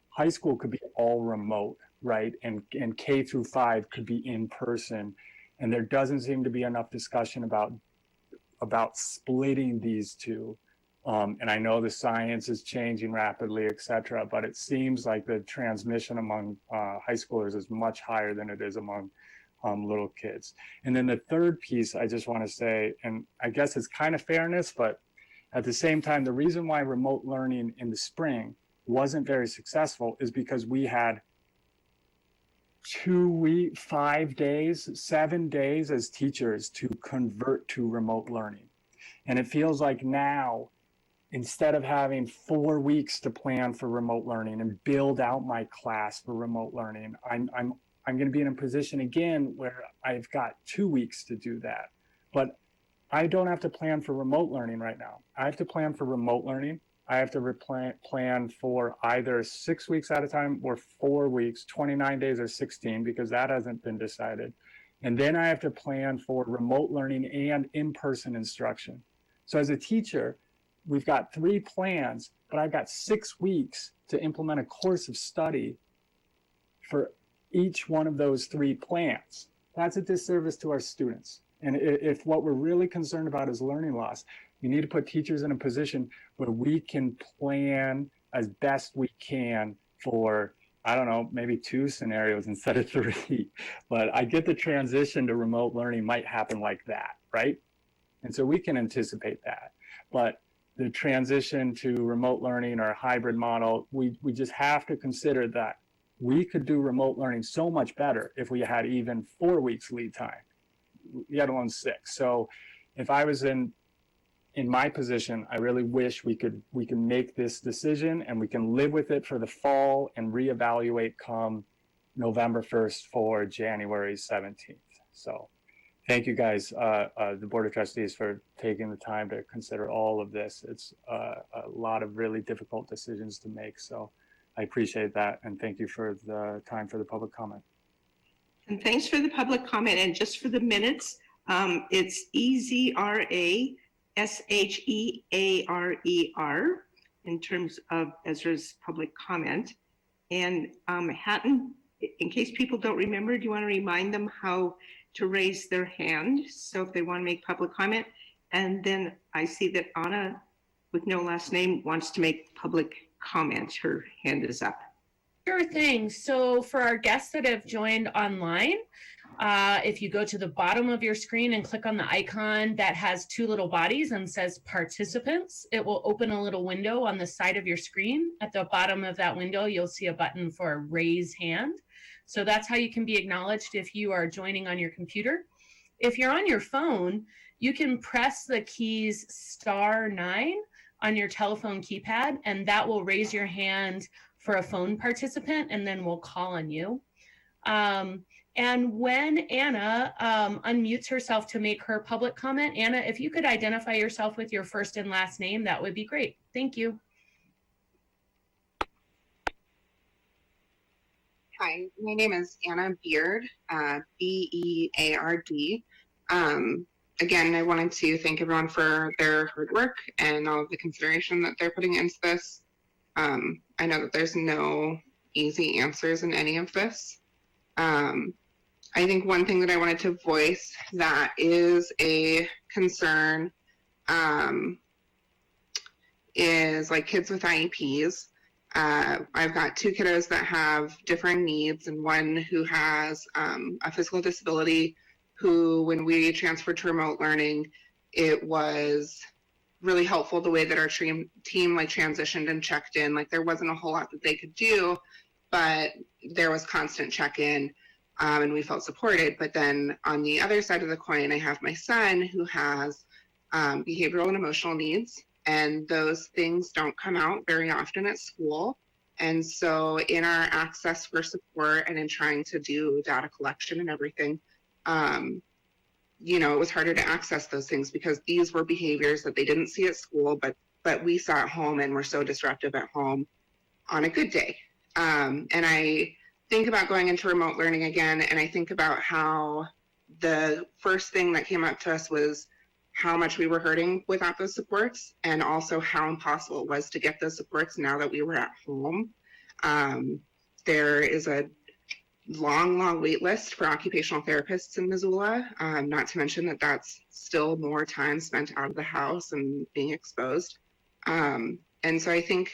High school could be all remote, right? And K through 5 could be in person. And there doesn't seem to be enough discussion about splitting these two. And I know the science is changing rapidly, et cetera, but it seems like the transmission among high schoolers is much higher than it is among little kids. And then the third piece I just want to say, and I guess it's kind of fairness, but at the same time, the reason why remote learning in the spring wasn't very successful is because we had 5 days, 7 days as teachers to convert to remote learning. And it feels like now, instead of having 4 weeks to plan for remote learning and build out my class for remote learning, I'm going to be in a position again where I've got 2 weeks to do that. But I don't have to plan for remote learning right now. I have to plan for remote learning. I have to plan for either 6 weeks at a time or 4 weeks, 29 days or 16, because that hasn't been decided. And then I have to plan for remote learning and in-person instruction. So as a teacher, we've got 3 plans, but I've got 6 weeks to implement a course of study for each one of those 3 plans. That's a disservice to our students. And if what we're really concerned about is learning loss, we need to put teachers in a position where we can plan as best we can for, I don't know, maybe 2 scenarios instead of 3. But I get the transition to remote learning might happen like that, right? And so we can anticipate that. But the transition to remote learning or a hybrid model, we just have to consider that we could do remote learning so much better if we had even 4 weeks lead time, let alone 6. So if I was in my position, I really wish we can make this decision and we can live with it for the fall and reevaluate come November 1st for January 17th. So thank you guys, the Board of Trustees, for taking the time to consider all of this. It's a lot of really difficult decisions to make. So I appreciate that, and thank you for the time for the public comment. And thanks for the public comment. And just for the minutes, it's EZRASHEARER in terms of Ezra's public comment. And Hatton in case people don't remember, do you want to remind them how to raise their hand? So if they want to make public comment, and then I see that Anna with no last name wants to make public comment. Her hand is up. Sure thing. So for our guests that have joined online, if you go to the bottom of your screen and click on the icon that has two little bodies and says participants, it will open a little window on the side of your screen. At the bottom of that window, you'll see a button for raise hand. So that's how you can be acknowledged if you are joining on your computer. If you're on your phone, you can press the keys *9 on your telephone keypad, and that will raise your hand for a phone participant, and then we'll call on you. And when Anna unmutes herself to make her public comment, Anna, if you could identify yourself with your first and last name, that would be great. Thank you. Hi, my name is Anna Beard, B-E-A-R-D. Again, I wanted to thank everyone for their hard work and all of the consideration that they're putting into this. I know that there's no easy answers in any of this. I think one thing that I wanted to voice that is a concern is like kids with IEPs. I've got two kiddos that have differing needs, and one who has a physical disability who, when we transferred to remote learning, it was really helpful the way that our team like transitioned and checked in. Like there wasn't a whole lot that they could do, but there was constant check-in, and we felt supported. But then on the other side of the coin, I have my son who has behavioral and emotional needs, and those things don't come out very often at school. And so in our access for support and in trying to do data collection and everything, you know, it was harder to access those things because these were behaviors that they didn't see at school, but we saw at home and were so disruptive at home on a good day. And I think about going into remote learning again, and I think about how the first thing that came up to us was how much we were hurting without those supports, and also how impossible it was to get those supports now that we were at home. There is a long wait list for occupational therapists in Missoula, not to mention that that's still more time spent out of the house and being exposed. And so I think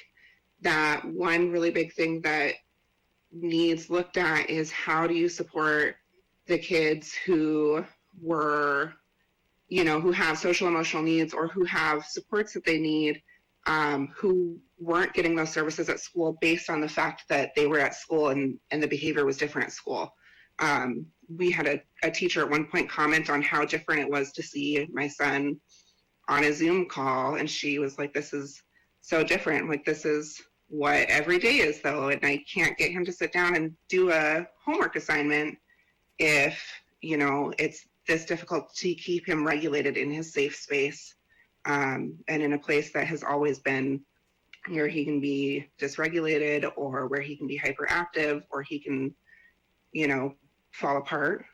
that one really big thing that needs looked at is how do you support the kids who were, you know, who have social emotional needs or who have supports that they need, who weren't getting those services at school based on the fact that they were at school and the behavior was different at school. We had a teacher at one point comment on how different it was to see my son on a Zoom call, and she was like, this is so different. Like, this is what every day is though, and I can't get him to sit down and do a homework assignment if, you know, it's this difficult to keep him regulated in his safe space, and in a place that has always been where he can be dysregulated or where he can be hyperactive or he can, you know, fall apart.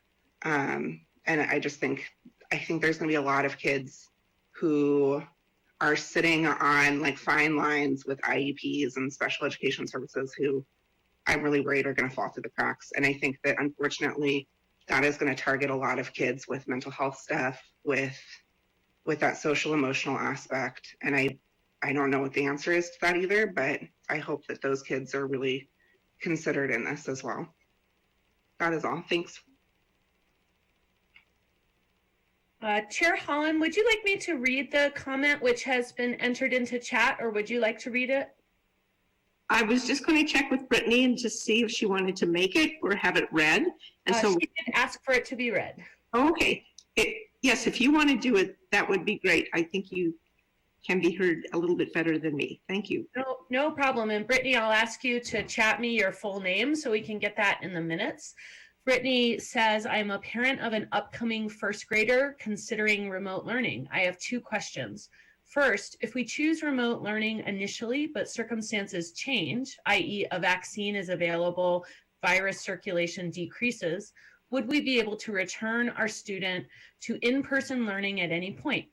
And I think there's going to be a lot of kids who are sitting on like fine lines with IEPs and special education services who I'm really worried are going to fall through the cracks. And I think that unfortunately that is going to target a lot of kids with mental health stuff, with that social emotional aspect. And I don't know what the answer is to that either, but I hope that those kids are really considered in this as well. That is all. Thanks. Chair Holland, would you like me to read the comment which has been entered into chat, or would you like to read it? I was just going to check with Brittany and just see if she wanted to make it or have it read. And so she did ask for it to be read. Oh, okay. Yes, if you want to do it, that would be great. I think you can be heard a little bit better than me. Thank you. No problem. And Brittany, I'll ask you to chat me your full name so we can get that in the minutes. Brittany says, I'm a parent of an upcoming first grader considering remote learning. I have two questions. First, if we choose remote learning initially, but circumstances change, i.e. a vaccine is available, virus circulation decreases, would we be able to return our student to in-person learning at any point?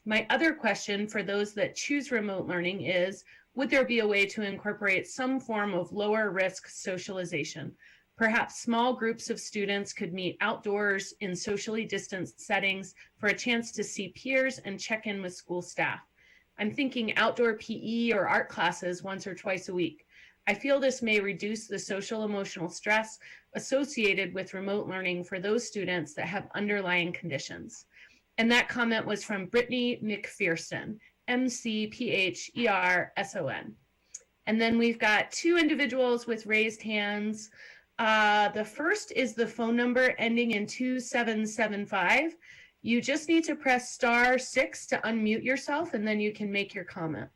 My other question for those that choose remote learning is, would there be a way to incorporate some form of lower risk socialization? Perhaps small groups of students could meet outdoors in socially distanced settings for a chance to see peers and check in with school staff. I'm thinking outdoor PE or art classes once or twice a week. I feel this may reduce the social emotional stress associated with remote learning for those students that have underlying conditions. And that comment was from Brittany McPherson, McPherson. And then we've got two individuals with raised hands. The first is the phone number ending in 2775. You just need to press *6 to unmute yourself, and then you can make your comment.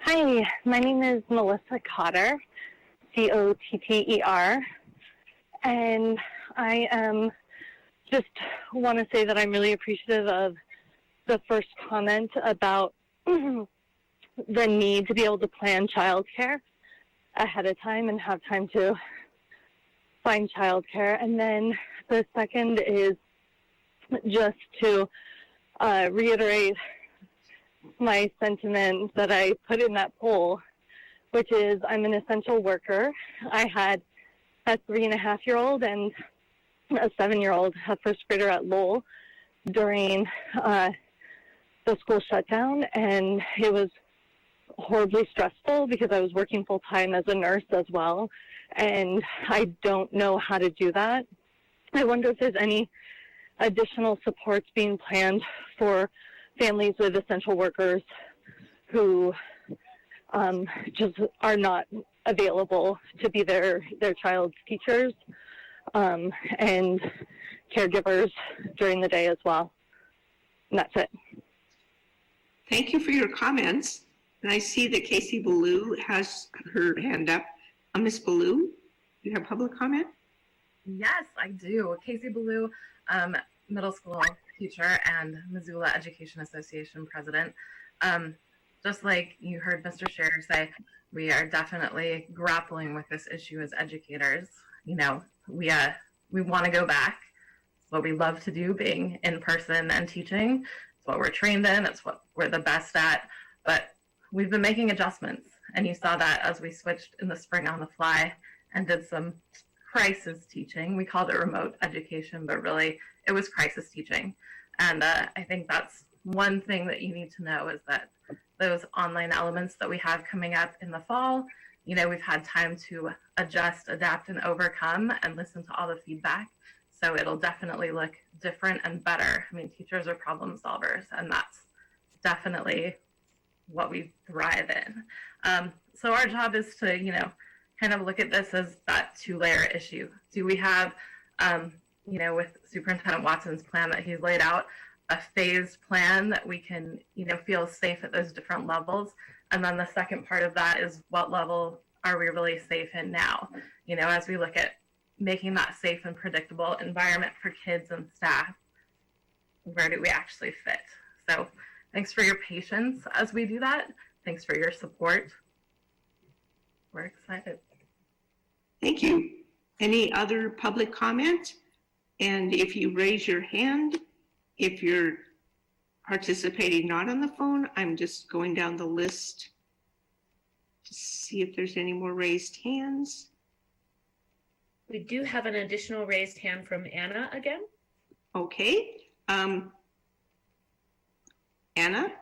Hi, my name is Melissa Cotter, Cotter, and I just want to say that I'm really appreciative of the first comment about the need to be able to plan childcare ahead of time and have time to find childcare. And then the second is just to reiterate my sentiment that I put in that poll, which is I'm an essential worker. I had a 3.5-year-old and a 7-year-old, a first grader at Lowell during the school shutdown, and it was horribly stressful because I was working full-time as a nurse as well, and I don't know how to do that. I wonder if there's any additional supports being planned for families with essential workers who just are not available to be their child's teachers and caregivers during the day as well. And that's it. Thank you for your comments. And I see that Casey Ballou has her hand up. Miss Ballou, you have public comment? Yes, I do. Casey Ballou, middle school teacher and Missoula Education Association president. Just like you heard Mr. Scherer say, we are definitely grappling with this issue as educators. You know, we want to go back. It's what we love to do, being in person and teaching. It's what we're trained in. It's what we're the best at. But we've been making adjustments, and you saw that as we switched in the spring on the fly and did some crisis teaching. We called it remote education, but really it was crisis teaching. And I think that's one thing that you need to know, is that those online elements that we have coming up in the fall, you know, we've had time to adjust, adapt, and overcome and listen to all the feedback. So it'll definitely look different and better. I mean, teachers are problem solvers, and that's definitely what we thrive in. So our job is to, you know, kind of look at this as that 2-layer issue. Do we have, you know, with Superintendent Watson's plan that he's laid out, a phased plan that we can, you know, feel safe at those different levels? And then the second part of that is, what level are we really safe in now? You know, as we look at making that safe and predictable environment for kids and staff, where do we actually fit? So thanks for your patience as we do that. Thanks for your support. We're excited. Thank you. Any other public comment? And if you raise your hand, if you're participating not on the phone, I'm just going down the list to see if there's any more raised hands. We do have an additional raised hand from Anna again. Okay. Anna?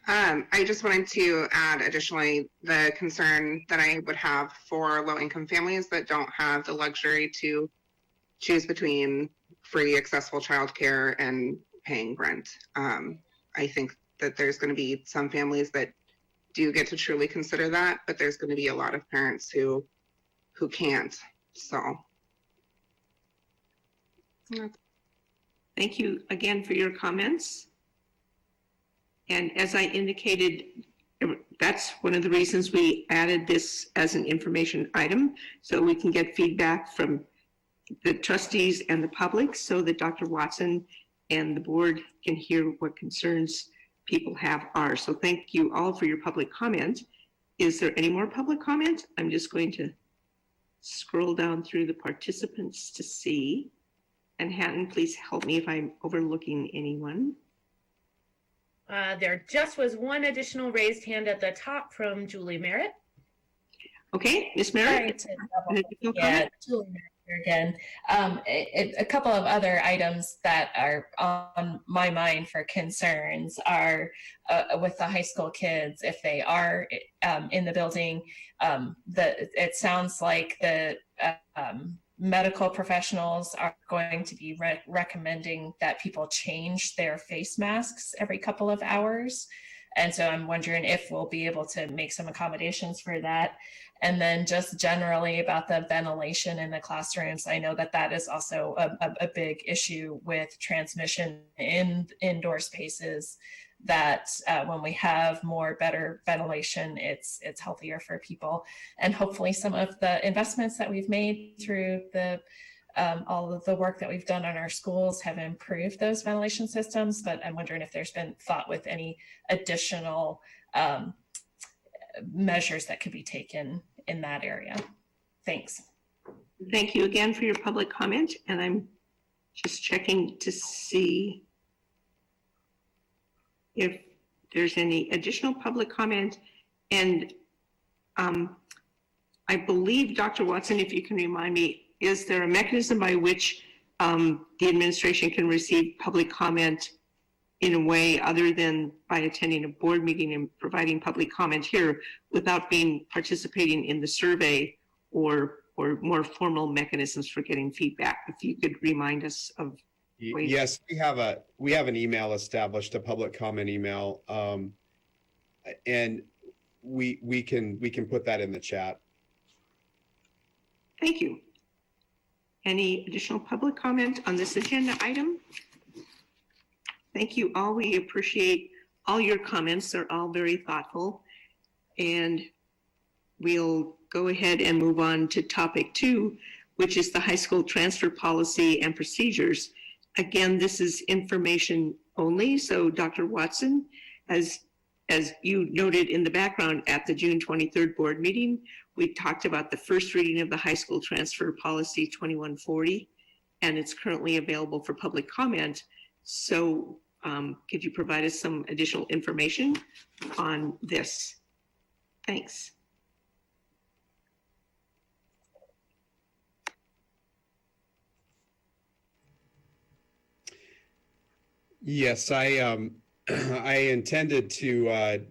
I just wanted to add additionally the concern that I would have for low-income families that don't have the luxury to choose between free, accessible childcare and paying rent. I think that there's going to be some families that do get to truly consider that, but there's going to be a lot of parents who can't. So. Thank you again for your comments. And as I indicated, that's one of the reasons we added this as an information item, so we can get feedback from the trustees and the public, so that Dr. Watson and the board can hear what concerns people are. So thank you all for your public comment. Is there any more public comment? I'm just going to scroll down through the participants to see. And Hatton, please help me if I'm overlooking anyone. There just was one additional raised hand at the top from Julie Merritt. Okay, Ms. Merritt? Sorry to double, yeah, Julie Merritt here again. A couple of other items that are on my mind for concerns are with the high school kids, if they are in the building, it sounds like the medical professionals are going to be recommending that people change their face masks every couple of hours. And so I'm wondering if we'll be able to make some accommodations for that. And then just generally about the ventilation in the classrooms, I know that that is also a big issue with transmission in indoor spaces, that when we have better ventilation, it's healthier for people. And hopefully some of the investments that we've made through all of the work that we've done on our schools have improved those ventilation systems, but I'm wondering if there's been thought with any additional measures that could be taken in that area. Thanks. Thank you again for your public comment, and I'm just checking to see if there's any additional public comment. And I believe, Dr. Watson, if you can remind me, is there a mechanism by which the administration can receive public comment in a way other than by attending a board meeting and providing public comment here without participating in the survey or more formal mechanisms for getting feedback? If you could remind us of ways. Yes, we have an email established, a public comment email, and we can put that in the chat. Thank you. Any additional public comment on this agenda item? Thank you all. We appreciate all your comments. They're all very thoughtful. And we'll go ahead and move on to topic 2, which is the high school transfer policy and procedures. Again, this is information only. So Dr. Watson, as you noted in the background at the June 23rd board meeting, we talked about the first reading of the high school transfer policy 2140, and it's currently available for public comment. So could you provide us some additional information on this? Thanks. Yes, I intended to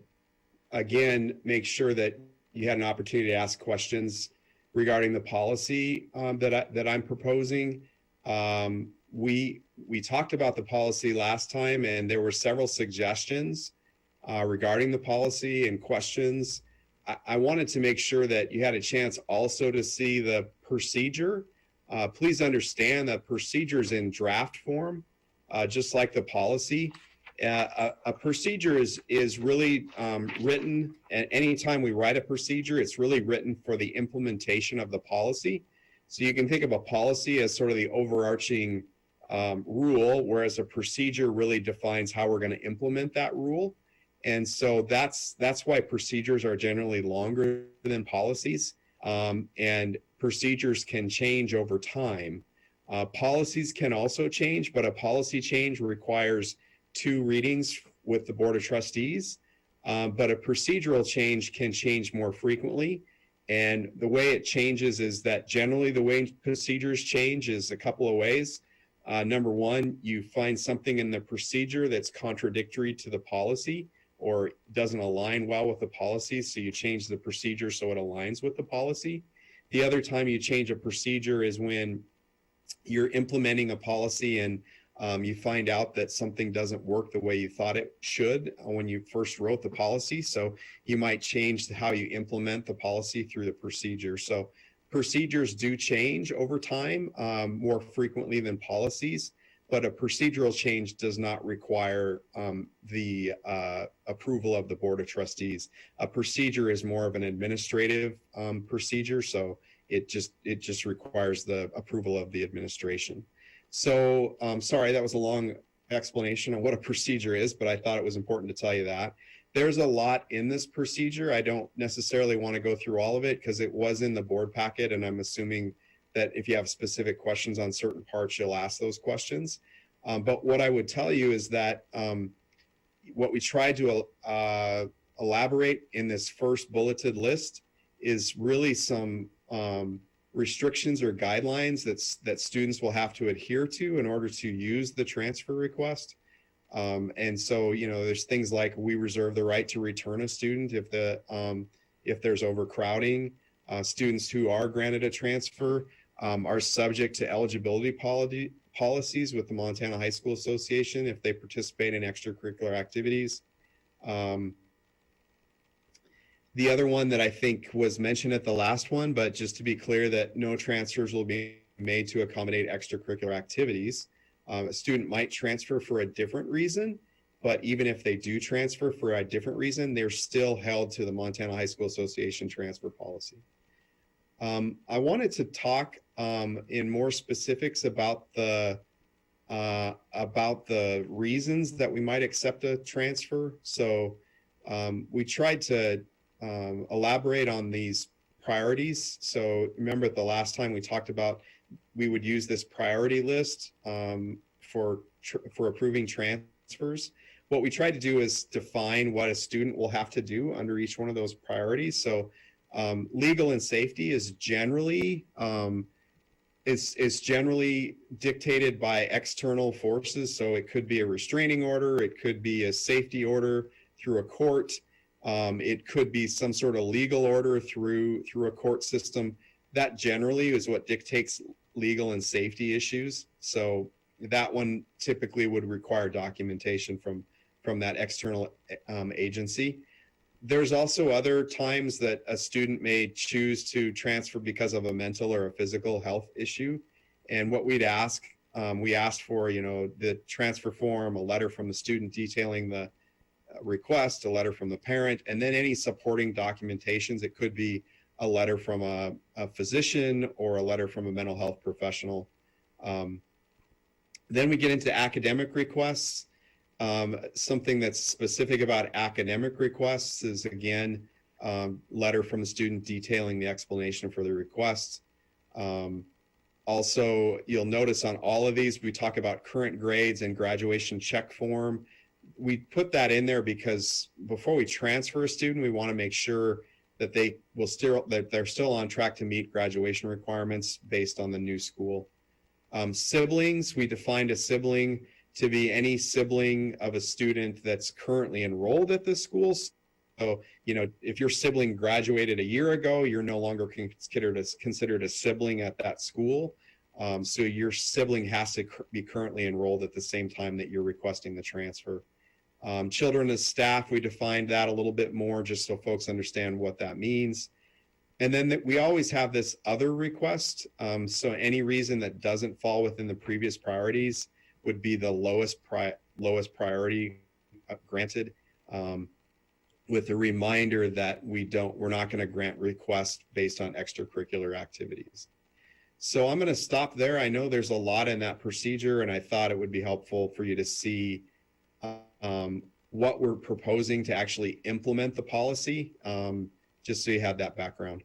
again make sure that you had an opportunity to ask questions regarding the policy that I'm proposing. We talked about the policy last time, and there were several suggestions regarding the policy and questions. I wanted to make sure that you had a chance also to see the procedure. Please understand that procedure is in draft form, just like the policy. A procedure is really written, and anytime we write a procedure, it's really written for the implementation of the policy. So you can think of a policy as sort of the overarching rule, whereas a procedure really defines how we're going to implement that rule. And so that's why procedures are generally longer than policies, and procedures can change over time. Policies can also change, but a policy change requires 2 readings with the Board of Trustees, but a procedural change can change more frequently. And the way it changes is that generally the way procedures change is a couple of ways. Number one, you find something in the procedure that's contradictory to the policy or doesn't align well with the policy, so you change the procedure so it aligns with the policy. The other time you change a procedure is when you're implementing a policy and you find out that something doesn't work the way you thought it should when you first wrote the policy. So you might change how you implement the policy through the procedure. So procedures do change over time more frequently than policies, but a procedural change does not require the approval of the Board of Trustees. A procedure is more of an administrative procedure, so it just requires the approval of the administration. So sorry, that was a long explanation of what a procedure is, but I thought it was important to tell you that. There's a lot in this procedure. I don't necessarily want to go through all of it because it was in the board packet, and I'm assuming that if you have specific questions on certain parts, you'll ask those questions. But what I would tell you is that what we tried to elaborate in this first bulleted list is really some restrictions or guidelines that students will have to adhere to in order to use the transfer request. And so, there's things like we reserve the right to return a student if there's overcrowding. Students who are granted a transfer are subject to eligibility policies with the Montana High School Association if they participate in extracurricular activities. The other one that I think was mentioned at the last one, but just to be clear that no transfers will be made to accommodate extracurricular activities. A student might transfer for a different reason, but even if they do transfer for a different reason, they're still held to the Montana High School Association transfer policy. I wanted to talk in more specifics about the reasons that we might accept a transfer. So we tried to elaborate on these priorities. So remember the last time we talked about we would use this priority list for approving transfers. What we tried to do is define what a student will have to do under each one of those priorities. So legal and safety is generally generally dictated by external forces. So it could be a restraining order, it could be a safety order through a court, it could be some sort of legal order through a court system. That generally is what dictates legal and safety issues. So that one typically would require documentation from that external agency. There's also other times that a student may choose to transfer because of a mental or a physical health issue. And what we asked for, the transfer form, a letter from the student detailing the request, a letter from the parent, and then any supporting documentations. It could be a letter from a physician or a letter from a mental health professional. Then we get into academic requests. Something that's specific about academic requests is, again, letter from the student detailing the explanation for the request. Also, you'll notice on all of these, we talk about current grades and graduation check form. We put that in there because before we transfer a student, we want to make sure that they're still on track to meet graduation requirements based on the new school. Siblings, we defined a sibling to be any sibling of a student that's currently enrolled at the school. So, if your sibling graduated a year ago, you're no longer considered a sibling at that school. So your sibling has to be currently enrolled at the same time that you're requesting the transfer. Children as staff, we defined that a little bit more just so folks understand what that means. And then we always have this other request. So any reason that doesn't fall within the previous priorities would be the lowest priority granted, with a reminder that we're not going to grant requests based on extracurricular activities. So I'm going to stop there. I know there's a lot in that procedure, and I thought it would be helpful for you to see what we're proposing to actually implement the policy, just so you have that background.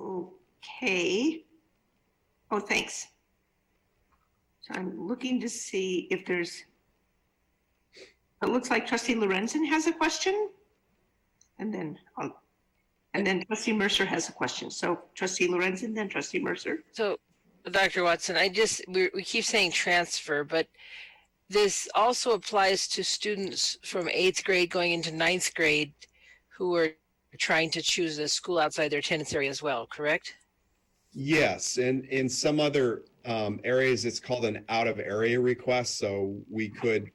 Okay. Oh, thanks. So I'm looking to see if it looks like Trustee Lorenzen has a question. And then Trustee Mercer has a question. So Trustee Lorenzen, then Trustee Mercer. So Dr. Watson, we keep saying transfer, but this also applies to students from 8th grade going into 9th grade who are trying to choose a school outside their attendance area as well, correct? Yes, and in some other areas, it's called an out of area request. So we could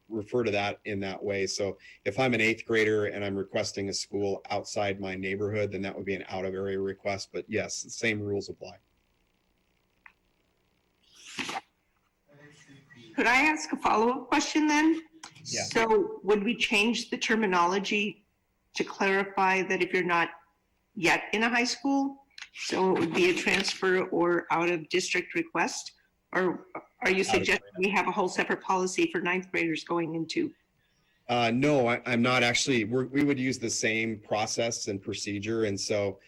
refer to that in that way. So if I'm an 8th grader and I'm requesting a school outside my neighborhood, then that would be an out of area request. But yes, the same rules apply. Could I ask a follow-up question then? Yeah. So would we change the terminology to clarify that if you're not yet in a high school, so it would be a transfer or out of district request? Or are you suggesting we have a whole separate policy for 9th graders going into? No, I'm not actually. We would use the same process and procedure. And so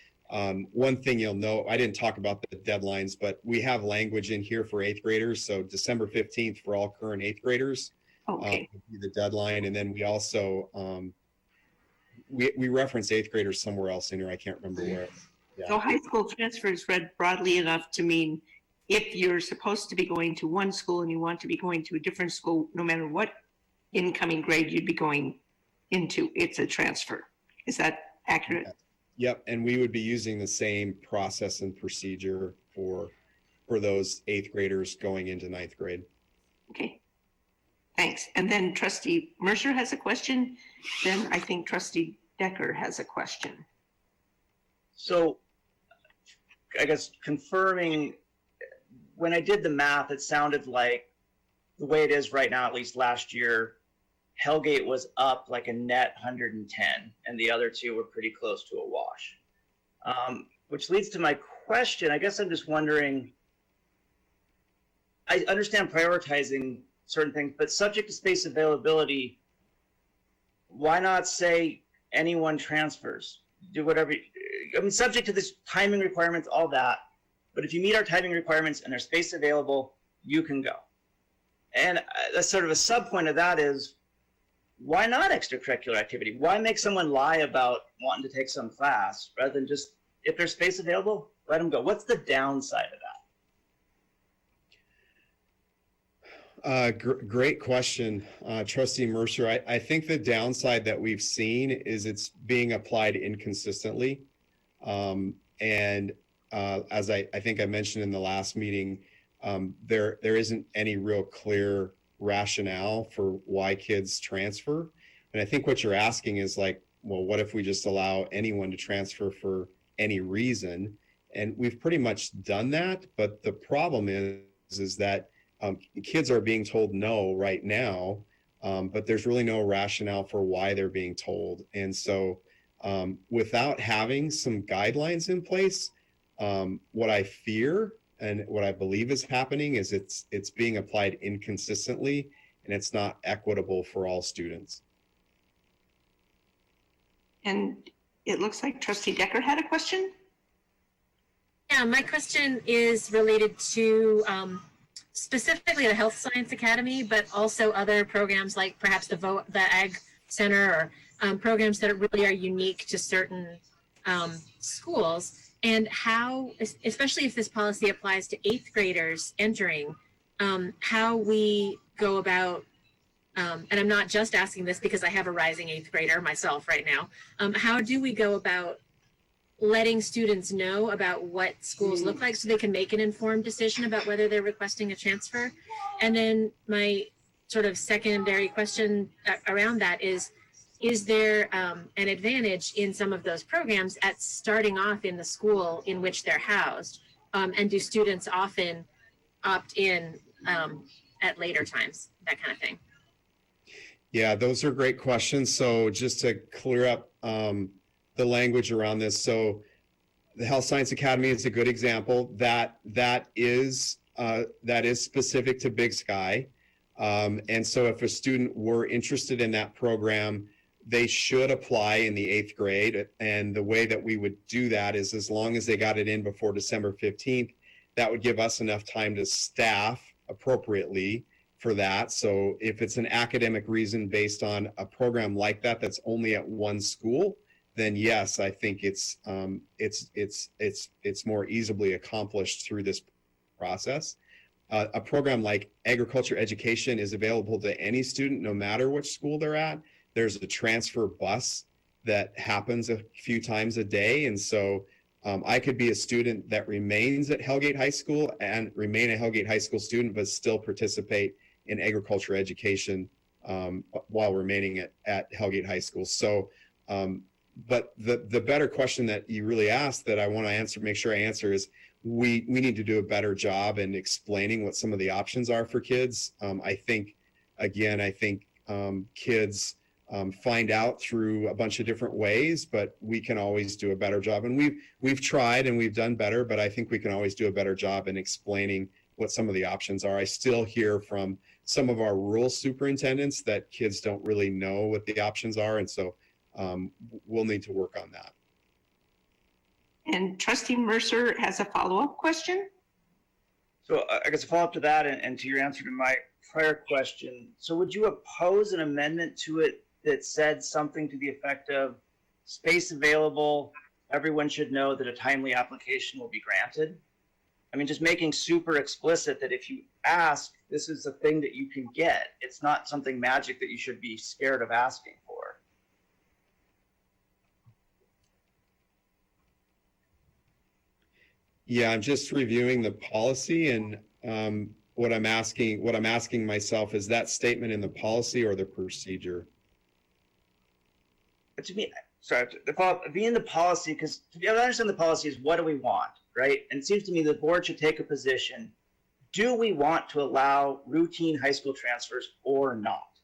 one thing you'll know, I didn't talk about the deadlines, but we have language in here for 8th graders. So December 15th for all current 8th graders. Okay. would be the deadline. And then we also, we reference 8th graders somewhere else in here. I can't remember where. Yeah. So high school transfer is read broadly enough to mean if you're supposed to be going to one school and you want to be going to a different school, no matter what incoming grade you'd be going into, it's a transfer. Is that accurate? Yep, and we would be using the same process and procedure for those 8th graders going into 9th grade. Okay, thanks. And then Trustee Mercer has a question. Then I think Trustee Decker has a question. So I guess confirming, when I did the math, it sounded like the way it is right now, at least last year, Hellgate was up like a net 110, and the other two were pretty close to a wash. Which leads to my question. I guess I'm just wondering, I understand prioritizing certain things, but subject to space availability, why not say anyone transfers? Do whatever, I mean, subject to this timing requirements, all that, but if you meet our timing requirements and there's space available, you can go. And that's sort of a sub point of that is, why not extracurricular activity? Why make someone lie about wanting to take some class rather than just, if there's space available, let them go? What's the downside of that? Great question, Trustee Mercer. I think the downside that we've seen is it's being applied inconsistently. And as I think I mentioned in the last meeting, there isn't any real clear rationale for why kids transfer. And I think what you're asking is like, well, what if we just allow anyone to transfer for any reason? And we've pretty much done that. But the problem is that kids are being told no right now, but there's really no rationale for why they're being told. And so without having some guidelines in place, what I fear and what I believe is happening is it's being applied inconsistently, and it's not equitable for all students. And it looks like Trustee Decker had a question. Yeah, my question is related to specifically the Health Science Academy, but also other programs like perhaps the Ag Center or programs that really are unique to certain schools. And how, especially if this policy applies to 8th graders entering, how we go about, and I'm not just asking this because I have a rising 8th grader myself right now, how do we go about letting students know about what schools look like so they can make an informed decision about whether they're requesting a transfer? And then my sort of secondary question around that is there an advantage in some of those programs at starting off in the school in which they're housed? And do students often opt in at later times, that kind of thing? Yeah, those are great questions. So just to clear up the language around this. So the Health Science Academy is a good example. That is specific to Big Sky. And so if a student were interested in that program, they should apply in the 8th grade. And the way that we would do that is as long as they got it in before December 15th, that would give us enough time to staff appropriately for that. So if it's an academic reason based on a program like that, that's only at one school, then yes, I think it's more easily accomplished through this process. A program like agriculture education is available to any student, no matter which school they're at. There's a transfer bus that happens a few times a day. And so I could be a student that remains at Hellgate High School and remain a Hellgate High School student, but still participate in agriculture education while remaining at Hellgate High School. So, but the better question that you really asked that I want to answer, make sure I answer is we need to do a better job in explaining what some of the options are for kids. I think kids find out through a bunch of different ways, but we can always do a better job. And we've tried and we've done better, but I think we can always do a better job in explaining what some of the options are. I still hear from some of our rural superintendents that kids don't really know what the options are. And so we'll need to work on that. And Trustee Mercer has a follow-up question. So I guess a follow-up to that and to your answer to my prior question. So would you oppose an amendment to it that said something to the effect of space available, everyone should know that a timely application will be granted? I mean, just making super explicit that if you ask, this is a thing that you can get. It's not something magic that you should be scared of asking for. Yeah, I'm just reviewing the policy, and what I'm asking myself is that statement in the policy or the procedure. But to me, sorry, being the policy, because to be able to understand the policy is what do we want, right? And it seems to me the board should take a position. Do we want to allow routine high school transfers or not?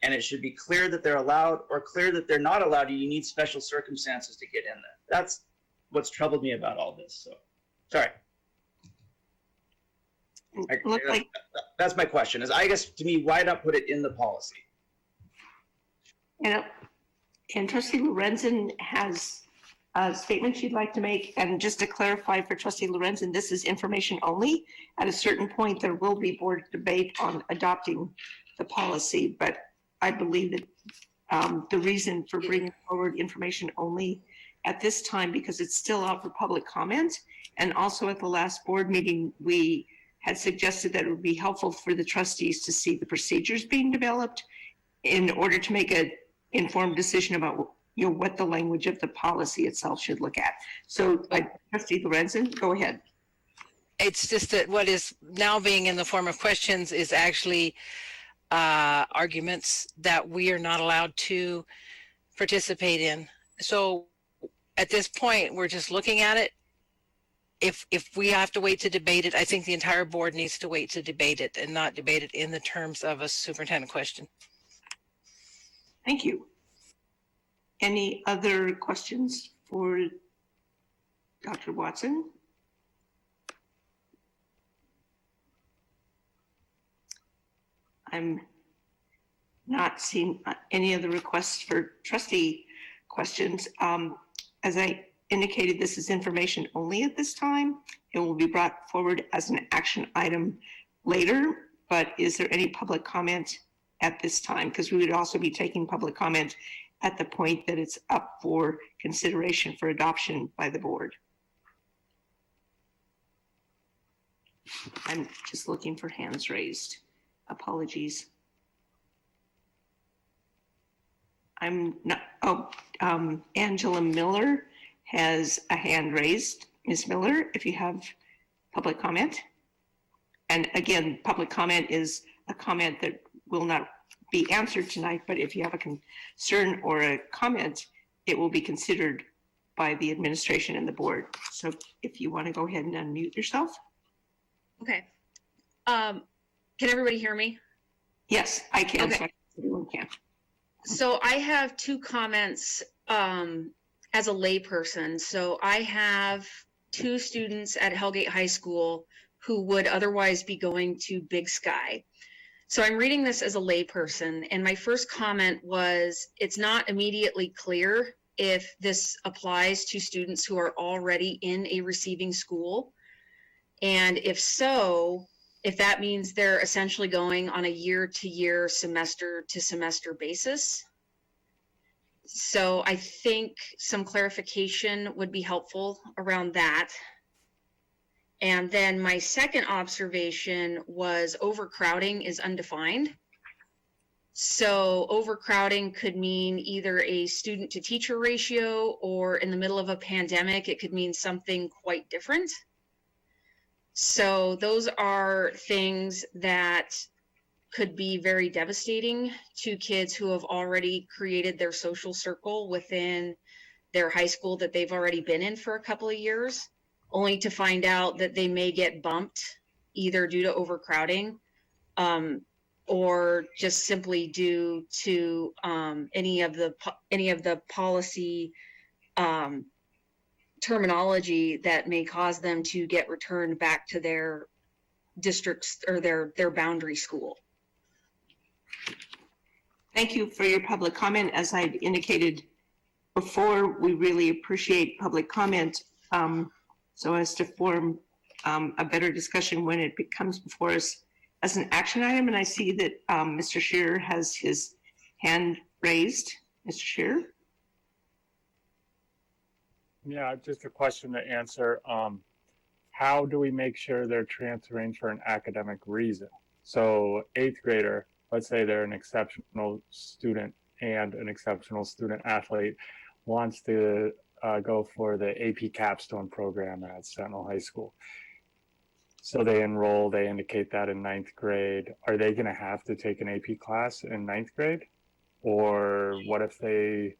And it should be clear that they're allowed or clear that they're not allowed. You need special circumstances to get in there. That's what's troubled me about all this. So, sorry. That's my question. Is I guess to me, why not put it in the policy? And Trustee Lorenzen has a statement she'd like to make. And just to clarify for Trustee Lorenzen, this is information only. At a certain point, there will be board debate on adopting the policy, but I believe that the reason for bringing forward information only at this time, because it's still out for public comment, and also at the last board meeting, we had suggested that it would be helpful for the trustees to see the procedures being developed in order to make an informed decision about what the language of the policy itself should look at. So, Trustee Lorenzen, go ahead. It's just that what is now being in the form of questions is actually arguments that we are not allowed to participate in. So at this point, we're just looking at it. If we have to wait to debate it, I think the entire board needs to wait to debate it and not debate it in the terms of a superintendent question. Thank you. Any other questions for Dr. Watson? I'm not seeing any other requests for trustee questions. As I indicated, this is information only at this time. It will be brought forward as an action item later, but is there any public comment at this time? Because we would also be taking public comment at the point that it's up for consideration for adoption by the board. I'm just looking for hands raised. Apologies. I'm not, Angela Miller has a hand raised. Ms. Miller, if you have public comment. And again, public comment is a comment that will not be answered tonight, but if you have a concern or a comment, it will be considered by the administration and the board. So if you want to go ahead and unmute yourself. Okay. Can everybody hear me? Yes, I can. Okay. So everyone can. So I have two comments as a layperson. So I have two students at Hellgate High School who would otherwise be going to Big Sky. So I'm reading this as a layperson, and my first comment was it's not immediately clear if this applies to students who are already in a receiving school. And if so, if that means they're essentially going on a year-to-year, semester-to-semester basis. So I think some clarification would be helpful around that. And then my second observation was overcrowding is undefined. So overcrowding could mean either a student to teacher ratio, or in the middle of a pandemic, it could mean something quite different. So those are things that could be very devastating to kids who have already created their social circle within their high school that they've already been in for a couple of years, only to find out that they may get bumped either due to overcrowding or just simply due to any of the policy terminology that may cause them to get returned back to their districts or their boundary school. Thank you for your public comment. As I indicated before, we really appreciate public comment so as to form a better discussion when it comes before us as an action item, and I see that Mr. Shearer has his hand raised. Mr. Shearer? Yeah, just a question to answer. How do we make sure they're transferring for an academic reason? So 8th grader, let's say they're an exceptional student and an exceptional student athlete, wants to go for the AP capstone program at Sentinel High School. So they enroll, they indicate that in 9th grade. Are they going to have to take an AP class in 9th grade? Or what if they,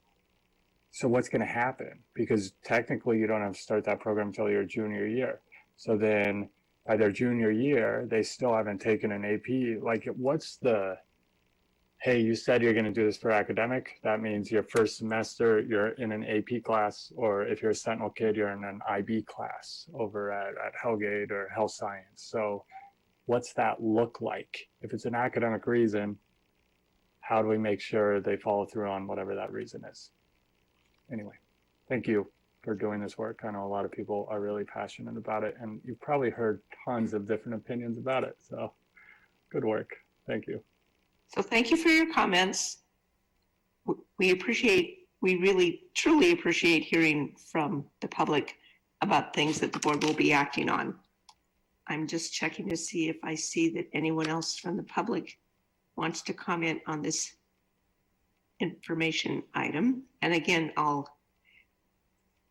so what's going to happen? Because technically you don't have to start that program until your junior year. So then by their junior year, they still haven't taken an AP. Like, what's the, hey, you said you're going to do this for academic. That means your first semester, you're in an AP class, or if you're a Sentinel kid, you're in an IB class over at Hellgate or Health Science. So what's that look like? If it's an academic reason, how do we make sure they follow through on whatever that reason is? Anyway, thank you for doing this work. I know a lot of people are really passionate about it, and you've probably heard tons of different opinions about it. So good work. Thank you. So thank you for your comments. We really, truly appreciate hearing from the public about things that the board will be acting on. I'm just checking to see if I see that anyone else from the public wants to comment on this information item. And again, I'll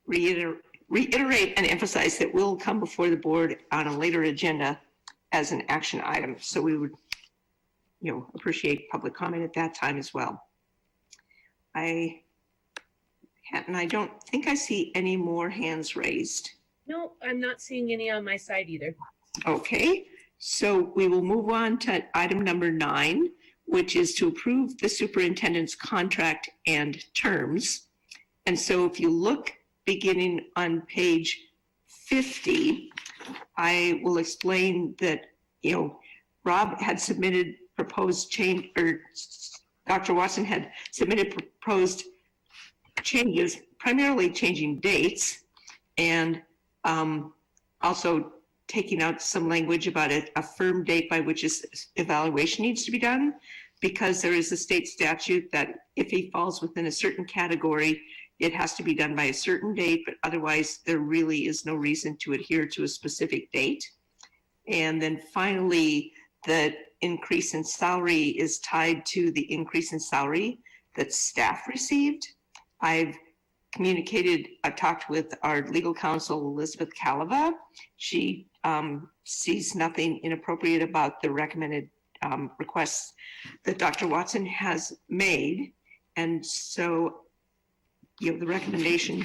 reiterate and emphasize that we'll come before the board on a later agenda as an action item. So we would, appreciate public comment at that time as well. I don't think I see any more hands raised. No, I'm not seeing any on my side either. Okay, so we will move on to item number 9, which is to approve the superintendent's contract and terms. And so if you look beginning on page 50, I will explain that, Rob had submitted proposed change, or Dr. Watson had submitted proposed changes, primarily changing dates, and also taking out some language about a firm date by which his evaluation needs to be done, because there is a state statute that if he falls within a certain category, it has to be done by a certain date, but otherwise there really is no reason to adhere to a specific date. And then finally, the increase in salary is tied to the increase in salary that staff received. I've talked with our legal counsel, Elizabeth Calava. She sees nothing inappropriate about the recommended requests that Dr. Watson has made. And so, the recommendation,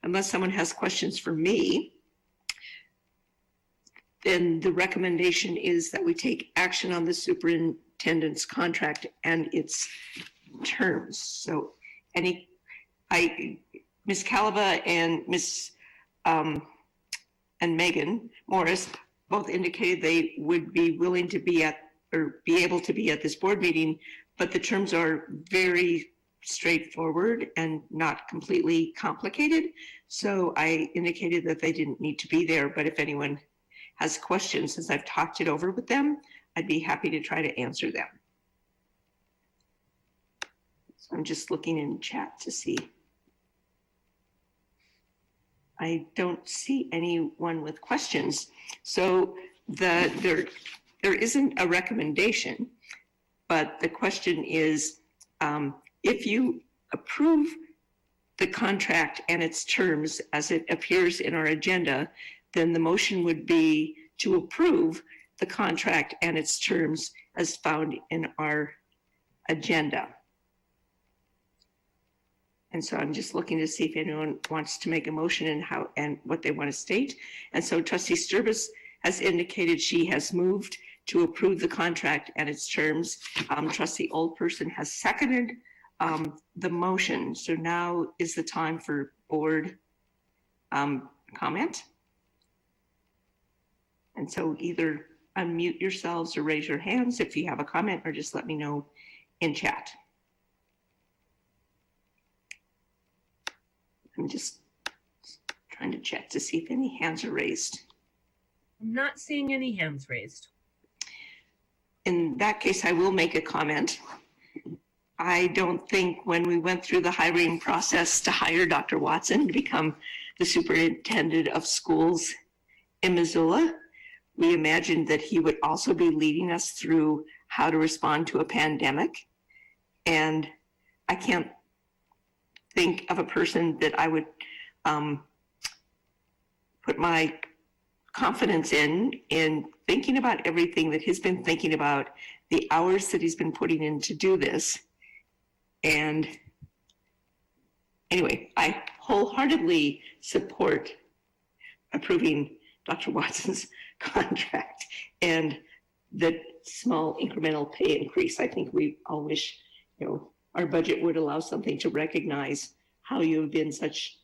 unless someone has questions for me, then the recommendation is that we take action on the superintendent's contract and its terms. So Ms. Calava and and Megan Morris both indicated they would be willing to be able to be at this board meeting, but the terms are very straightforward and not completely complicated. So I indicated that they didn't need to be there, but if anyone has questions, since I've talked it over with them, I'd be happy to try to answer them. So I'm just looking in chat to see. I don't see anyone with questions. So there isn't a recommendation, but the question is, if you approve the contract and its terms as it appears in our agenda, then the motion would be to approve the contract and its terms as found in our agenda. And so I'm just looking to see if anyone wants to make a motion and what they want to state. And so Trustee Sturbis has indicated she has moved to approve the contract and its terms. Trustee Oldperson has seconded the motion. So now is the time for board comment. And so either unmute yourselves or raise your hands if you have a comment, or just let me know in chat. I'm just trying to check to see if any hands are raised. I'm not seeing any hands raised. in that case, I will make a comment. I don't think when we went through the hiring process to hire Dr. Watson to become the superintendent of schools in Missoula, we imagined that he would also be leading us through how to respond to a pandemic. And I can't think of a person that I would put my confidence in thinking about everything that he's been thinking about, the hours that he's been putting in to do this. And anyway, I wholeheartedly support approving Dr. Watson's contract and the small incremental pay increase. I think we all wish, our budget would allow something to recognize how you have been such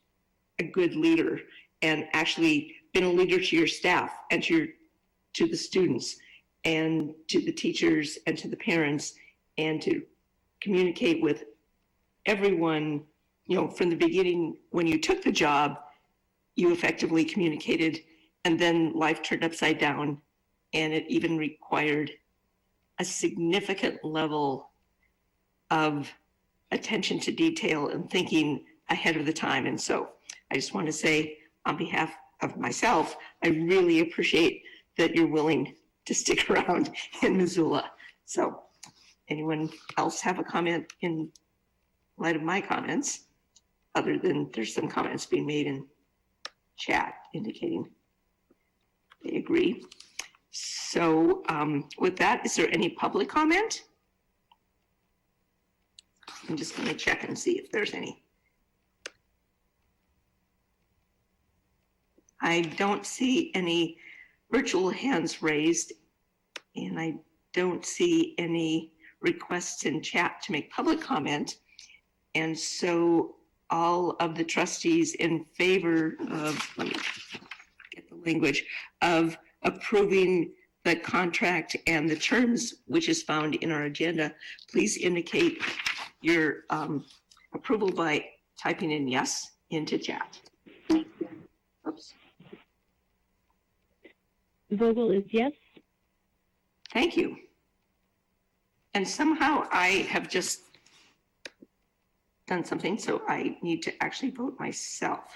a good leader and actually been a leader to your staff and to the students and to the teachers and to the parents, and to communicate with everyone, from the beginning. When you took the job, you effectively communicated, and then life turned upside down, and it even required a significant level of attention to detail and thinking ahead of the time. And so I just want to say, on behalf of myself, I really appreciate that you're willing to stick around in Missoula. So anyone else have a comment in light of my comments, other than there's some comments being made in chat indicating they agree. So with that, is there any public comment? I'm just going to check and see if there's any. I don't see any virtual hands raised, and I don't see any requests in chat to make public comment. And so all of the trustees in favor of, let me get the language, of approving the contract and the terms which is found in our agenda, please indicate your approval by typing in yes into chat. Oops. Vogel is yes. Thank you. And somehow I have just done something, so I need to actually vote myself.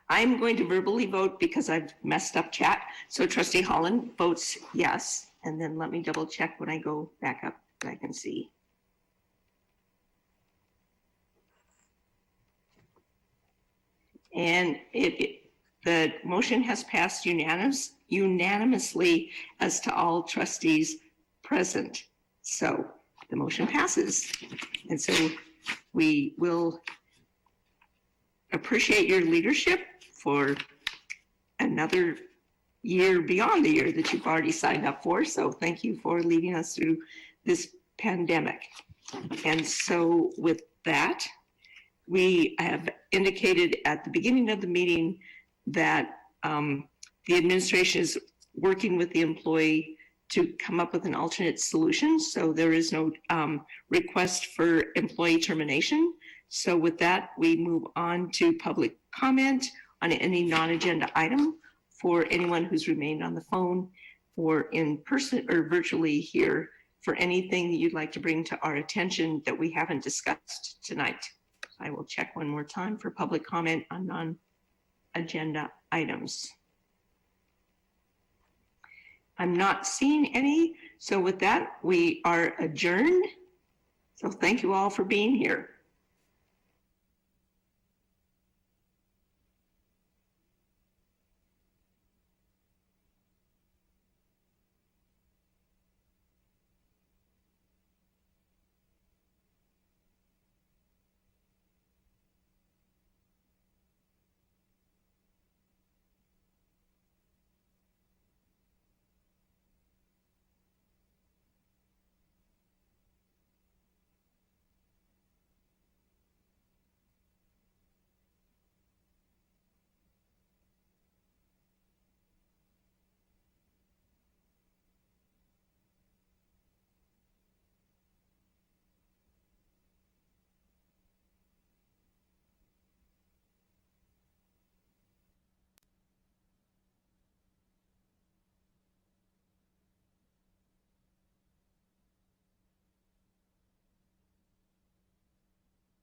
I'm going to verbally vote because I've messed up chat. So Trustee Holland votes yes, and then let me double check when I go back up that I can see. And the motion has passed unanimously as to all trustees present. So the motion passes. And so we will appreciate your leadership for another year beyond the year that you've already signed up for. So thank you for leading us through this pandemic. And so with that, we have indicated at the beginning of the meeting that the administration is working with the employee to come up with an alternate solution. So there is no request for employee termination. So with that, we move on to public comment on any non-agenda item for anyone who's remained on the phone or in person or virtually here for anything that you'd like to bring to our attention that we haven't discussed tonight. I will check one more time for public comment on non-agenda items. I'm not seeing any. So with that, we are adjourned. So thank you all for being here.